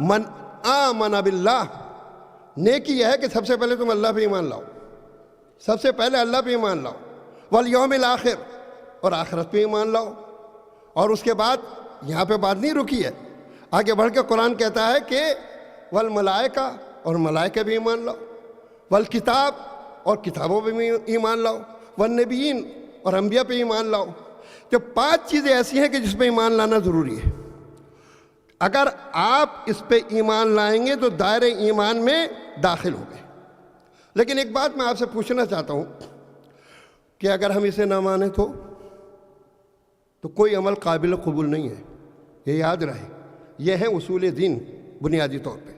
مَنْ آمَنَ بِاللَّهِ. نیکی یہ ہے کہ سب سے پہلے تم اللہ پہ ایمان لاؤ، سب سے پہلے اللہ پہ ایمان لاؤ. وَالْيَوْمِ الْآخِرِ، اور آخرت پہ ایمان لاؤ. اور اس کے بعد یہاں پہ بات نہیں رکی ہے, آگے بڑھ کے قرآن کہتا ہے کہ والملائکہ, اور ملائکہ بھی ایمان لاؤ, والکتاب, اور کتابوں پہ بھی ایمان لاؤ, والنبیین, اور انبیاء پہ ایمان لاؤ. جو 5 چیزیں ایسی ہیں کہ جس پہ ایمان لانا ضروری ہے. اگر آپ اس پہ ایمان لائیں گے تو دائرہ ایمان میں داخل ہو گئے. لیکن ایک بات میں آپ سے پوچھنا چاہتا ہوں کہ اگر ہم اسے نہ مانیں تو کوئی عمل قابل قبول نہیں ہے. یہ یاد رہے, یہ ہے اصول دین بنیادی طور پہ.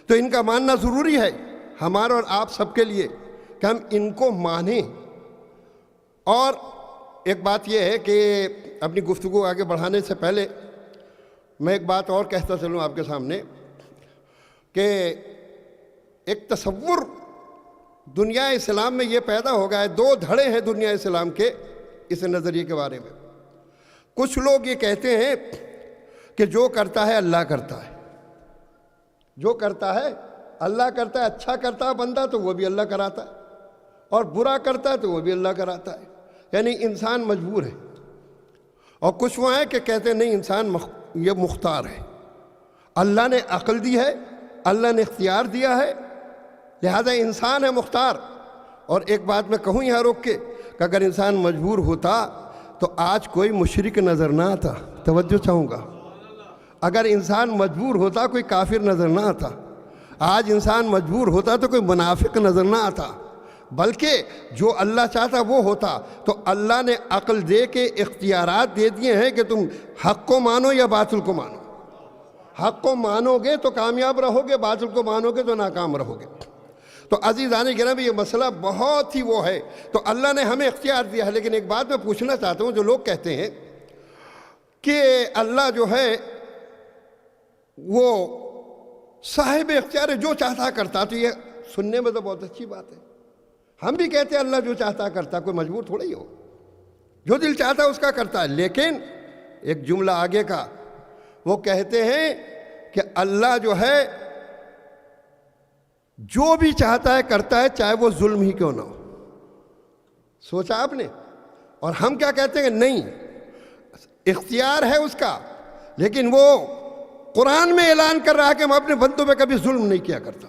تو ان کا ماننا ضروری ہے ہمارا اور آپ سب کے لیے کہ ہم ان کو مانیں. اور ایک بات یہ ہے کہ اپنی گفتگو آگے بڑھانے سے پہلے میں ایک بات اور کہتا چلوں آپ کے سامنے کہ ایک تصور دنیا اسلام میں یہ پیدا ہو گیا ہے. 2 دھڑے ہیں دنیا اسلام کے اس نظریے کے بارے میں. کچھ لوگ یہ کہتے ہیں کہ جو کرتا ہے اللہ کرتا ہے, جو کرتا ہے اللہ کرتا ہے. اچھا کرتا ہے بندہ تو وہ بھی اللہ کراتا ہے, اور برا کرتا ہے تو وہ بھی اللہ کراتا ہے. یعنی انسان مجبور ہے. اور کچھ وہ ہیں کہ کہتے ہیں نہیں, انسان یہ مختار ہے, اللہ نے عقل دی ہے, اللہ نے اختیار دیا ہے, لہذا انسان ہے مختار. اور ایک بات میں کہوں یہاں روک کے کہ اگر انسان مجبور ہوتا تو آج کوئی مشرک نظر نہ آتا. توجہ چاہوں گا, اگر انسان مجبور ہوتا کوئی کافر نظر نہ آتا. آج انسان مجبور ہوتا تو کوئی منافق نظر نہ آتا, بلکہ جو اللہ چاہتا وہ ہوتا. تو اللہ نے عقل دے کے اختیارات دے دیے ہیں کہ تم حق کو مانو یا باطل کو مانو. حق کو مانو گے تو کامیاب رہو گے, باطل کو مانو گے تو ناکام رہو گے. تو عزیزان گرامی یہ مسئلہ بہت ہی وہ ہے. تو اللہ نے ہمیں اختیار دیا ہے. لیکن ایک بات میں پوچھنا چاہتا ہوں, جو لوگ کہتے ہیں کہ اللہ جو ہے وہ صاحب اختیار ہے, جو چاہتا کرتا, تو یہ سننے میں تو بہت اچھی بات ہے. ہم بھی کہتے ہیں اللہ جو چاہتا کرتا, کوئی مجبور تھوڑا ہی ہو, جو دل چاہتا ہے اس کا کرتا ہے. لیکن ایک جملہ آگے کا, وہ کہتے ہیں کہ اللہ جو ہے جو بھی چاہتا ہے کرتا ہے, چاہے وہ ظلم ہی کیوں نہ ہو. سوچا آپ نے؟ اور ہم کیا کہتے ہیں, نہیں, اختیار ہے اس کا, لیکن وہ قرآن میں اعلان کر رہا ہے کہ ہم اپنے بندوں پہ کبھی ظلم نہیں کیا کرتا.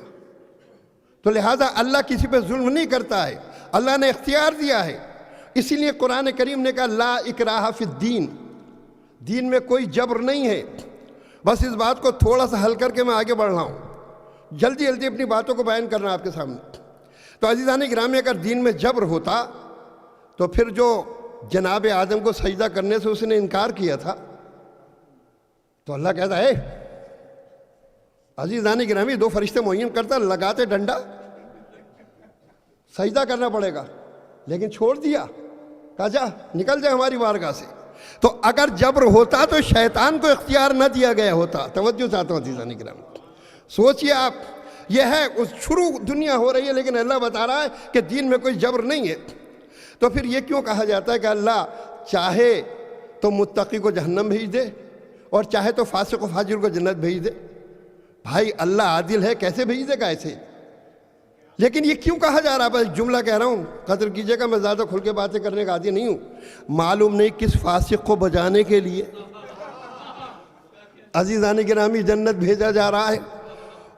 تو لہٰذا اللہ کسی پہ ظلم نہیں کرتا ہے, اللہ نے اختیار دیا ہے. اسی لیے قرآن کریم نے کہا لا اکراہ فی الدین, دین میں کوئی جبر نہیں ہے. بس اس بات کو تھوڑا سا حل کر کے میں آگے بڑھ رہا ہوں, جلدی جلدی اپنی باتوں کو بیان کرنا آپ کے سامنے. تو عزیزان گرامی, اگر دین میں جبر ہوتا تو پھر جو جناب آدم کو سجدہ کرنے سے اس نے انکار کیا تھا, تو اللہ کہتا ہے عزیزان گرامی 2 فرشتے معین کرتا, لگاتے ڈنڈا, سجدہ کرنا پڑے گا, لیکن چھوڑ دیا, کہا جا نکل جائے ہماری بارگاہ سے. تو اگر جبر ہوتا تو شیطان کو اختیار نہ دیا گیا ہوتا. توجہ چاہتا ہوں عزیزان گرامی, سوچئے آپ, یہ ہے اس شروع دنیا ہو رہی ہے, لیکن اللہ بتا رہا ہے کہ دین میں کوئی جبر نہیں ہے. تو پھر یہ کیوں کہا جاتا ہے کہ اللہ چاہے تو متقی کو جہنم بھیج دے اور چاہے تو فاسق و فاجر کو جنت بھیج دے؟ بھائی اللہ عادل ہے, کیسے بھیج دے گا ایسے؟ لیکن یہ کیوں کہا جا رہا ہے؟ بس جملہ کہہ رہا ہوں, قدر کیجئے گا, میں زیادہ کھل کے باتیں کرنے کا عادی نہیں ہوں. معلوم نہیں کس فاسق کو بجانے کے لیے عزیزان گرامی جنت بھیجا جا رہا ہے,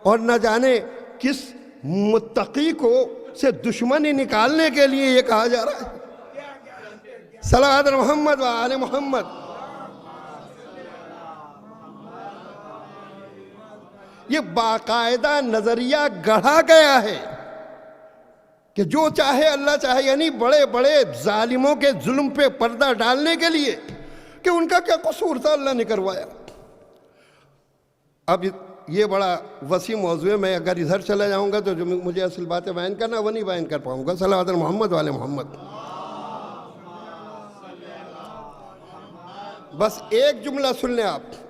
اور نہ جانے کس متقی کو سے دشمنی نکالنے کے لیے یہ کہا جا رہا ہے. صلوات محمد و آل محمد. یہ باقاعدہ نظریہ گڑھا گیا ہے کہ جو چاہے اللہ چاہے, یعنی بڑے بڑے ظالموں کے ظلم پہ پردہ ڈالنے کے لیے کہ ان کا کیا قصور تھا, اللہ نے کروایا. اب یہ بڑا وسیع موضوع ہے, میں اگر ادھر چلا جاؤں گا تو جو مجھے اصل باتیں بیان کرنا وہ نہیں بیان کر پاؤں گا. صلوات محمد والے محمد. بس ایک جملہ سن لیں آپ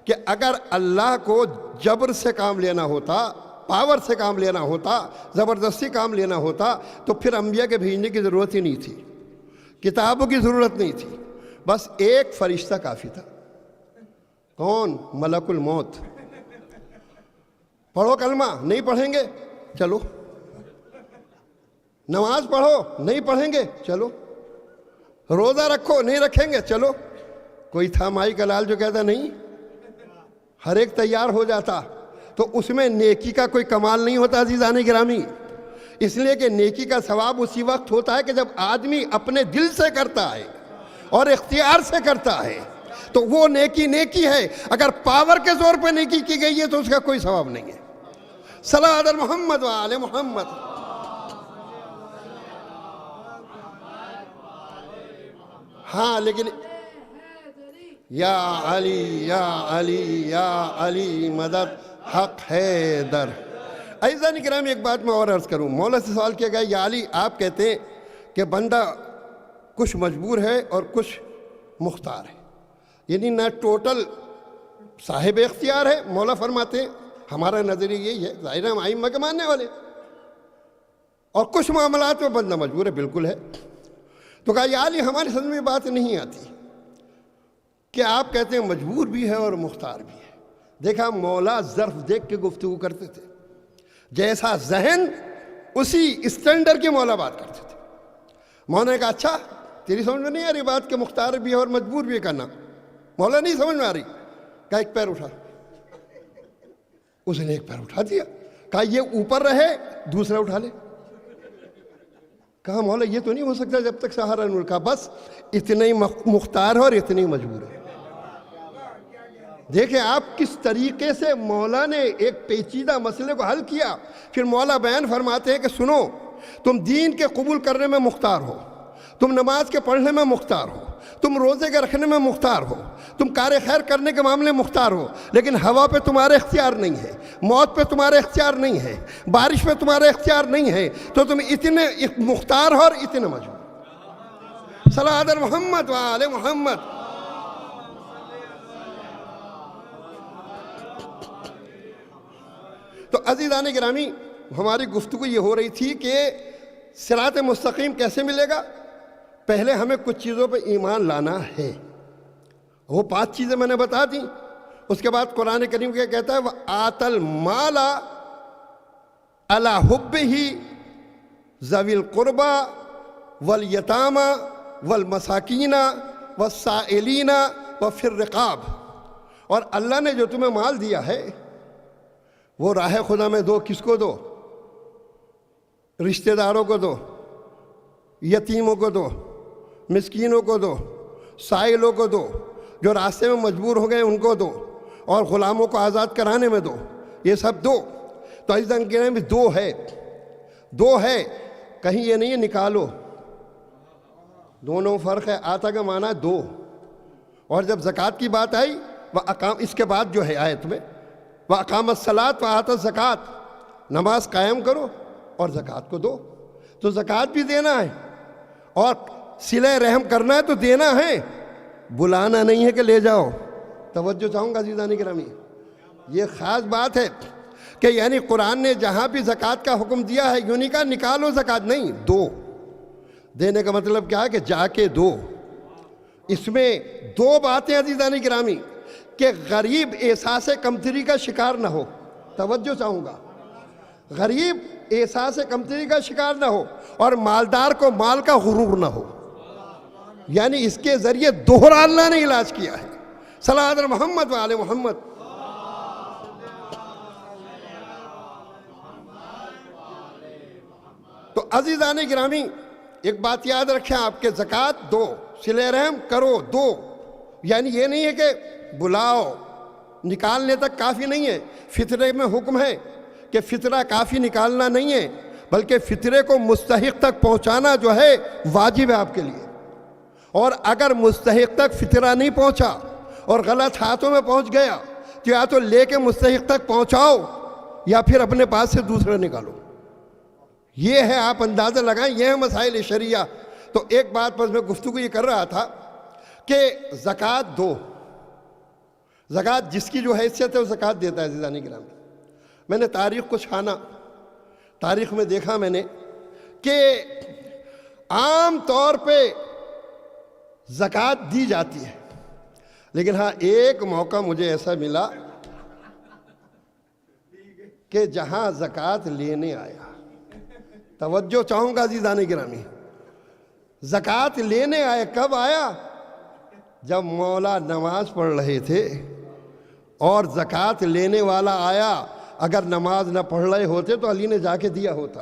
کہ اگر اللہ کو جبر سے کام لینا ہوتا, پاور سے کام لینا ہوتا, زبردستی کام لینا ہوتا, تو پھر انبیاء کے بھیجنے کی ضرورت ہی نہیں تھی, کتابوں کی ضرورت نہیں تھی. بس ایک فرشتہ کافی تھا. کون؟ ملک الموت. پڑھو کلمہ, نہیں پڑھیں گے چلو. نماز پڑھو, نہیں پڑھیں گے چلو. روزہ رکھو, نہیں رکھیں گے چلو. کوئی تھا مائی کا لال جو کہتا نہیں, ہر ایک تیار ہو جاتا. تو اس میں نیکی کا کوئی کمال نہیں ہوتا عزیزان گرامی, اس لیے کہ نیکی کا ثواب اسی وقت ہوتا ہے کہ جب آدمی اپنے دل سے کرتا ہے اور اختیار سے کرتا ہے, تو وہ نیکی نیکی ہے. اگر پاور کے زور پہ نیکی کی گئی ہے تو اس کا کوئی ثواب نہیں ہے. صلی علی محمد و آل محمد. ہاں لیکن یا علی یا علی یا علی مدد حق حیدر. عزیزان کرام ایک بات میں اور عرض کروں. مولا سے سوال کیا گیا, یا علی آپ کہتے ہیں کہ بندہ کچھ مجبور ہے اور کچھ مختار ہے, یعنی نہ ٹوٹل صاحب اختیار ہے. مولا فرماتے ہیں ہمارا نظریہ یہی ہے, ظاہر ہم ائمہ کے ماننے والے, اور کچھ معاملات میں بندہ مجبور ہے. بالکل ہے. تو کہا یا علی ہماری سمجھ میں بات نہیں آتی کہ آپ کہتے ہیں مجبور بھی ہے اور مختار بھی ہے. دیکھا مولا ظرف دیکھ کے گفتگو کرتے تھے, جیسا ذہن اسی اسٹینڈرڈ کے مولا بات کرتے تھے. مولا نے کہا اچھا تیری سمجھ میں نہیں آ رہی بات کہ مختار بھی ہے اور مجبور بھی ہے کرنا. مولا نہیں سمجھ میں آ رہی. کہا ایک پیر اٹھا. اس نے ایک پیر اٹھا دیا. کہا یہ اوپر رہے دوسرا اٹھا لے. کہا مولا یہ تو نہیں ہو سکتا جب تک سہارا نور. کہا بس اتنا ہی مختار ہے اور اتنا ہی مجبور ہے. دیکھیں آپ کس طریقے سے مولا نے ایک پیچیدہ مسئلے کو حل کیا. پھر مولا بیان فرماتے ہیں کہ سنو, تم دین کے قبول کرنے میں مختار ہو, تم نماز کے پڑھنے میں مختار ہو, تم روزے کے رکھنے میں مختار ہو, تم کار خیر کرنے کے معاملے میں مختار ہو, لیکن ہوا پہ تمہارے اختیار نہیں ہے, موت پہ تمہارے اختیار نہیں ہے, بارش پہ تمہارے اختیار نہیں ہے. تو تم اتنے مختار ہو اور اتنے مجبور. صلی علی محمد و آل محمد. تو عزیزان گرامی ہماری گفتگو یہ ہو رہی تھی کہ صراط مستقیم کیسے ملے گا. پہلے ہمیں کچھ چیزوں پہ ایمان لانا ہے. وہ 5 چیزیں میں نے بتا دیں. اس کے بعد قرآن کریم کیا کہتا ہے, وَآتَ الْمَالَ عَلَى حُبِّهِ ذَوِي الْقُرْبَى وَالْيَتَامَى وَالْمَسَاكِينَ وَالسَّائِلِينَ وَفِي الرِّقَابِ. اور اللہ نے جو تمہیں مال دیا ہے وہ راہ خدا میں دو. کس کو دو؟ رشتہ داروں کو دو, یتیموں کو دو, مسکینوں کو دو, سائلوں کو دو, جو راستے میں مجبور ہو گئے ان کو دو, اور غلاموں کو آزاد کرانے میں دو. یہ سب دو. تو عزیزان گرامی دو ہے, دو ہے, کہیں یہ نہیں ہے نکالو. دونوں فرق ہے. آتا کا معنی ہے دو, اور جب زکوٰۃ کی بات آئی اس کے بعد جو ہے آیت میں وَأَقَامَ الصَّلَاةَ وَآتَى الزَّكَاةَ, نماز قائم کرو اور زکوٰۃ کو دو. تو زکوٰۃ بھی دینا ہے اور صلہ رحم کرنا ہے تو دینا ہے, بلانا نہیں ہے کہ لے جاؤ. توجہ چاہوں گا عزیزان گرامی, یہ خاص بات ہے کہ یعنی قرآن نے جہاں بھی زکوٰۃ کا حکم دیا ہے یوں نہیں کہا نکالو زکوٰۃ, نہیں, دو. دینے کا مطلب کیا ہے کہ جا کے دو. اس میں دو باتیں عزیزان گرامی, کہ غریب احساس کمتری کا شکار نہ ہو. توجہ چاہوں گا, غریب احساس کمتری کا شکار نہ ہو, اور مالدار کو مال کا غرور نہ ہو. یعنی اس کے ذریعے دوہرا اللہ نے علاج کیا ہے. صلی علی محمد و آل محمد. تو عزیزان گرامی ایک بات یاد رکھیں آپ کے, زکوٰۃ دو, صلہ رحم کرو دو. یعنی یہ نہیں ہے کہ بلاؤ, نکالنے تک کافی نہیں ہے. فطرے میں حکم ہے کہ فطرہ کافی نکالنا نہیں ہے, بلکہ فطرے کو مستحق تک پہنچانا جو ہے واجب ہے آپ کے لیے. اور اگر مستحق تک فطرہ نہیں پہنچا اور غلط ہاتھوں میں پہنچ گیا تو یا تو لے کے مستحق تک پہنچاؤ یا پھر اپنے پاس سے دوسرا نکالو. یہ ہے, آپ اندازہ لگائیں, یہ ہے مسائل شرعیہ. تو ایک بات پر میں گفتگو یہ کر رہا تھا کہ زکوٰۃ دو. زکوٰۃ جس کی جو حیثیت ہے وہ زکوٰۃ دیتا ہے. عزیزان گرامی میں نے تاریخ کو چھانا, تاریخ میں دیکھا میں نے کہ عام طور پہ زکوٰۃ دی جاتی ہے, لیکن ہاں ایک موقع مجھے ایسا ملا کہ جہاں زکوٰۃ لینے آیا. توجہ چاہوں گا عزیزان گرامی, زکوٰۃ لینے آئے. کب آیا؟ جب مولا نماز پڑھ رہے تھے اور زکوٰۃ لینے والا آیا. اگر نماز نہ پڑھ رہے ہوتے تو علی نے جا کے دیا ہوتا.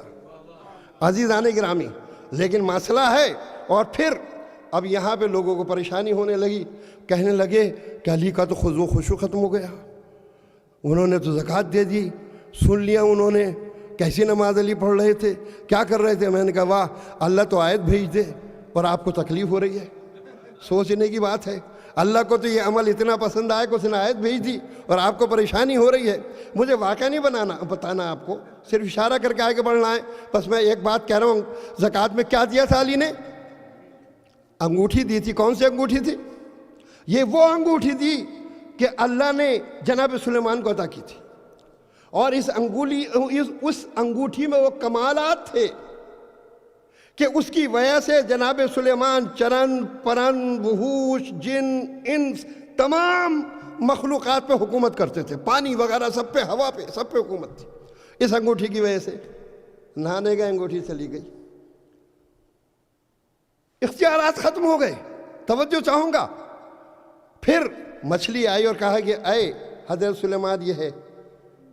عزیزان گرامی، لیکن مسئلہ ہے. اور پھر اب یہاں پہ لوگوں کو پریشانی ہونے لگی، کہنے لگے کہ علی کا تو خضوع خشوع ختم ہو گیا، انہوں نے تو زکوٰۃ دے دی. سن لیا انہوں نے کیسی نماز علی پڑھ رہے تھے، کیا کر رہے تھے. میں نے کہا واہ، اللہ تو آیت بھیج دے اور آپ کو تکلیف ہو رہی ہے. سوچنے کی بات ہے. اللہ کو تو یہ عمل اتنا پسند آیا کہ اس نے آیت بھیج دی اور آپ کو پریشانی ہو رہی ہے. مجھے واقعہ نہیں بتانا آپ کو، صرف اشارہ کر کے آگے بڑھنا ہے. بس میں ایک بات کہہ رہا ہوں، زکوٰۃ میں کیا دیا تھا علی نے؟ انگوٹھی دی تھی. کون سی انگوٹھی تھی؟ یہ وہ انگوٹھی تھی کہ اللہ نے جناب سلیمان کو عطا کی تھی. اور اس انگوٹھی میں وہ کمالات تھے کہ اس کی وجہ سے جناب سلیمان چرن پرن وحوش جن انس تمام مخلوقات پہ حکومت کرتے تھے. پانی وغیرہ سب پہ، ہوا پہ، سب پہ حکومت تھی اس انگوٹھی کی وجہ سے. نہانے گئے، انگوٹھی چلی گئی، اختیارات ختم ہو گئے. توجہ چاہوں گا. پھر مچھلی آئی اور کہا کہ اے حضرت سلیمان یہ ہے.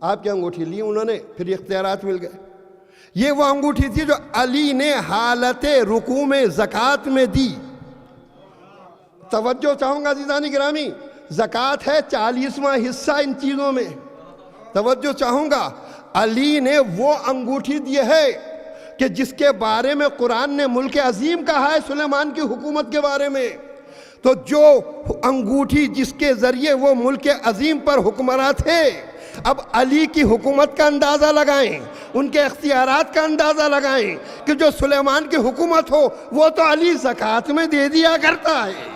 آپ کی انگوٹھی لی انہوں نے، پھر اختیارات مل گئے. یہ وہ انگوٹھی تھی جو علی نے حالت رکوع میں زکوٰۃ میں دی. توجہ چاہوں گا عزیزان گرامی، زکوٰۃ ہے 40واں حصہ ان چیزوں میں. توجہ چاہوں گا، علی نے وہ انگوٹھی دی ہے کہ جس کے بارے میں قرآن نے ملک عظیم کہا ہے سلیمان کی حکومت کے بارے میں. تو جو انگوٹھی جس کے ذریعے وہ ملک عظیم پر حکمراں تھے، اب علی کی حکومت کا اندازہ لگائیں، ان کے اختیارات کا اندازہ لگائیں کہ جو سلیمان کی حکومت ہو وہ تو علی زکوٰۃ میں دے دیا کرتا ہے.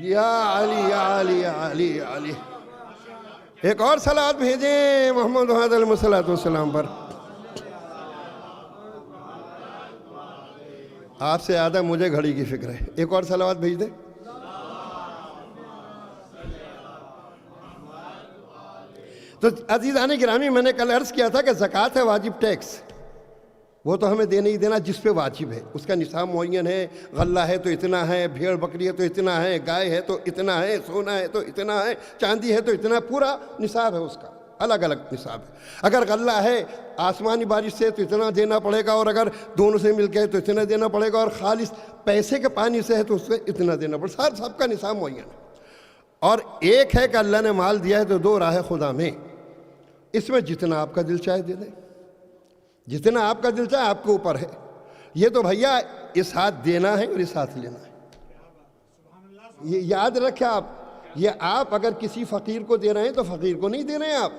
یا علی یا علی یا علی یا علی. ایک اور صلوات بھیجیں محمد علیہ السلام پر. آپ سے زیادہ مجھے گھڑی کی فکر ہے. ایک اور صلوات بھیج دیں. تو عزیزان گرامی، میں نے کل عرض کیا تھا کہ زکوٰۃ ہے واجب ٹیکس، وہ تو ہمیں دینا ہی دینا جس پہ واجب ہے. اس کا نصاب معین ہے. غلہ ہے تو اتنا ہے، بھیڑ بکری ہے تو اتنا ہے، گائے ہے تو اتنا ہے، سونا ہے تو اتنا ہے، چاندی ہے تو اتنا. پورا نصاب ہے اس کا، الگ الگ نصاب ہے. اگر غلہ ہے آسمانی بارش سے تو اتنا دینا پڑے گا، اور اگر دونوں سے مل کے تو اتنا دینا پڑے گا، اور خالص پیسے کے پانی سے ہے تو اس سے اتنا دینا پڑے گا. سب کا نصاب معین ہے. اور ایک ہے کہ اللہ نے مال دیا ہے تو دو راہ خدا میں، اس میں جتنا آپ کا دل چاہے دے دیں، جتنا آپ کا دل چاہے، آپ کے اوپر ہے. یہ تو بھیا اس ہاتھ دینا ہے اور اس ہاتھ لینا ہے. یہ یاد رکھیں آپ. یہ آپ اگر کسی فقیر کو دے رہے ہیں تو فقیر کو نہیں دے رہے ہیں آپ،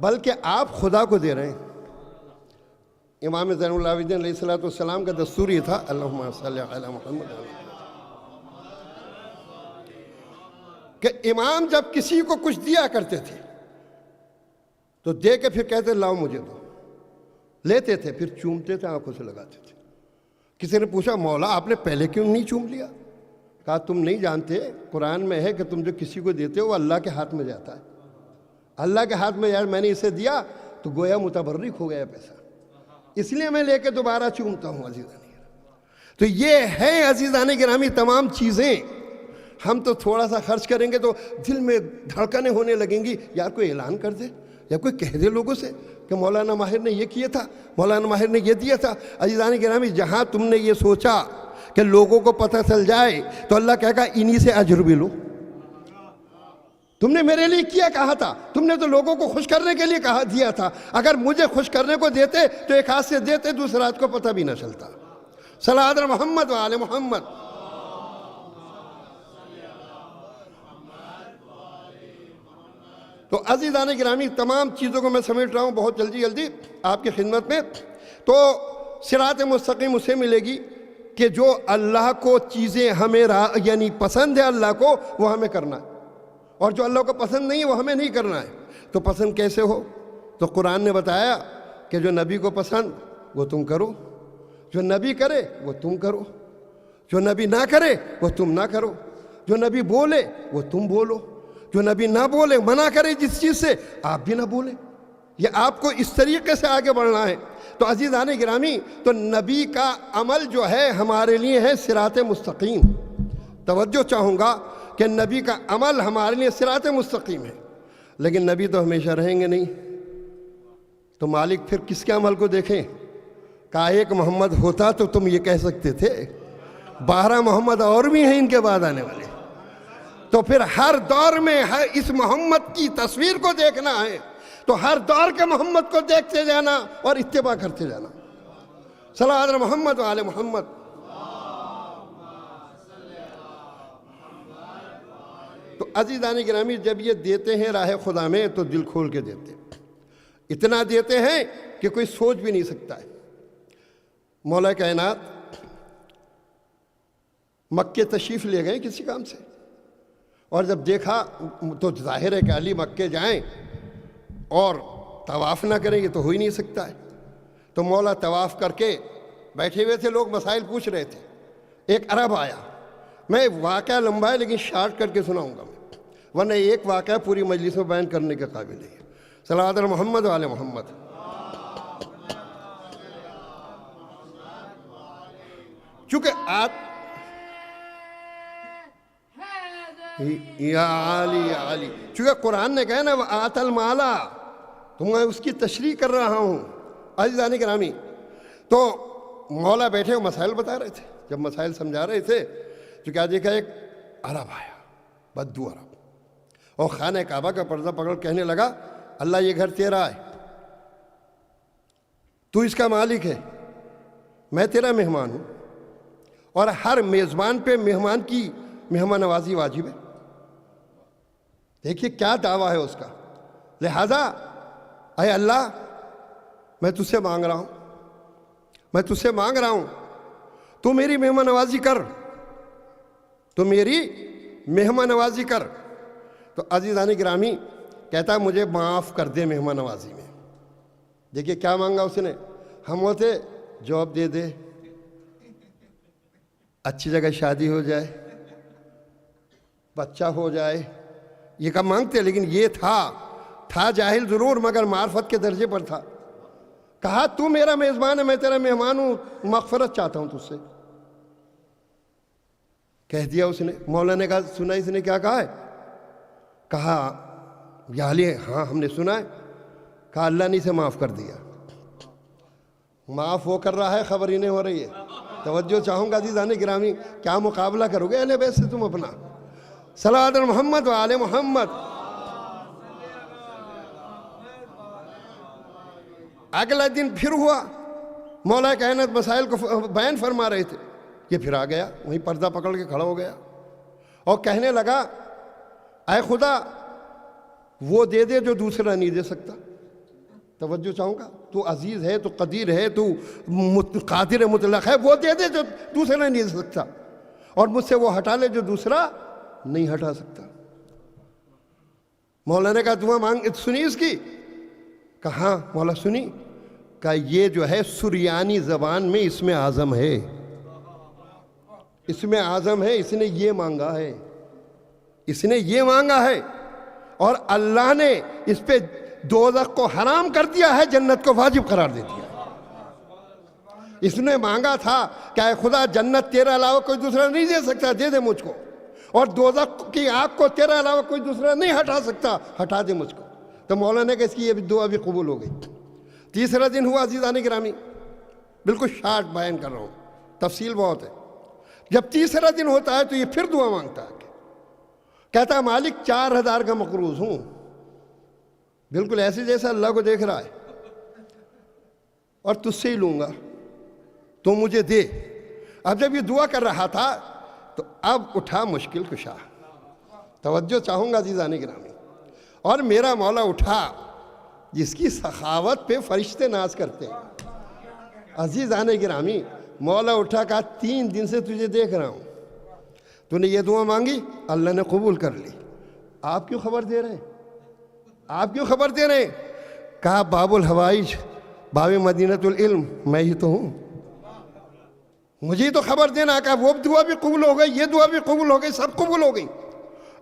بلکہ آپ خدا کو دے رہے ہیں. امام زین العابدین علیہ السلام کا دستور یہ تھا، اللہم صلی علی محمد، کہ امام جب کسی کو کچھ دیا کرتے تھے تو دے کے پھر کہتے لاؤ مجھے دو. لیتے تھے، پھر چومتے تھے، آنکھوں سے لگاتے تھے. کسی نے پوچھا مولا آپ نے پہلے کیوں نہیں چوم لیا؟ کہا تم نہیں جانتے، قرآن میں ہے کہ تم جو کسی کو دیتے ہو وہ اللہ کے ہاتھ میں جاتا ہے. اللہ کے ہاتھ میں یار میں نے اسے دیا تو گویا متبرک ہو گیا پیسہ، اس لیے میں لے کے دوبارہ چومتا ہوں. عزیزان، تو یہ ہے عزیزان گرامی تمام چیزیں. ہم تو تھوڑا سا خرچ کریں گے تو دل میں دھڑکنیں ہونے لگیں گی. یار کوئی اعلان کر دے یا کوئی کہہ دے لوگوں سے کہ مولانا ماہر نے یہ کیا تھا، مولانا ماہر نے یہ دیا تھا. عزیزان گرامی، جہاں تم نے یہ سوچا کہ لوگوں کو پتہ چل جائے تو اللہ کہے گا انہی سے اجر بھی لو. تم نے میرے لیے کیا کہا تھا، تم نے تو لوگوں کو خوش کرنے کے لیے کہا دیا تھا. اگر مجھے خوش کرنے کو دیتے تو ایک ہاتھ سے دیتے، دوسرے ہاتھ کو پتہ بھی نہ چلتا. صلوات محمد و آل محمد. تو عزیزان گرامی تمام چیزوں کو میں سمیٹ رہا ہوں بہت جلدی آپ کی خدمت میں. تو صراط مستقیم اسے ملے گی کہ جو اللہ کو چیزیں ہمیں یعنی پسند ہے اللہ کو وہ ہمیں کرنا ہے، اور جو اللہ کو پسند نہیں ہے وہ ہمیں نہیں کرنا ہے. تو پسند کیسے ہو؟ تو قرآن نے بتایا کہ جو نبی کو پسند وہ تم کرو، جو نبی کرے وہ تم کرو، جو نبی نہ کرے وہ تم نہ کرو، جو نبی بولے وہ تم بولو، جو نبی نہ بولے منع کرے جس چیز سے آپ بھی نہ بولیں. یہ آپ کو اس طریقے سے آگے بڑھنا ہے. تو عزیزان گرامی، تو نبی کا عمل جو ہے ہمارے لیے ہے صراط مستقیم. توجہ چاہوں گا کہ نبی کا عمل ہمارے لیے صراط مستقیم ہے، لیکن نبی تو ہمیشہ رہیں گے نہیں. تو مالک پھر کس کے عمل کو دیکھیں؟ کہا ایک محمد ہوتا تو تم یہ کہہ سکتے تھے، 12 محمد اور بھی ہیں ان کے بعد آنے والے. تو پھر ہر دور میں اس محمد کی تصویر کو دیکھنا ہے، تو ہر دور کے محمد کو دیکھتے جانا اور اتباع کرتے جانا. صلوات علی محمد و آل محمد. تو عزیزان گرامی، جب یہ دیتے ہیں راہ خدا میں تو دل کھول کے دیتے ہیں. اتنا دیتے ہیں کہ کوئی سوچ بھی نہیں سکتا ہے. مولا کائنات مکے تشریف لے گئے کسی کام سے، اور جب دیکھا تو ظاہر ہے کہ علی مکے جائیں اور طواف نہ کریں، یہ تو ہو ہی نہیں سکتا ہے. تو مولا طواف کر کے بیٹھے ہوئے تھے، لوگ مسائل پوچھ رہے تھے. ایک عرب آیا، میں واقعہ لمبا ہے لیکن شارٹ کر کے سناؤں گا میں، ورنہ ایک واقعہ پوری مجلس میں بیان کرنے کے قابل نہیں ہے. صلوات علی محمد و آل محمد. چونکہ یا علی چونکہ قرآن نے کہا نا وآت المالا، تو میں اس کی تشریح کر رہا ہوں. عزیزان گرامی، تو مولا بیٹھے مسائل بتا رہے تھے. جب مسائل سمجھا رہے تھے تو کیا دیکھا، ایک عرب آیا، بدو عرب، اور خانہ کعبہ کا پردہ پکڑ کہنے لگا اللہ یہ گھر تیرا ہے، تو اس کا مالک ہے، میں تیرا مہمان ہوں، اور ہر میزبان پہ مہمان کی مہمان نوازی واجب ہے. دیکھیے کیا دعویٰ ہے اس کا. لہذا اے اللہ میں تجھ سے مانگ رہا ہوں، میں تجھ سے مانگ رہا ہوں، تو میری مہمان نوازی کر، تو میری مہمان نوازی کر. تو عزیزان گرامی کہتا مجھے معاف کر دے مہمان نوازی میں. دیکھیے کیا مانگا اس نے. ہم ہوتے جاب دے دے، اچھی جگہ شادی ہو جائے، بچہ ہو جائے، یہ کب مانگتے. لیکن یہ تھا جاہل ضرور مگر معرفت کے درجے پر تھا. کہا تو میرا میزبان ہے، میں تیرا مہمان ہوں، مغفرت چاہتا ہوں تجھ سے. کہہ دیا اس نے. مولا نے کہا سنا اس نے کیا کہا ہے؟ کہا یا علی ہاں ہم نے سنا ہے. کہا اللہ نے اسے معاف کر دیا. معاف وہ کر رہا ہے، خبر ہی نہیں ہو رہی ہے. توجہ چاہوں گا عزیزان گرامی، کیا مقابلہ کرو گے اہل بیت سے تم اپنا. صلوات علی محمد و آل محمد. اگلا دن پھر ہوا، مولا کائنات مسائل کو بیان فرما رہے تھے. یہ پھر آ گیا، وہیں پردہ پکڑ کے کھڑا ہو گیا اور کہنے لگا اے خدا وہ دے دے جو دوسرا نہیں دے سکتا. توجہ چاہوں گا، تو عزیز ہے، تو قدیر ہے، تو قادر مطلق ہے، وہ دے دے جو دوسرا نہیں دے سکتا، اور مجھ سے وہ ہٹا لے جو دوسرا نہیں ہٹا سکتا. مولا نے کہا دعا مانگ سنی اس کی؟ کہاں مولا سنی. کہا یہ جو ہے سریانی زبان میں اسم اعظم ہے، اسم اعظم ہے، اس نے یہ مانگا ہے، اس نے یہ مانگا ہے، اور اللہ نے اس پہ دوزخ کو حرام کر دیا ہے، جنت کو واجب قرار دے دیا. اس نے مانگا تھا کہ اے خدا جنت تیرے علاوہ کوئی دوسرا نہیں دے سکتا، دے دے مجھ کو، اور دوزخ کی آگ کو تیرے علاوہ کوئی دوسرا نہیں ہٹا سکتا، ہٹا دے مجھ کو. تو مولا نے کہا اس کی یہ دعا بھی قبول ہو گئی. تیسرا دن ہوا عزیزان گرامی، بالکل شارٹ بیان کر رہا ہوں، تفصیل بہت ہے. جب تیسرا دن ہوتا ہے تو یہ پھر دعا مانگتا ہے. کہتا ہے مالک 4000 کا مقروض ہوں، بالکل ایسے جیسا اللہ کو دیکھ رہا ہے، اور تجھ سے ہی لوں گا، تو مجھے دے. اب جب یہ دعا کر رہا تھا تو اب اٹھا مشکل کشا. توجہ چاہوں گا عزیزان گرامی. اور میرا مولا اٹھا جس کی سخاوت پہ فرشتے ناز کرتے ہیں. عزیزان گرامی مولا اٹھا کہا 3 دن سے تجھے دیکھ رہا ہوں، تو نے یہ دعا مانگی، اللہ نے قبول کر لی. آپ کیوں خبر دے رہے ہیں؟ آپ کیوں خبر دے رہے ہیں؟ کہا باب الحوائج، باب مدینۃ العلم میں ہی تو ہوں، مجھے تو خبر دینا. کہا وہ دعا بھی قبول ہو گئی، یہ دعا بھی قبول ہو گئی، سب قبول ہو گئی.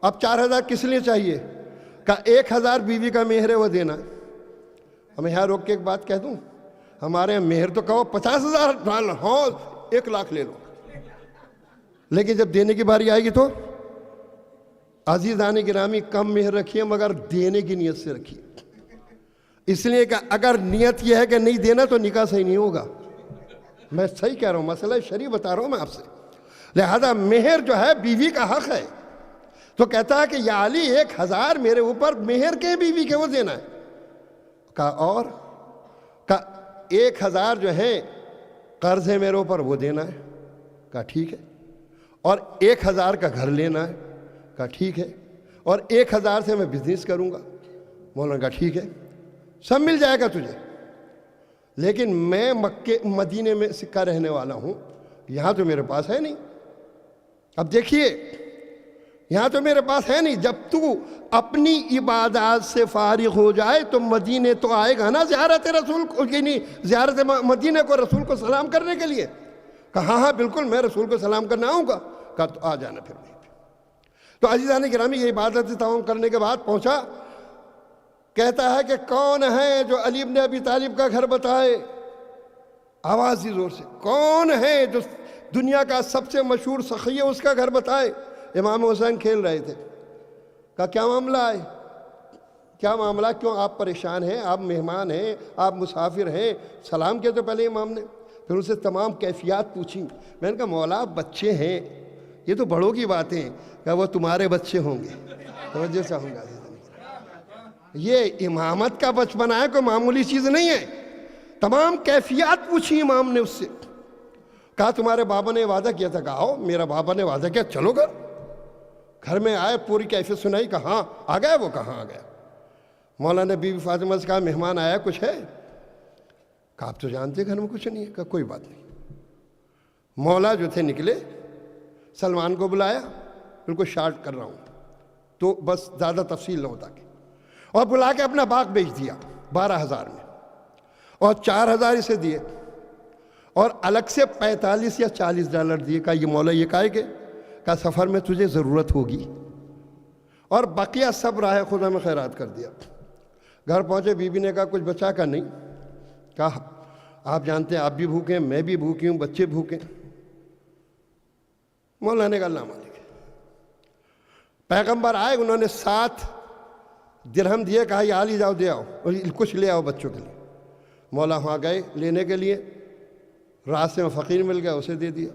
اب 4000 کس لیے چاہیے؟ کہا 1000 بیوی کا مہر ہے وہ دینا. ہمیں یہاں روک کے ایک بات کہہ دوں, ہمارے یہاں مہر تو کہو $50,000 ہاں 1 لاکھ لے لو, لیکن جب دینے کی باری آئے گی تو عزیزان گرامی کم مہر رکھیے مگر دینے کی نیت سے رکھیے. اس لیے کہ اگر نیت یہ ہے کہ نہیں دینا تو نکاح صحیح نہیں ہوگا. میں صحیح کہہ رہا ہوں, مسئلہ شرعی بتا رہا ہوں میں آپ سے. لہذا مہر جو ہے بیوی کا حق ہے. تو کہتا ہے کہ یا علی 1,000 میرے اوپر مہر کے بیوی کے وہ دینا ہے. کہا اور؟ کہا 1,000 جو ہے قرض ہے میرے اوپر وہ دینا ہے. کہا ٹھیک ہے. اور 1,000 کا گھر لینا ہے. کہا ٹھیک ہے. اور 1,000 سے میں بزنس کروں گا. مولانا کہا ٹھیک ہے, سب مل جائے گا تجھے, لیکن میں مکے مدینے میں سکہ رہنے والا ہوں, یہاں تو میرے پاس ہے نہیں. اب دیکھیے یہاں تو میرے پاس ہے نہیں. جب تو اپنی عبادات سے فارغ ہو جائے تو مدینے تو آئے گا نا زیارت رسول کو, یعنی زیارت مدینے کو رسول کو سلام کرنے کے لیے. کہا ہاں ہاں بالکل میں رسول کو سلام کرنا آؤں گا. کہا تو آ جانا پھر وہیں پہ. تو عزیزان گرامی یہ عبادت تمام کرنے کے بعد پہنچا, کہتا ہے کہ کون ہے جو علی بن ابی طالب کا گھر بتائے. آواز ہی زور سے, کون ہے جو دنیا کا سب سے مشہور سخی ہے اس کا گھر بتائے. امام حسین کھیل رہے تھے. کہا کیا معاملہ ہے, کیا معاملہ, کیوں آپ پریشان ہیں, آپ مہمان ہیں, آپ مسافر ہیں. سلام کیا تو پہلے امام نے, پھر ان سے تمام کیفیات پوچھی. میں نے کہا مولا بچے ہیں, یہ تو بڑوں کی باتیں ہیں. کہا وہ تمہارے بچے ہوں گے. توجہ چاہوں گا, یہ امامت کا بچپنا ہے, کوئی معمولی چیز نہیں ہے. تمام کیفیات پوچھی امام نے اس سے. کہا تمہارے بابا نے وعدہ کیا تھا. کہا آؤ, میرا بابا نے وعدہ کیا, چلو گھر میں آئے, پوری کیفیت سنائی. کہاں آ گیا, وہ کہاں آ گیا. مولا نے بی بی فاطمہ سے کہا مہمان آیا, کچھ ہے. کہا آپ تو جانتے گھر میں کچھ نہیں ہے. کہا کوئی بات نہیں. مولا جو تھے نکلے, سلمان کو بلایا, بالکل شارٹ کر رہا ہوں تو بس زیادہ تفصیل نہ ہوتا کہ, اور بلا کے اپنا باغ بیچ دیا 12,000 میں, اور 4,000 اسے دیے, اور الگ سے $45 یا $40 دیے. کہا یہ مولا یہ کہے کہ کہا سفر میں تجھے ضرورت ہوگی, اور بقیہ سب راہ خدا میں خیرات کر دیا. گھر پہنچے, بیوی نے کہا کچھ بچا کر نہیں. کہا آپ جانتے ہیں آپ بھی بھوکے ہیں, میں بھی بھوکی ہوں, بچے بھوکے. مولا نے کہا اللہ مالک. پیغمبر آئے, انہوں نے 7 درہم دیے. کہا یہ علی جاؤ دے آؤ, اور کچھ لے آؤ بچوں کے لیے. مولا وہاں گئے لینے کے لیے, راستے میں فقیر مل گیا, اسے دے دیا.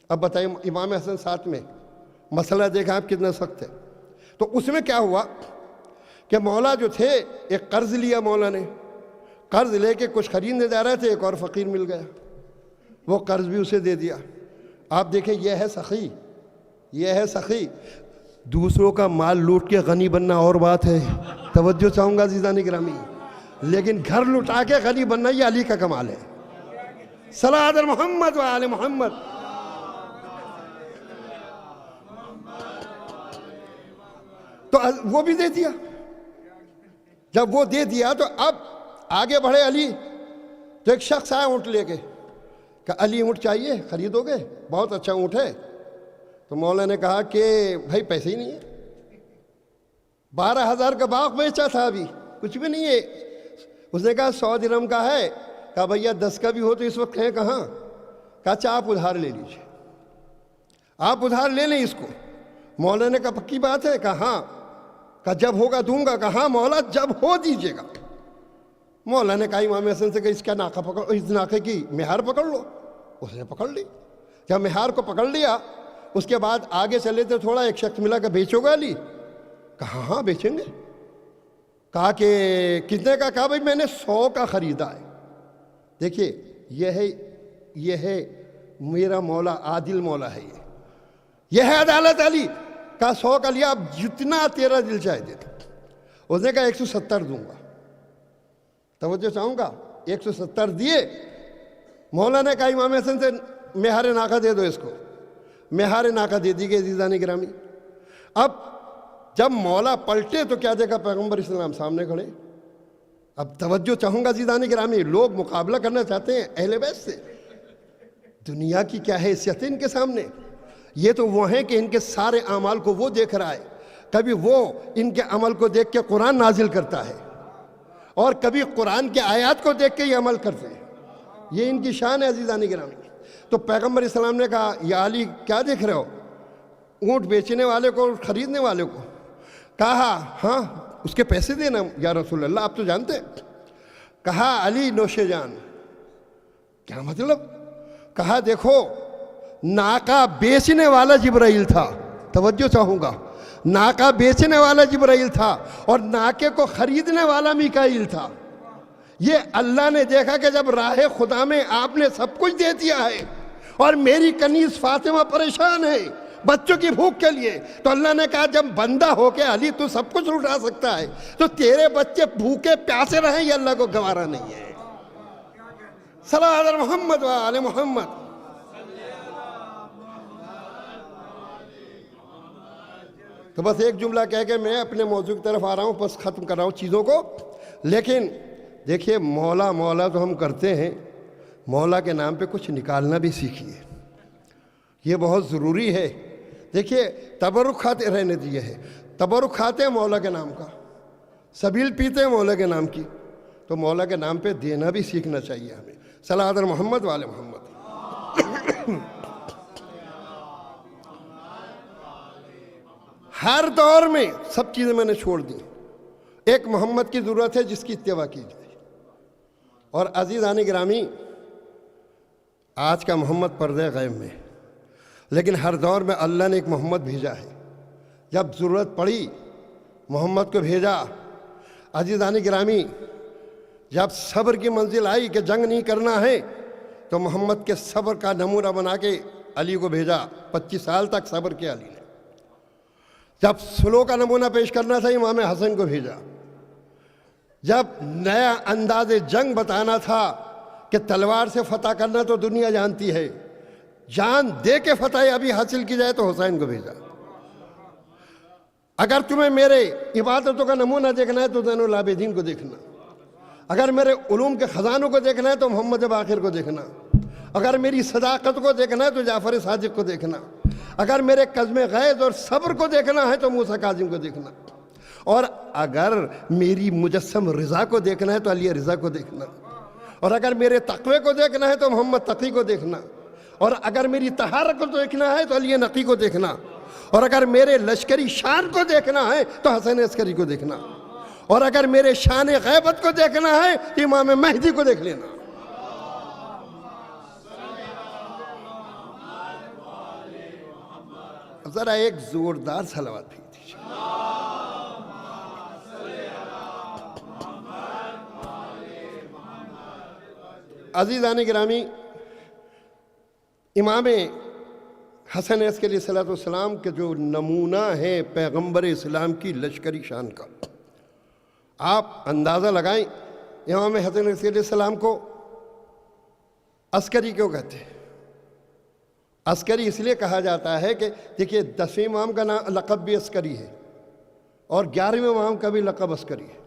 اب بتائیے امام حسن ساتھ میں, مسئلہ دیکھا آپ کتنا سخت ہے. تو اس میں کیا ہوا کہ مولا جو تھے ایک قرض لیا, مولا نے قرض لے کے کچھ خریدنے جا رہے تھے, ایک اور فقیر مل گیا, وہ قرض بھی اسے دے دیا. آپ دیکھیں یہ ہے سخی, یہ ہے سخی. دوسروں کا مال لوٹ کے غنی بننا اور بات ہے, توجہ چاہوں گا عزیزان گرامی, لیکن گھر لٹا کے غنی بننا یہ علی کا کمال ہے. صلاۃ محمد و آل محمد. تو وہ بھی دے دیا. جب وہ دے دیا تو اب آگے بڑھے علی, تو ایک شخص آیا اونٹ لے کے. کہ علی اونٹ چاہیے, خریدو گے, بہت اچھا اونٹ ہے. تو مولا نے کہا کہ بھائی پیسے ہی نہیں ہے, 12,000 کا باغ بیچا تھا, ابھی کچھ بھی نہیں ہے. اس نے کہا 100 درہم کا ہے. کہا بھیا 10 کا بھی ہو تو اس وقت ہے کہاں. کہا اچھا آپ ادھار لے لیجیے, آپ ادھار لے لیں اس کو. مولا نے کہا پکی بات ہے. کہا ہاں. کہا جب ہوگا دوں گا. کہا ہاں مولا جب ہو دیجیے گا. مولا نے کہا امام حسن سے کہ اس کا ناقہ پکڑ, اس ناقے کی مہار پکڑ لو. اس نے پکڑ لی. جب مہار کو پکڑ لیا, اس کے بعد آگے چلے تھے تھوڑا, ایک شخص ملا کہ بیچو گا علی. کہا ہاں بیچیں گے. کہا کہ کتنے کا. کہا بھائی میں نے 100 کا خریدا ہے. دیکھیے یہ ہے میرا مولا, عادل مولا ہے, یہ ہے عدالت علی. کہا 100 کا لیا, اب جتنا تیرا دل چاہے دے دو. اس نے کہا 170 دوں گا. توجہ چاہوں گا, 170 دیے. مولا نے کہا امام حسن سے مہار ناقہ دے دو اس کو. مہار ناقہ دے دی گئی عزیزان گرامی. اب جب مولا پلٹے تو کیا دیکھا, پیغمبر اسلام سامنے کھڑے. اب توجہ چاہوں گا عزیزان گرامی, لوگ مقابلہ کرنا چاہتے ہیں اہل بیت سے. دنیا کی کیا حیثیت ہے ان کے سامنے. یہ تو وہ ہیں کہ ان کے سارے اعمال کو وہ دیکھ رہا ہے. کبھی وہ ان کے عمل کو دیکھ کے قرآن نازل کرتا ہے, اور کبھی قرآن کے آیات کو دیکھ کے یہ عمل کرتے ہیں. یہ ان کی شان ہے عزیزان گرامی. تو پیغمبر اسلام نے کہا یا علی کیا دیکھ رہے ہو؟ اونٹ بیچنے والے کو خریدنے والے کو. کہا ہاں اس کے پیسے دینا یا رسول اللہ آپ تو جانتے ہیں. کہا علی نوش جان. کیا مطلب؟ کہا دیکھو ناکہ بیچنے والا جبرائیل تھا. توجہ چاہوں گا. ناکہ بیچنے والا جبرائیل تھا اور ناکے کو خریدنے والا میکائیل تھا. یہ اللہ نے دیکھا کہ جب راہ خدا میں آپ نے سب کچھ دے دیا ہے اور میری کنیز فاطمہ پریشان ہے بچوں کی بھوک کے لیے, تو اللہ نے کہا جب بندہ ہو کے علی تو سب کچھ اٹھا سکتا ہے تو تیرے بچے بھوکے پیاسے رہیں یہ اللہ کو گوارا نہیں ہے. صلی علی محمد و آل محمد. تو بس ایک جملہ کہہ کے میں اپنے موضوع کی طرف آ رہا ہوں, بس ختم کر رہا ہوں چیزوں کو. لیکن دیکھیے مولا مولا تو ہم کرتے ہیں, مولا کے نام پہ کچھ نکالنا بھی سیکھیے, یہ بہت ضروری ہے. دیکھیے تبرک کھاتے رہنے دیے ہے, تبرک کھاتے ہیں مولا کے نام کا, سبیل پیتے ہیں مولا کے نام کی, تو مولا کے نام پہ دینا بھی سیکھنا چاہیے ہمیں. صلی علی محمد والے محمد. ہر دور میں سب چیزیں میں نے چھوڑ دی, ایک محمد کی ضرورت ہے جس کی اتباع کی جائے. اور عزیزان گرامی آج کا محمد پردہ غیب میں, لیکن ہر دور میں اللہ نے ایک محمد بھیجا ہے. جب ضرورت پڑی محمد کو بھیجا. عزیزان گرامی جب صبر کی منزل آئی کہ جنگ نہیں کرنا ہے تو محمد کے صبر کا نمونہ بنا کے علی کو بھیجا. 25 سال تک صبر کیا علی نے. جب سلو کا نمونہ پیش کرنا تھا امام حسن کو بھیجا. جب نیا انداز جنگ بتانا تھا کہ تلوار سے فتح کرنا تو دنیا جانتی ہے, جان دے کے فتح ابھی حاصل کی جائے تو حسین کو بھیجا. اگر تمہیں میرے عبادتوں کا نمونہ دیکھنا ہے تو زین العابدین کو دیکھنا. اگر میرے علوم کے خزانوں کو دیکھنا ہے تو محمد باقر کو دیکھنا. اگر میری صداقت کو دیکھنا ہے تو جعفر صادق کو دیکھنا. اگر میرے قزم غیظ اور صبر کو دیکھنا ہے تو موسیٰ کاظم کو دیکھنا. اور اگر میری مجسم رضا کو دیکھنا ہے تو علی رضا کو دیکھنا. اور اگر میرے تقوی کو دیکھنا ہے تو محمد تقی کو دیکھنا. اور اگر میری طہارت کو دیکھنا ہے تو علی نقی کو دیکھنا. اور اگر میرے لشکری شان کو دیکھنا ہے تو حسن عسکری کو دیکھنا. اور اگر میرے شان غیبت کو دیکھنا ہے تو امام مہدی کو دیکھ لینا. ذرا ایک زوردار صلوات بھی دیجیے. عزیزان گرامی امام حسن عسکری صلی اللہ علیہ وسلم کے جو نمونہ ہے پیغمبر اسلام کی لشکری شان کا, آپ اندازہ لگائیں امام حسن عسکری علیہ السلام کو عسکری کیوں کہتے ہیں؟ عسکری اس لیے کہا جاتا ہے کہ دیکھیے 10ویں امام کا لقب بھی عسکری ہے اور 11ویں امام کا بھی لقب عسکری ہے.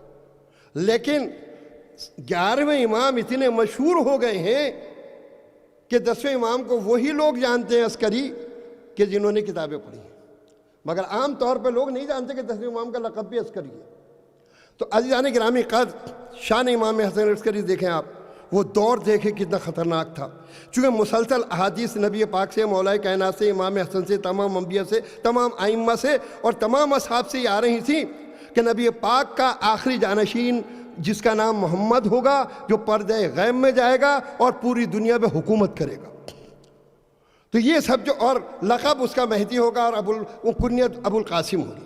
لیکن 11ویں امام اتنے مشہور ہو گئے ہیں کہ 10ویں امام کو وہی لوگ جانتے ہیں عسکری کہ جنہوں نے کتابیں پڑھی ہیں, مگر عام طور پہ لوگ نہیں جانتے کہ 10ویں امام کا لقب بھی عسکری ہے. تو عزیزان گرامی قدر شان امام حسن عسکری دیکھیں آپ, وہ دور دیکھیں کتنا خطرناک تھا. چونکہ مسلسل احادیث نبی پاک سے, مولا کائنات سے, امام حسن سے, تمام انبیاء سے, تمام ائمہ سے اور تمام اصحاب سے یہ آ رہی تھیں کہ نبی پاک کا آخری جانشین جس کا نام محمد ہوگا, جو پردہ غیب میں جائے گا اور پوری دنیا پہ حکومت کرے گا. تو یہ سب جو, اور لقب اس کا مہدی ہوگا اور کنیت ابو القاسم ہوگی.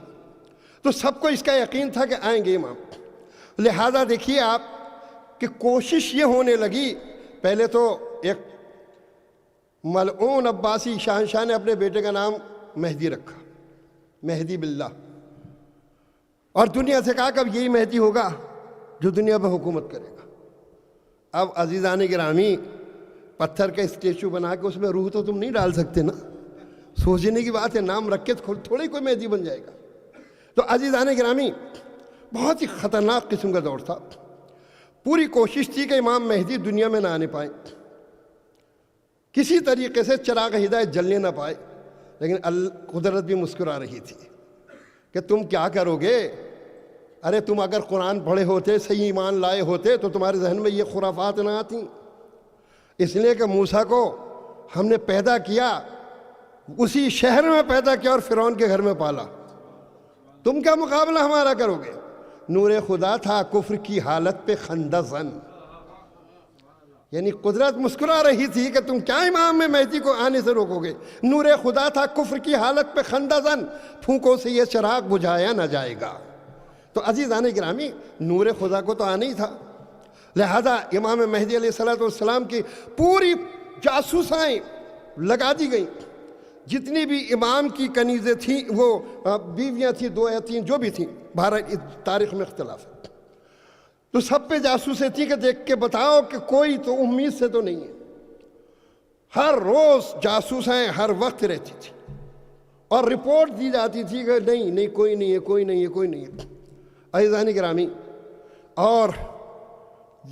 تو سب کو اس کا یقین تھا کہ آئیں گے امام. لہذا دیکھیے آپ کہ کوشش یہ ہونے لگی, پہلے تو ایک ملعون عباسی شہنشاہ نے اپنے بیٹے کا نام مہدی رکھا, مہدی باللہ, اور دنیا سے کہا کہ اب یہی مہدی ہوگا جو دنیا پہ حکومت کرے گا. اب عزیزان گرامی پتھر کا اسٹیچو بنا کے اس میں روح تو تم نہیں ڈال سکتے نا, سوچنے کی بات ہے, نام رکھ کے تھوڑی کوئی مہدی بن جائے گا. تو عزیزان گرامی بہت ہی خطرناک قسم کا دور تھا. پوری کوشش تھی کہ امام مہدی دنیا میں نہ آنے پائیں, کسی طریقے سے چراغ ہدایت جلنے نہ پائے. لیکن قدرت بھی مسکرا رہی تھی کہ تم کیا کرو گے, ارے تم اگر قرآن پڑھے ہوتے، صحیح ایمان لائے ہوتے تو تمہارے ذہن میں یہ خرافات نہ آتی. اس لیے کہ موسیٰ کو ہم نے پیدا کیا، اسی شہر میں پیدا کیا اور فرعون کے گھر میں پالا. تم کیا مقابلہ ہمارا کرو گے؟ نور خدا تھا کفر کی حالت پہ خندہ زن. یعنی قدرت مسکرا رہی تھی کہ تم کیا امام مہدی کو آنے سے روکو گے. نور خدا تھا کفر کی حالت پہ خندہ زن، پھونکوں سے یہ چراغ بجھایا نہ جائے گا. تو عزیزان گرامی، نور خدا کو تو آنا ہی تھا، لہذا امام مہدی علیہ السلام کی پوری جاسوسائیں لگا دی گئیں. جتنی بھی امام کی کنیزیں تھیں، وہ بیویاں تھیں، 2 یا 3 جو بھی تھیں، بہرحال تاریخ میں اختلاف ہے، تو سب پہ جاسوسیں تھیں کہ دیکھ کے بتاؤ کہ کوئی تو امید سے تو نہیں ہے. ہر روز جاسوسیں ہر وقت رہتی تھی اور رپورٹ دی جاتی تھی کہ نہیں کوئی نہیں ہے، کوئی نہیں ہے، کوئی نہیں ہے. عزیزان گرامی، اور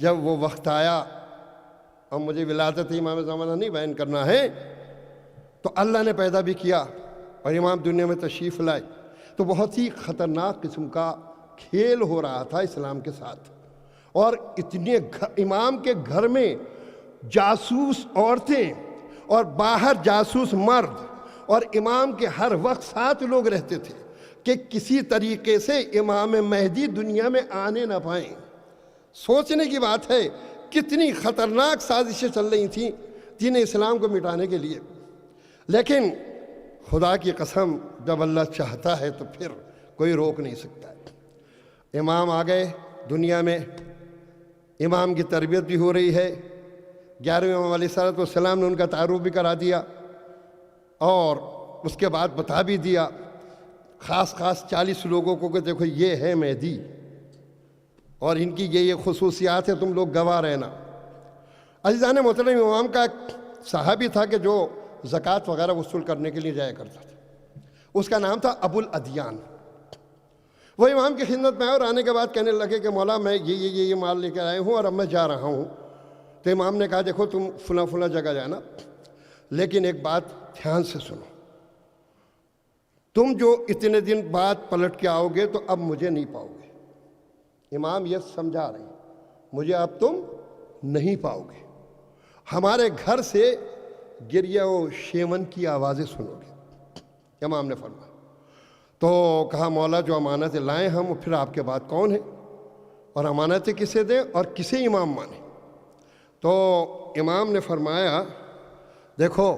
جب وہ وقت آیا، اور مجھے ولادت امام زمانہ نہیں بیان کرنا ہے، تو اللہ نے پیدا بھی کیا اور امام دنیا میں تشریف لائے، تو بہت ہی خطرناک قسم کا کھیل ہو رہا تھا اسلام کے ساتھ. اور اتنے امام کے گھر میں جاسوس عورتیں اور باہر جاسوس مرد، اور امام کے ہر وقت ساتھ لوگ رہتے تھے کہ کسی طریقے سے امام مہدی دنیا میں آنے نہ پائیں. سوچنے کی بات ہے کتنی خطرناک سازشیں چل رہی تھیں دین اسلام کو مٹانے کے لیے. لیکن خدا کی قسم، جب اللہ چاہتا ہے تو پھر کوئی روک نہیں سکتا ہے. امام آ گئے دنیا میں، امام کی تربیت بھی ہو رہی ہے. 11ویں امام علیہ السلام نے ان کا تعارف بھی کرا دیا، اور اس کے بعد بتا بھی دیا خاص 40 لوگوں کو کہ دیکھو یہ ہے مہدی، اور ان کی یہ خصوصیات ہیں، تم لوگ گواہ رہنا. عزیزان محترم، امام کا ایک صحابی تھا کہ جو زکوٰۃ وغیرہ وصول کرنے کے لیے جایا کرتا تھا. اس کا نام تھا ابو الادیان. وہ امام کی خدمت میں آئے اور آنے کے بعد کہنے لگے کہ مولا میں یہ مال لے کر آئے ہوں اور اب میں جا رہا ہوں. تو امام نے کہا دیکھو تم فلاں جگہ جانا، لیکن ایک بات دھیان سے سنو، تم جو اتنے دن بعد پلٹ کے آؤ گے تو اب مجھے نہیں پاؤ گے. امام یہ سمجھا رہے ہیں مجھے اب تم نہیں پاؤ گے، ہمارے گھر سے گریہ و شیون کی آوازیں سنو گے. امام نے فرمایا. تو کہا مولا جو امانتیں لائیں ہم، پھر آپ کے بعد کون ہیں، اور امانتیں کسے دیں اور کسے امام مانیں. تو امام نے فرمایا دیکھو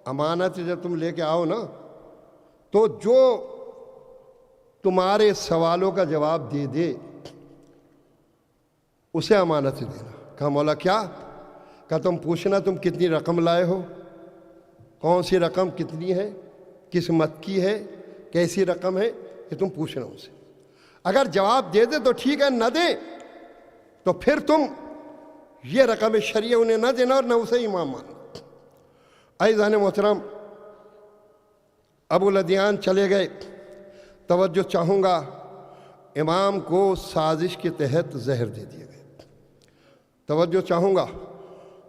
امانت جب تم لے کے آؤ نا، تو جو تمہارے سوالوں کا جواب دے دے اسے امانت دینا. کہا مولا کیا؟ کہا تم پوچھنا تم کتنی رقم لائے ہو، کون سی رقم کتنی ہے، کس مت کی ہے، کیسی رقم ہے، یہ تم پوچھنا ان سے. اگر جواب دے دے تو ٹھیک ہے، نہ دے تو پھر تم یہ رقم شرعیہ انہیں نہ دینا اور نہ اسے امام ماننا. عزیزان محترم، ابو الادیان چلے گئے. توجہ چاہوں گا، امام کو سازش کے تحت زہر دے دیا گیا. توجہ چاہوں گا،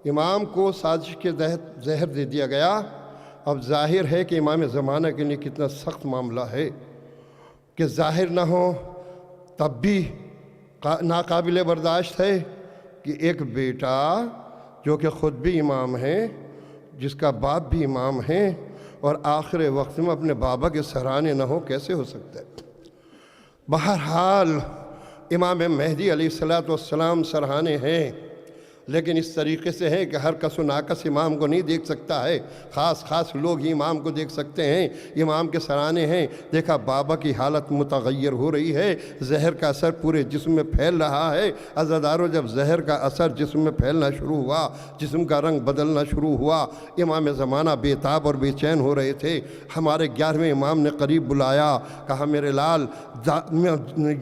امام کو سازش کے تحت زہر دے دیا گیا. اب ظاہر ہے کہ امام زمانہ کے لیے کتنا سخت معاملہ ہے کہ ظاہر نہ ہو تب بھی ناقابل برداشت ہے کہ ایک بیٹا جو کہ خود بھی امام ہے، جس کا باپ بھی امام ہے، اور آخر وقت میں اپنے بابا کے سرانے نہ ہو، کیسے ہو سکتا ہے؟ بہرحال امام مہدی علیہ السلام سرہانے ہیں، لیکن اس طریقے سے ہے کہ ہر کس و ناکس امام کو نہیں دیکھ سکتا ہے، خاص لوگ ہی امام کو دیکھ سکتے ہیں. امام کے سرانے ہیں. دیکھا بابا کی حالت متغیر ہو رہی ہے، زہر کا اثر پورے جسم میں پھیل رہا ہے. عزادارو، جب زہر کا اثر جسم میں پھیلنا شروع ہوا، جسم کا رنگ بدلنا شروع ہوا، امام زمانہ بے تاب اور بے چین ہو رہے تھے. ہمارے 11ویں امام نے قریب بلایا، کہا میرے لال،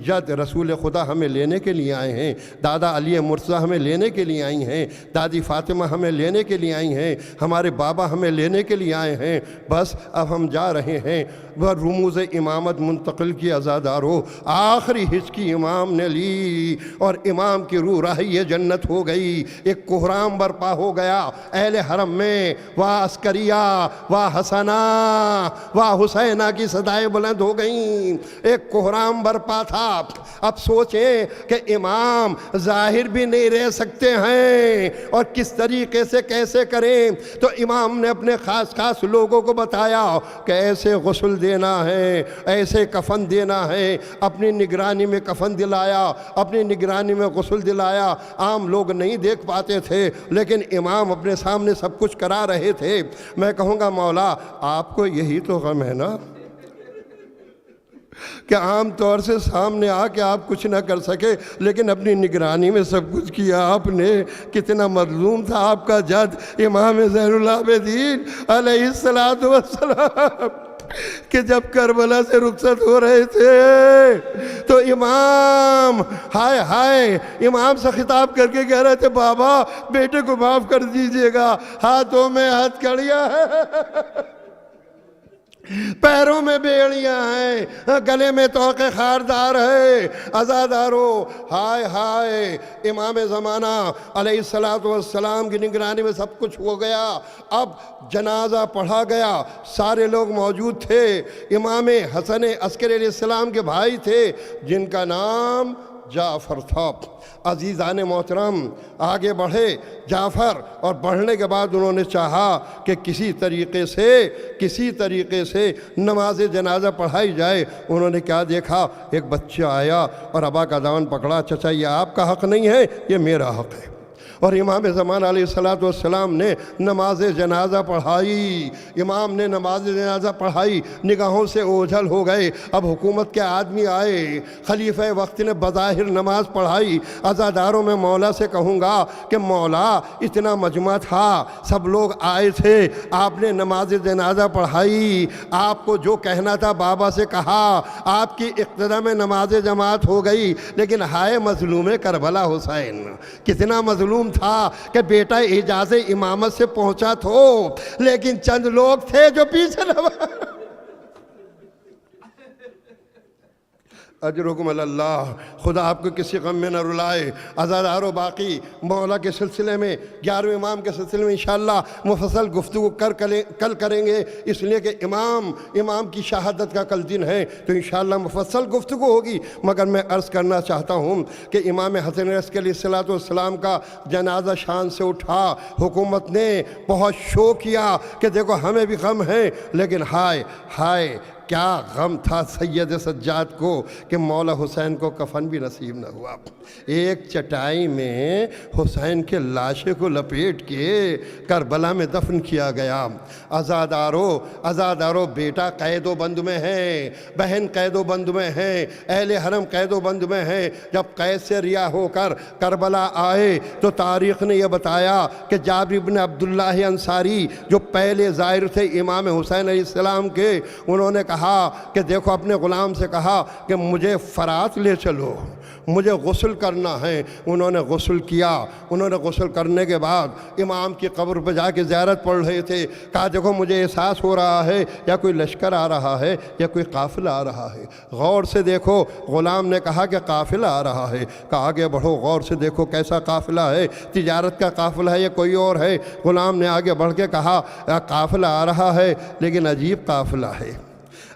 جد رسول خدا ہمیں لینے کے لیے آئے ہیں، دادا علی مرتضیٰ ہمیں لینے کے لیے آئے آئی ہیں, دادی فاطمہ ہمیں لینے کے لیے آئی ہیں, ہمارے بابا ہمیں لینے کے لیے آئے ہیں, بس اب ہم جا رہے ہیں. وہ رموز امامت منتقل کی عزادارو, آخری ہچکی امام نے لی اور امام کی روح راہی جنت ہو گئی. ایک کوہرام برپا ہو گیا اہل حرم میں, واہ عسکریہ, واہ حسنہ, واہ حسینہ کی صدائیں بلند ہو گئیں. ایک کوہرام برپا تھا. اب سوچیں کہ امام ظاہر بھی نہیں رہ سکتے ہیں اور کس طریقے سے کیسے کریں. تو امام نے اپنے خاص خاص لوگوں کو بتایا کہ ایسے غسل دینا ہے, ایسے کفن دینا ہے. اپنی نگرانی میں کفن دلایا, اپنی نگرانی میں غسل دلایا. عام لوگ نہیں دیکھ پاتے تھے لیکن امام اپنے سامنے سب کچھ کرا رہے تھے. میں کہوں گا مولا آپ کو یہی تو غم ہے نا کہ عام طور سے سامنے آ کے آپ کچھ نہ کر سکے لیکن اپنی نگرانی میں سب کچھ کیا آپ نے. کتنا مظلوم تھا آپ کا جد امام زین العابدین علیہ السلام کہ جب کربلا سے رخصت ہو رہے تھے تو امام ہائے ہائے امام سے خطاب کر کے کہہ رہے تھے بابا بیٹے کو معاف کر دیجئے گا. ہاتھوں میں ہتھ کڑیاں ہیں, پیروں میں بیڑیاں ہیں, گلے میں توق خاردار ہے. عزادارو ہائے ہائے امام زمانہ علیہ السلام کی نگرانی میں سب کچھ ہو گیا. اب جنازہ پڑھا گیا, سارے لوگ موجود تھے. امام حسن عسکری علیہ السلام کے بھائی تھے جن کا نام جعفر تھا. عزیزان محترم آگے بڑھے جعفر, اور بڑھنے کے بعد انہوں نے چاہا کہ کسی طریقے سے نماز جنازہ پڑھائی جائے. انہوں نے کیا دیکھا, ایک بچہ آیا اور ابا کا دامن پکڑا, چچا یہ آپ کا حق نہیں ہے, یہ میرا حق ہے. اور امام زمان علیہ السلام نے نماز جنازہ پڑھائی. امام نے نماز جنازہ پڑھائی, نگاہوں سے اوجھل ہو گئے. اب حکومت کے آدمی آئے, خلیفہ وقت نے بظاہر نماز پڑھائی. عزاداروں میں مولا سے کہوں گا کہ مولا اتنا مجمع تھا, سب لوگ آئے تھے, آپ نے نماز جنازہ پڑھائی. آپ کو جو کہنا تھا بابا سے کہا, آپ کی اقتدا میں نماز جماعت ہو گئی. لیکن ہائے مظلوم کربلا حسین, کتنا مظلوم تھا کہ بیٹا اجاز امامت سے پہنچا تو لیکن چند لوگ تھے جو پیچھے اجرکم اللہ, خدا آپ کو کسی غم میں نہ رلائے. عزادارو باقی مولا کے سلسلے میں 11ویں امام کے سلسلے میں انشاءاللہ مفصل گفتگو کل کریں گے, اس لیے کہ امام کی شہادت کا کل دن ہے تو انشاءاللہ مفصل گفتگو ہوگی. مگر میں عرض کرنا چاہتا ہوں کہ امام حسن عسکری علیہ السلام کا جنازہ شان سے اٹھا. حکومت نے بہت شو کیا کہ دیکھو ہمیں بھی غم ہے, لیکن ہائے ہائے کیا غم تھا سید سجاد کو کہ مولا حسین کو کفن بھی نصیب نہ ہوا. ایک چٹائی میں حسین کے لاشے کو لپیٹ کے کربلا میں دفن کیا گیا. عزادارو بیٹا قید و بند میں ہے, بہن قید و بند میں ہے, اہل حرم قید و بند میں ہے. جب قید سے رہا ہو کر کربلا آئے تو تاریخ نے یہ بتایا کہ جابر بن عبداللہ انصاری جو پہلے زائر تھے امام حسین علیہ السلام کے, انہوں نے کہا کہ دیکھو اپنے غلام سے کہا کہ مجھے فرات لے چلو, مجھے غسل کرنا ہے. انہوں نے غسل کیا. انہوں نے غسل کرنے کے بعد امام کی قبر پہ جا کے زیارت پڑھ رہے تھے. کہا دیکھو مجھے احساس ہو رہا ہے یا کوئی لشکر آ رہا ہے یا کوئی قافلہ آ رہا ہے. غور سے دیکھو. غلام نے کہا کہ قافلہ آ رہا ہے. کہا آگے بڑھو, غور سے دیکھو کیسا قافلہ ہے, تجارت کا قافلہ ہے یا کوئی اور ہے. غلام نے آگے بڑھ کے کہا قافلہ آ رہا ہے لیکن عجیب قافلہ ہے,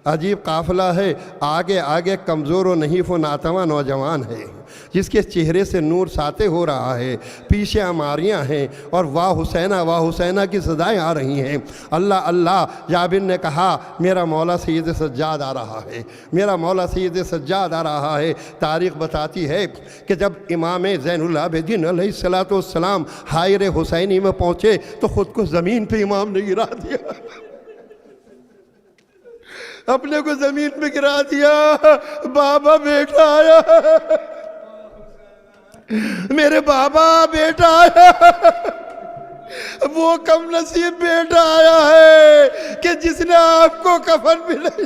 عجیب قافلہ ہے. آگے آگے کمزور و نحیف و ناتواں نوجوان ہے جس کے چہرے سے نور ساطع ہو رہا ہے, پیچھے عماریاں ہیں اور واہ حسینہ کی صدائیں آ رہی ہیں. اللہ اللہ. جابر نے کہا میرا مولا سید سجاد آ رہا ہے, میرا مولا سید سجاد آ رہا ہے. تاریخ بتاتی ہے کہ جب امام زین العابدین علیہ السلام حائر حسینی میں پہنچے تو خود کو زمین پہ امام نے گرا دیا, اپنے کو زمین پہ گرا دیا. بابا بیٹا آیا, میرے بابا بیٹا آیا, وہ کم نصیب بیٹا آیا ہے کہ جس نے آپ کو کفن بھی نہیں.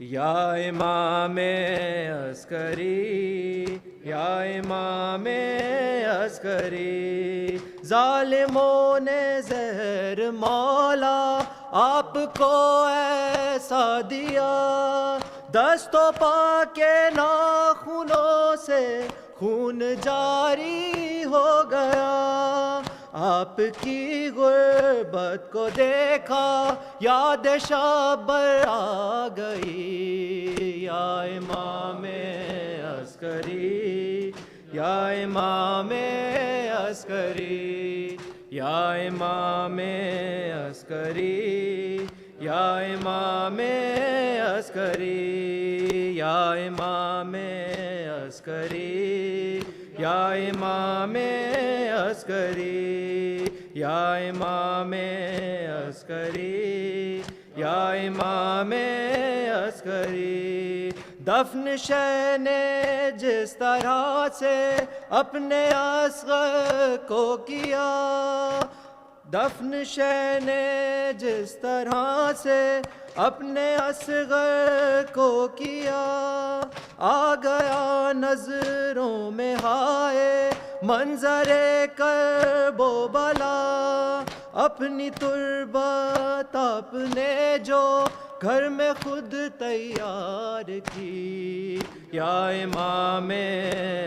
یا امام عسکری یا امام عسکری ظالموں نے زہر مولا آپ کو ایسا دیا دست و پا کے ناخنوں سے خون جاری ہو گیا آپ کی غربت کو دیکھا یاد شابر آ گئی یا امام عسکری یا امام عسکری یا امام عسکری یا امام عسکری یا امام عسکری یا امام عسکری یا امام عسکری یا امام عسکری دفن شہ نے جس طرح سے اپنے اصغر کو کیا دفن شہ نے جس طرح سے اپنے اصغر کو کیا آ گیا نظروں میں ہائے منظر کرب و بلا اپنی تربت آپ نے جو گھر میں خود تیار کی یا امام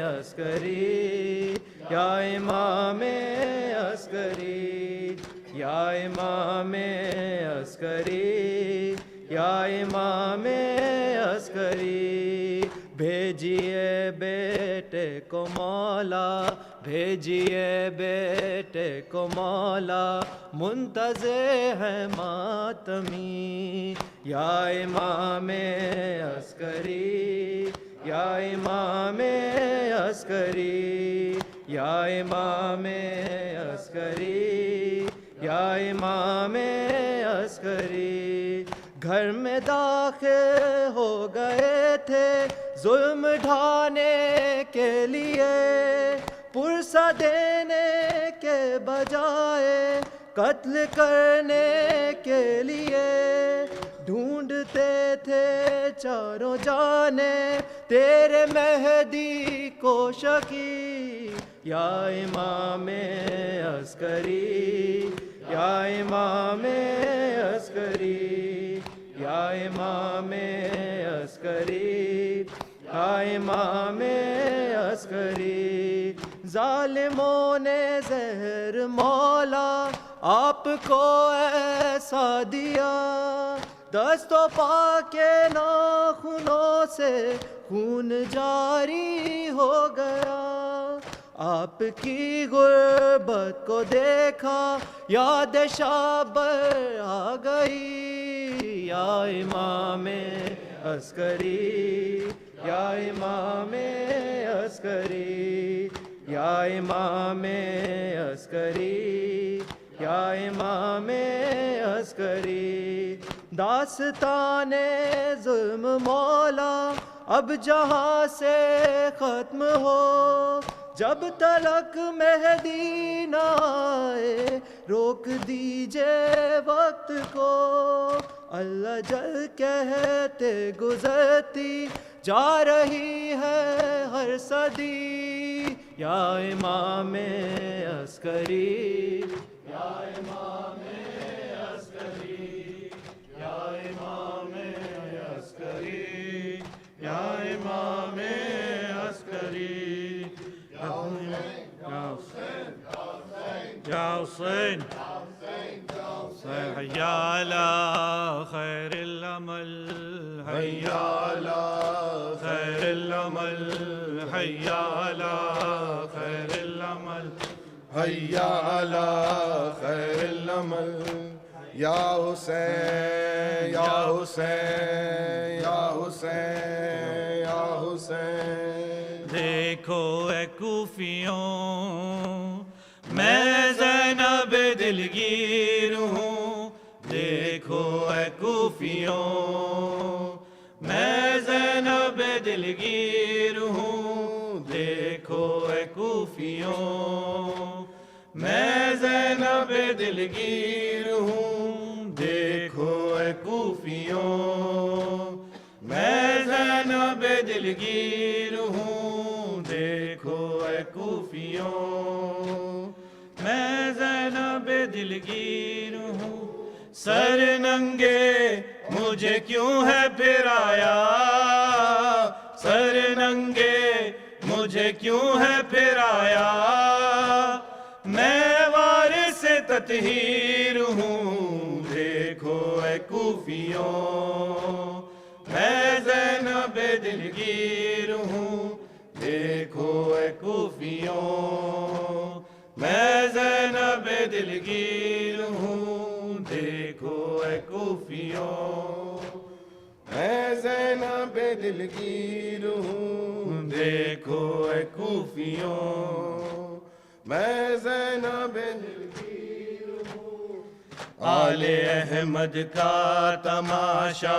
عسکری یا امام عسکری یا امام عسکری یا امام عسکری بھیجیے بیٹے کو مولا بھیجیے بیٹے کو مولا منتظر ہے ماتمی یا امام عسکری یا امام عسکری یا امام عسکری یا امام عسکری گھر میں داخل ہو گئے تھے ظلم ڈھانے کے لیے پرسہ دینے کے بجائے قتل کرنے کے لیے ڈھونڈتے تھے چاروں جانے تیرے مہدی کو شکی یا امام عسکری یا امام عسکری یا امام عسکری یا امام عسکری ظالموں نے زہر مولا آپ کو ایسا دیا دست و پا کے ناخنوں سے خون جاری ہو گیا آپ کی غربت کو دیکھا یاد شابر آ گئی یا امام عسکری یا امام عسکری یا امام عسکری یا امام عسکری داستان ظلم مولا اب جہاں سے ختم ہو جب تلک مہدی نہ آئے روک دیجئے وقت کو اللہ جل کہتے گزرتی جا رہی ہے ہر صدی یا امام عسکری یا امام عسکری یا امام عسکری یا امام عسکری یا حسین حیا علی خیر العمل حیا علی خیر العمل حیا علی خیر العمل حیا علی خیر العمل یا حسین یا حسین یا حسین یا حسین دیکھو اے کوفیوں میں زینب دلگیر ہوں دیکھو اے کوفیوں میں زینب دلگیر ہوں دیکھو اے کوفیوں میں زینب دلگیر ہوں دیکھو اے کوفیوں دلگیر ہوں دیکھو اے کوفیوں میں زینب دلگیر ہوں سر ننگے مجھے کیوں ہے پھرایا سر ننگے مجھے کیوں ہے پھرایا میں وارث تطہیر ہوں دیکھو اے کوفیوں میں زینب دلگیر ہوں دیکھو اے کوفیوں میں زینب دلگیر ہوں دیکھو اے کوفیوں میں زینب دلگیر ہوں دیکھو اے کوفیوں میں زینب دلگیر ہوں آل احمد کا تماشا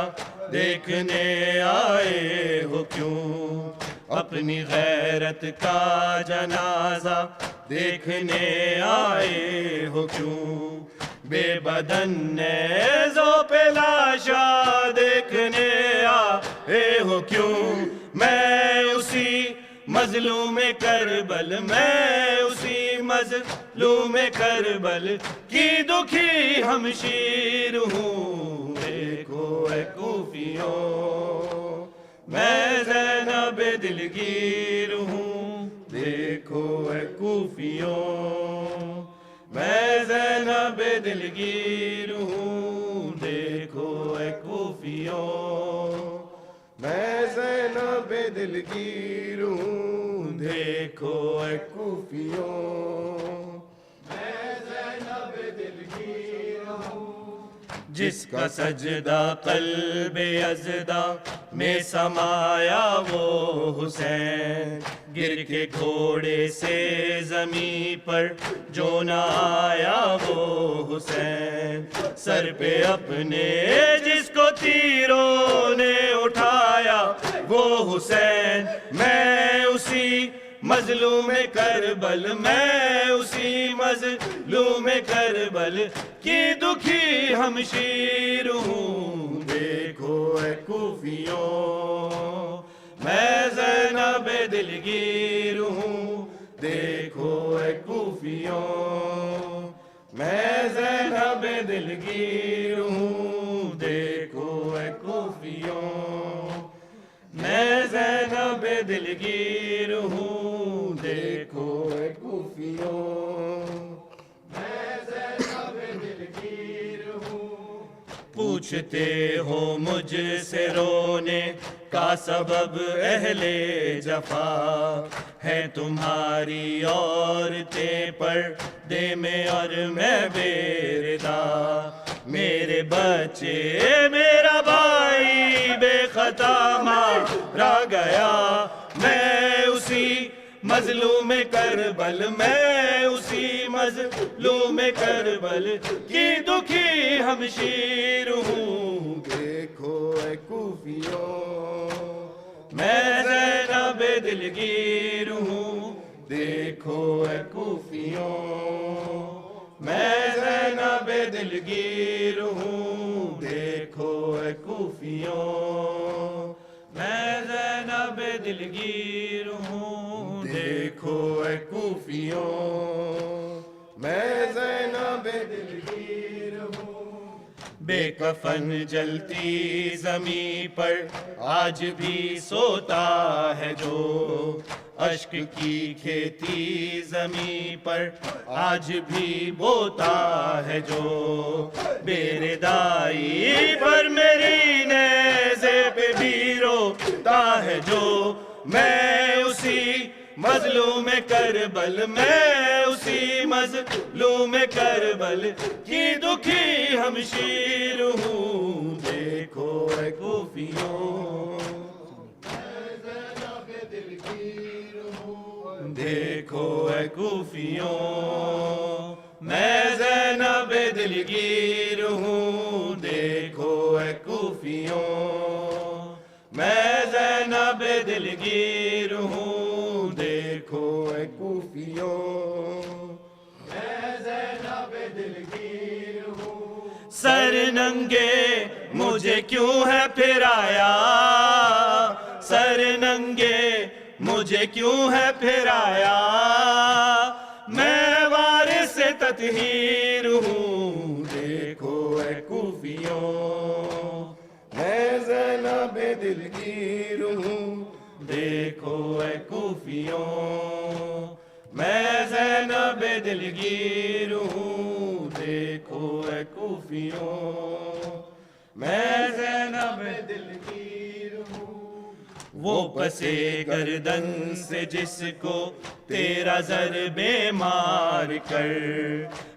دیکھنے آئے ہو کیوں اپنی غیرت کا جنازہ دیکھنے آئے ہو کیوں بے بدن نیزوں پہ لاشا دیکھنے آئے ہو کیوں میں اسی مظلوم کربل میں اسی مظلوم کربل کی دکھی ہمشیر ہوں دیکھو اے کوفیوں میں زینب دلگیر ہوں دیکھو اے کوفیوں میں زینب دلگیر ہوں دیکھو اے کوفیوں میں زینب دلگیر ہوں دیکھو اے کوفیوں میں زینب دلگیر ہوں جس کا سجدہ قلب یزدہ میں سمایا وہ حسین گر کے گھوڑے سے زمین پر جو نہ آیا وہ حسین سر پہ اپنے جس کو تیروں نے اٹھایا وہ حسین میں اسی مظلوم کربل میں اسی مظلوم کربل کی دکھی ہمشیر ہوں دیکھو اے کوفیوں میں زینب دلگیر ہوں دیکھو اے کوفیوں میں زینب دلگیر ہوں دیکھو اے کوفیوں میں زینب دلگیر ہوں دیکھو اے کوفیوں میں زینب دلگیر ہوں پوچھتے ہو مجھ سے رونے کا سبب اہل جفا ہے تمہاری عورتیں پردے میں اور میں بے ردا میرے بچے میرا بھائی بے خطا مارا گیا میں اسی مظلوم کربل میں اسی مظلوم کربل کی دکھی ہمشیر ہوں دیکھو اے کوفیوں میں زینب دلگیر ہوں دیکھو اے کوفیوں میں زینب دلگیر ہوں دیکھو اے کوفیوں میں زینب دلگیر ہوں دیکھو اے کوفیوں میں زینب دلگیر ہوں بے کفن جلتی زمین پر آج بھی سوتا ہے جو اشک کی کھیتی زمین پر آج بھی بوتا ہے جو میرے دائی پر میری نیزے پہ بھی روتا ہے جو میں اسی مظلوم کربل میں اسی مظلوم کربل کی دکھی ہمشیر ہوں دیکھو اے کوفیوں دیکھو اے کوفیوں میں زینب دلگیر ہوں دیکھو اے کوفیوں میں زینب دلگیر ہوں دیکھو اے کوفیوں میں زینب دلگیر ہوں سر ننگے مجھے کیوں ہے پھرایا سر مجھے کیوں ہے پھر آیا میں وارث تطہیر ہوں دیکھو اے کوفیوں میں زینب دلگیر ہوں دیکھو اے کوفیوں میں زینب دلگیر ہوں دیکھو اے کوفیوں میں زینب دلگیر ہوں وہ پسے گردن سے جس کو تیرا ضرب مار کر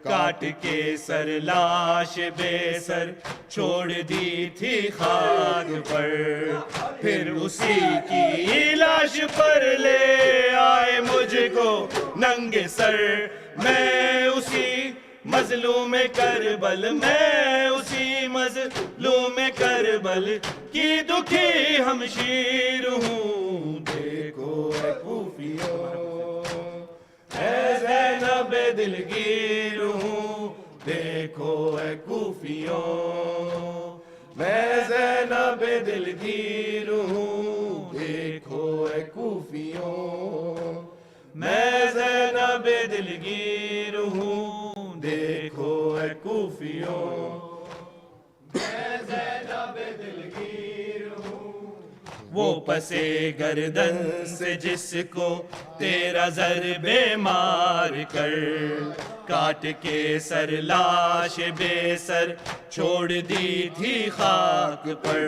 کاٹ کے سر لاش بے سر چھوڑ دی تھی خاک پر پھر اسی کی لاش پر لے آئے مجھ کو ننگے سر میں اسی مظلوم کربل میں اسی مظلوم کربل کی دکھی ہمشیر ہوں دیکھو اے کوفیوں اے زینب دلگیر ہوں دیکھو اے کوفیوں میں زینب دلگیر ہوں دیکھو اے کوفیوں میں زینب دلگیر ہوں دیکھو اے کوفیوں میں زینب دلگیر ہوں وہ پسے گردن سے جس کو تیرا ضرب مار کر کاٹ کے سر لاش بے سر چھوڑ دی تھی خاک پر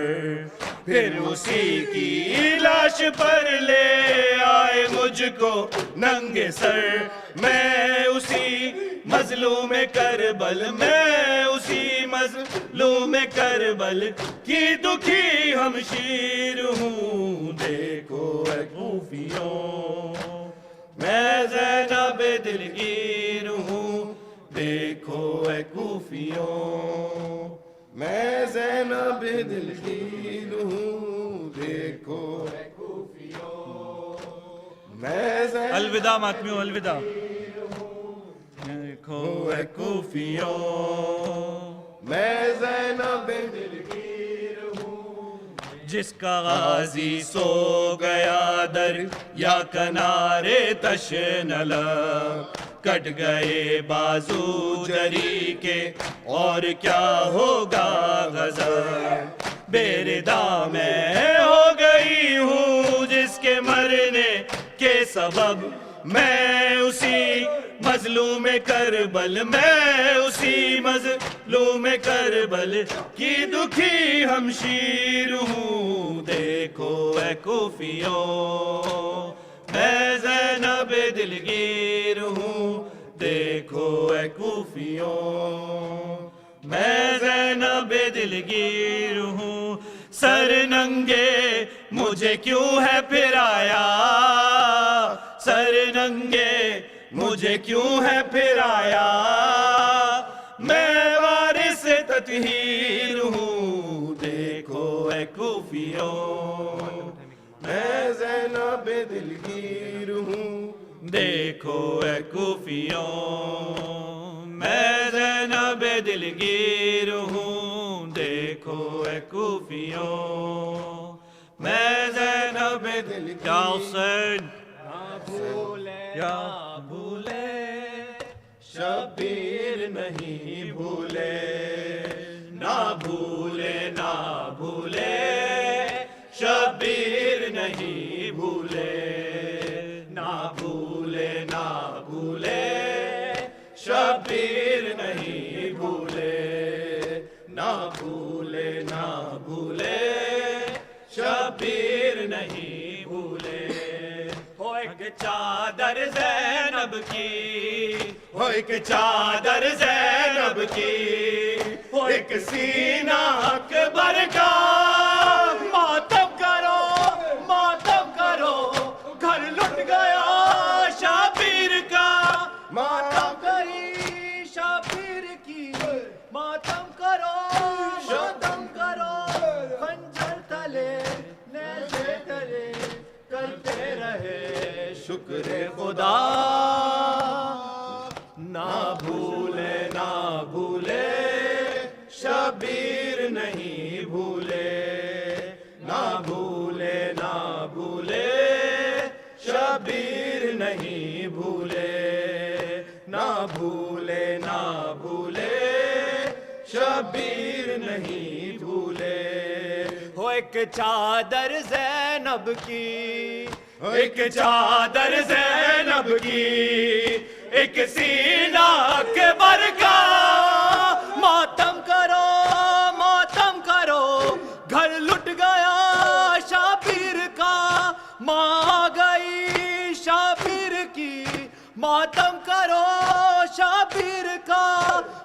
پھر اسی کی لاش پر لے آئے مجھ کو ننگے سر میں اسی مظلوم کربل میں اسی مظلوم کربل کی دکھی ہمشیر ہوں دیکھو اے کوفیوں میں زینب دلگیر ہوں دیکھو اے کوفیوں میں زینب دلگیر ہوں دیکھو اے کوفیوں میں زینب الوداع ماتمیوں الوداع دیکھو اے کوفیوں میں زینب دلگیر ہوں جس کا غازی سو گیا در یا کنارے تشنل کٹ گئے بازو جری کے اور کیا ہوگا غضب بیردہ میں ہو گئی ہوں جس کے مرنے کے سبب میں اسی مظلوم کربل میں اسی مظلوم کربل کی دکھی ہمشیر ہوں دیکھو اے کوفیوں میں زینب دلگیر ہوں دیکھو اے کوفیوں میں زینب دلگیر ہوں سر ننگے مجھے کیوں ہے پھر آیا سر ننگے مجھے کیوں ہے پھر آیا میں وارث تطہیر ہوں دیکھو اے کوفیوں میں زینب دلگیر ہوں دیکھو اے کوفیوں میں زینب دلگیر ہوں دیکھو اے کوفیوں میں زینب دلگیر یا حسین یا بھولے شبیر نہیں بھولے نہ بھولے نہ بھولے شبیر نہیں بھولے نہ بھولے نہ بھولے شبیر نہیں بھولے نہ بھولے نہ بھولے شبیر نہیں بھولے ہو ایک چادر زینب کی ہو ایک چادر زینب کی ہو ایک سینہ اکبر کا ماتم کرو گھر لٹ گیا شبیر کا ماتم کری شبیر کی ماتم کرو خنجر تلے نیزے تلے کرتے رہے شکر خدا نہ بھولے نہ بھولے شبیر نہیں بھولے نہ بھولے نہ بھولے شبیر شبیر نہیں بھولے، نہ بھولے نہ بھولے، شبیر نہیں بھولے۔ ہو ایک چادر زینب کی، ایک چادر زینب کی، ایک سینہ اکبر کا، ماتم کرو ماتم کرو، گھر لٹ گیا شبیر کا، ماں آ گئی شبیر کی، ماتم کرو شبیر کا،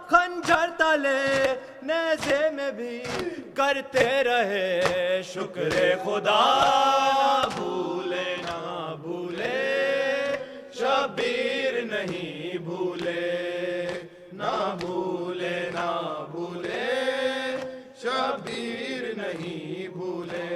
خنجر تلے نیزے میں بھی کرتے رہے شکر خدا، نہ بھولے نہ بھولے، شبیر نہیں بھولے، نہ بھولے نہ بھولے، شبیر نہیں بھولے۔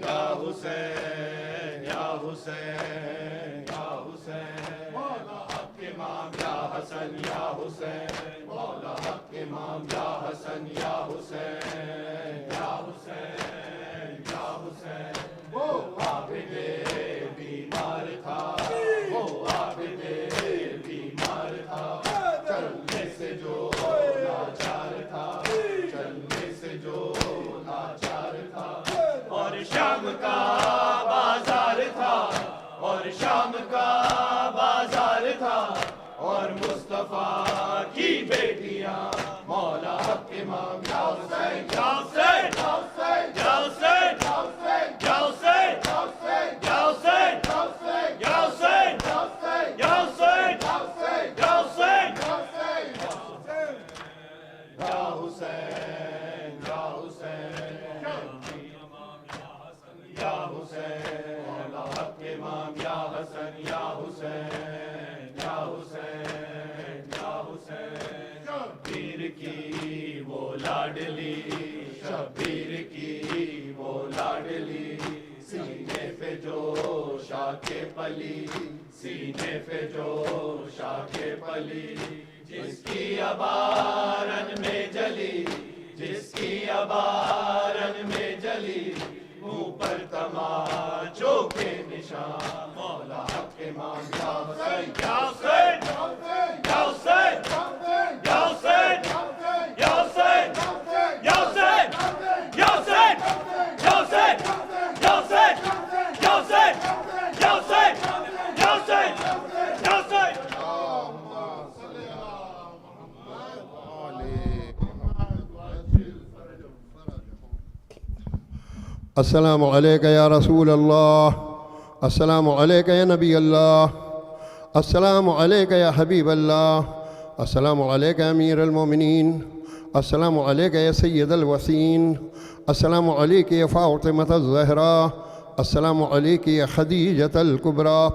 یا حسین یا حسین یا حسین، مولا حق امام یا حسن یا حسین، مولا حق امام یا حسن یا حسین، یا حسین یا حسین۔ وہ عابد بیمار تھا، وہ عابد بیمار تھا، چلنے سے جو لاچار تھا، چلنے سے جو لاچار تھا، اور شام کا بازار تھا، اور شام کا بازار تھا، اور مصطفیٰ کی بیٹیاں مولا حق امام یا حسین یا حسین یا حسین یا حسین یا حسین یا حسین یا حسین یا حسین یا حسین یا حسین یا حسین یا حسین، مولا حق امام یا حسن یا حسین یا حسین یا حسین۔ شبیر کی وہ لاڈلی، شبیر کی وہ لاڈلی، سینے پہ جو شاخ پلی، سینے پہ جو شاخ پلی، جس کی ابارن میں جلی، جس کی ابارن میں جلی، منہ پر تماچوں کے نشان، مولا حق امام یا حسین یا حسین یا حسین یا حسین یا حسین یا حسین یا حسین یا حسین یا حسین یا حسین یا حسین یا حسین یا حسین۔ السلام علیکہ یا رسول اللہ، السلام علیکہ یا نبی اللہ، السلام علیکہ یا حبیب اللہ، السلام علیکہ امیر المومنین، السلام علیکہ یا سید الوسین، السلام علیکہ یا فاطمۃ الزہرا، السلام علیکہ یا خدیجۃ الکبریٰ،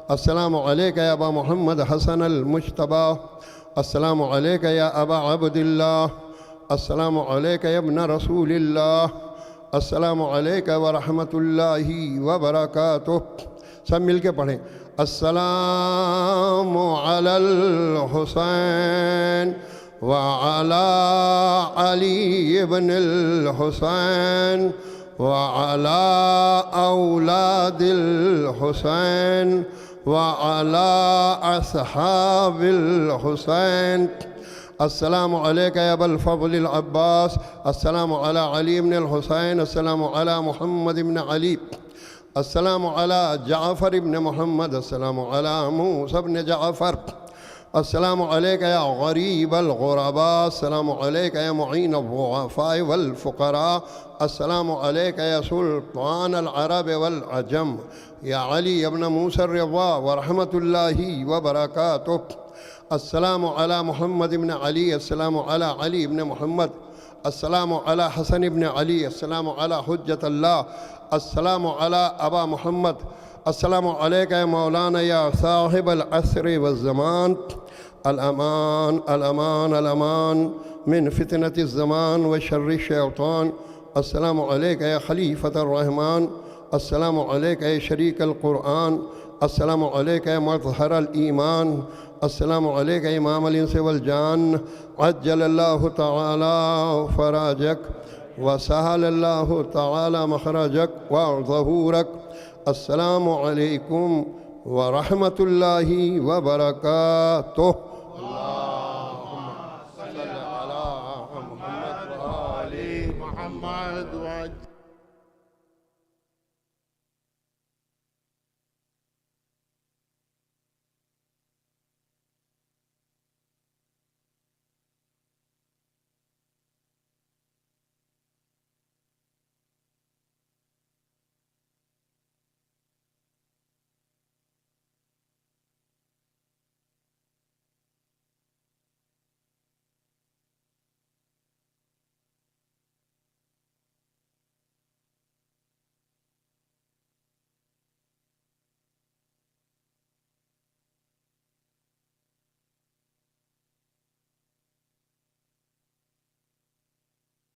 السلام علیکہ یا ابا محمد حسن المجتبیٰ، السلام علیکہ یا ابا عبد اللہ، السلام علیکہ یا ابن رسول اللہ، السلام علیکہ ورحمۃ اللہ وبرکاتہ۔ سب مل کے پڑھیں، السلام علی الحسین وعلی علی ابن الحسین وعلی اولاد الحسین وعلی اصحاب الحسین۔ السلام علیکہ یا ابا الفضل العباس، السلام علی علی بن الحسین، السلام علی محمد بن علی، السلام علی جعفر بن محمد، السلام علی موسیٰ بن جعفر، السلام علیکہ یا غریب الغرباء، السلام علیکہ یا معین الضعفاء والفقراء، السلام علیکہ یا سلطان العرب والعجم، یا علی ابن موسیٰ الرضا ورحمۃ اللہ وبرکاتہ۔ السلام علی محمد بن علی، السلام علی علی بن محمد، السلام علی حسن بن علی، السلام علی حجت اللہ، السلام علی ابا محمد، السلام علیکہ یا مولانا یا صاحب العصر والزمان، الامان الامان الامان من فتنة الزمان وشر الشیطان، السلام علیکہ یا خلیفۃ الرحمن، السلام علیکہ یا شریک القرآن، السلام علیکہ یا مظہر الایمان، السلام علیکہ امام الانس والجان، عجل اللہ تعالی فراجک وسہل اللہ تعالی مخرجک وظہورک، السلام علیکم ورحمۃ اللہ وبرکاتہ.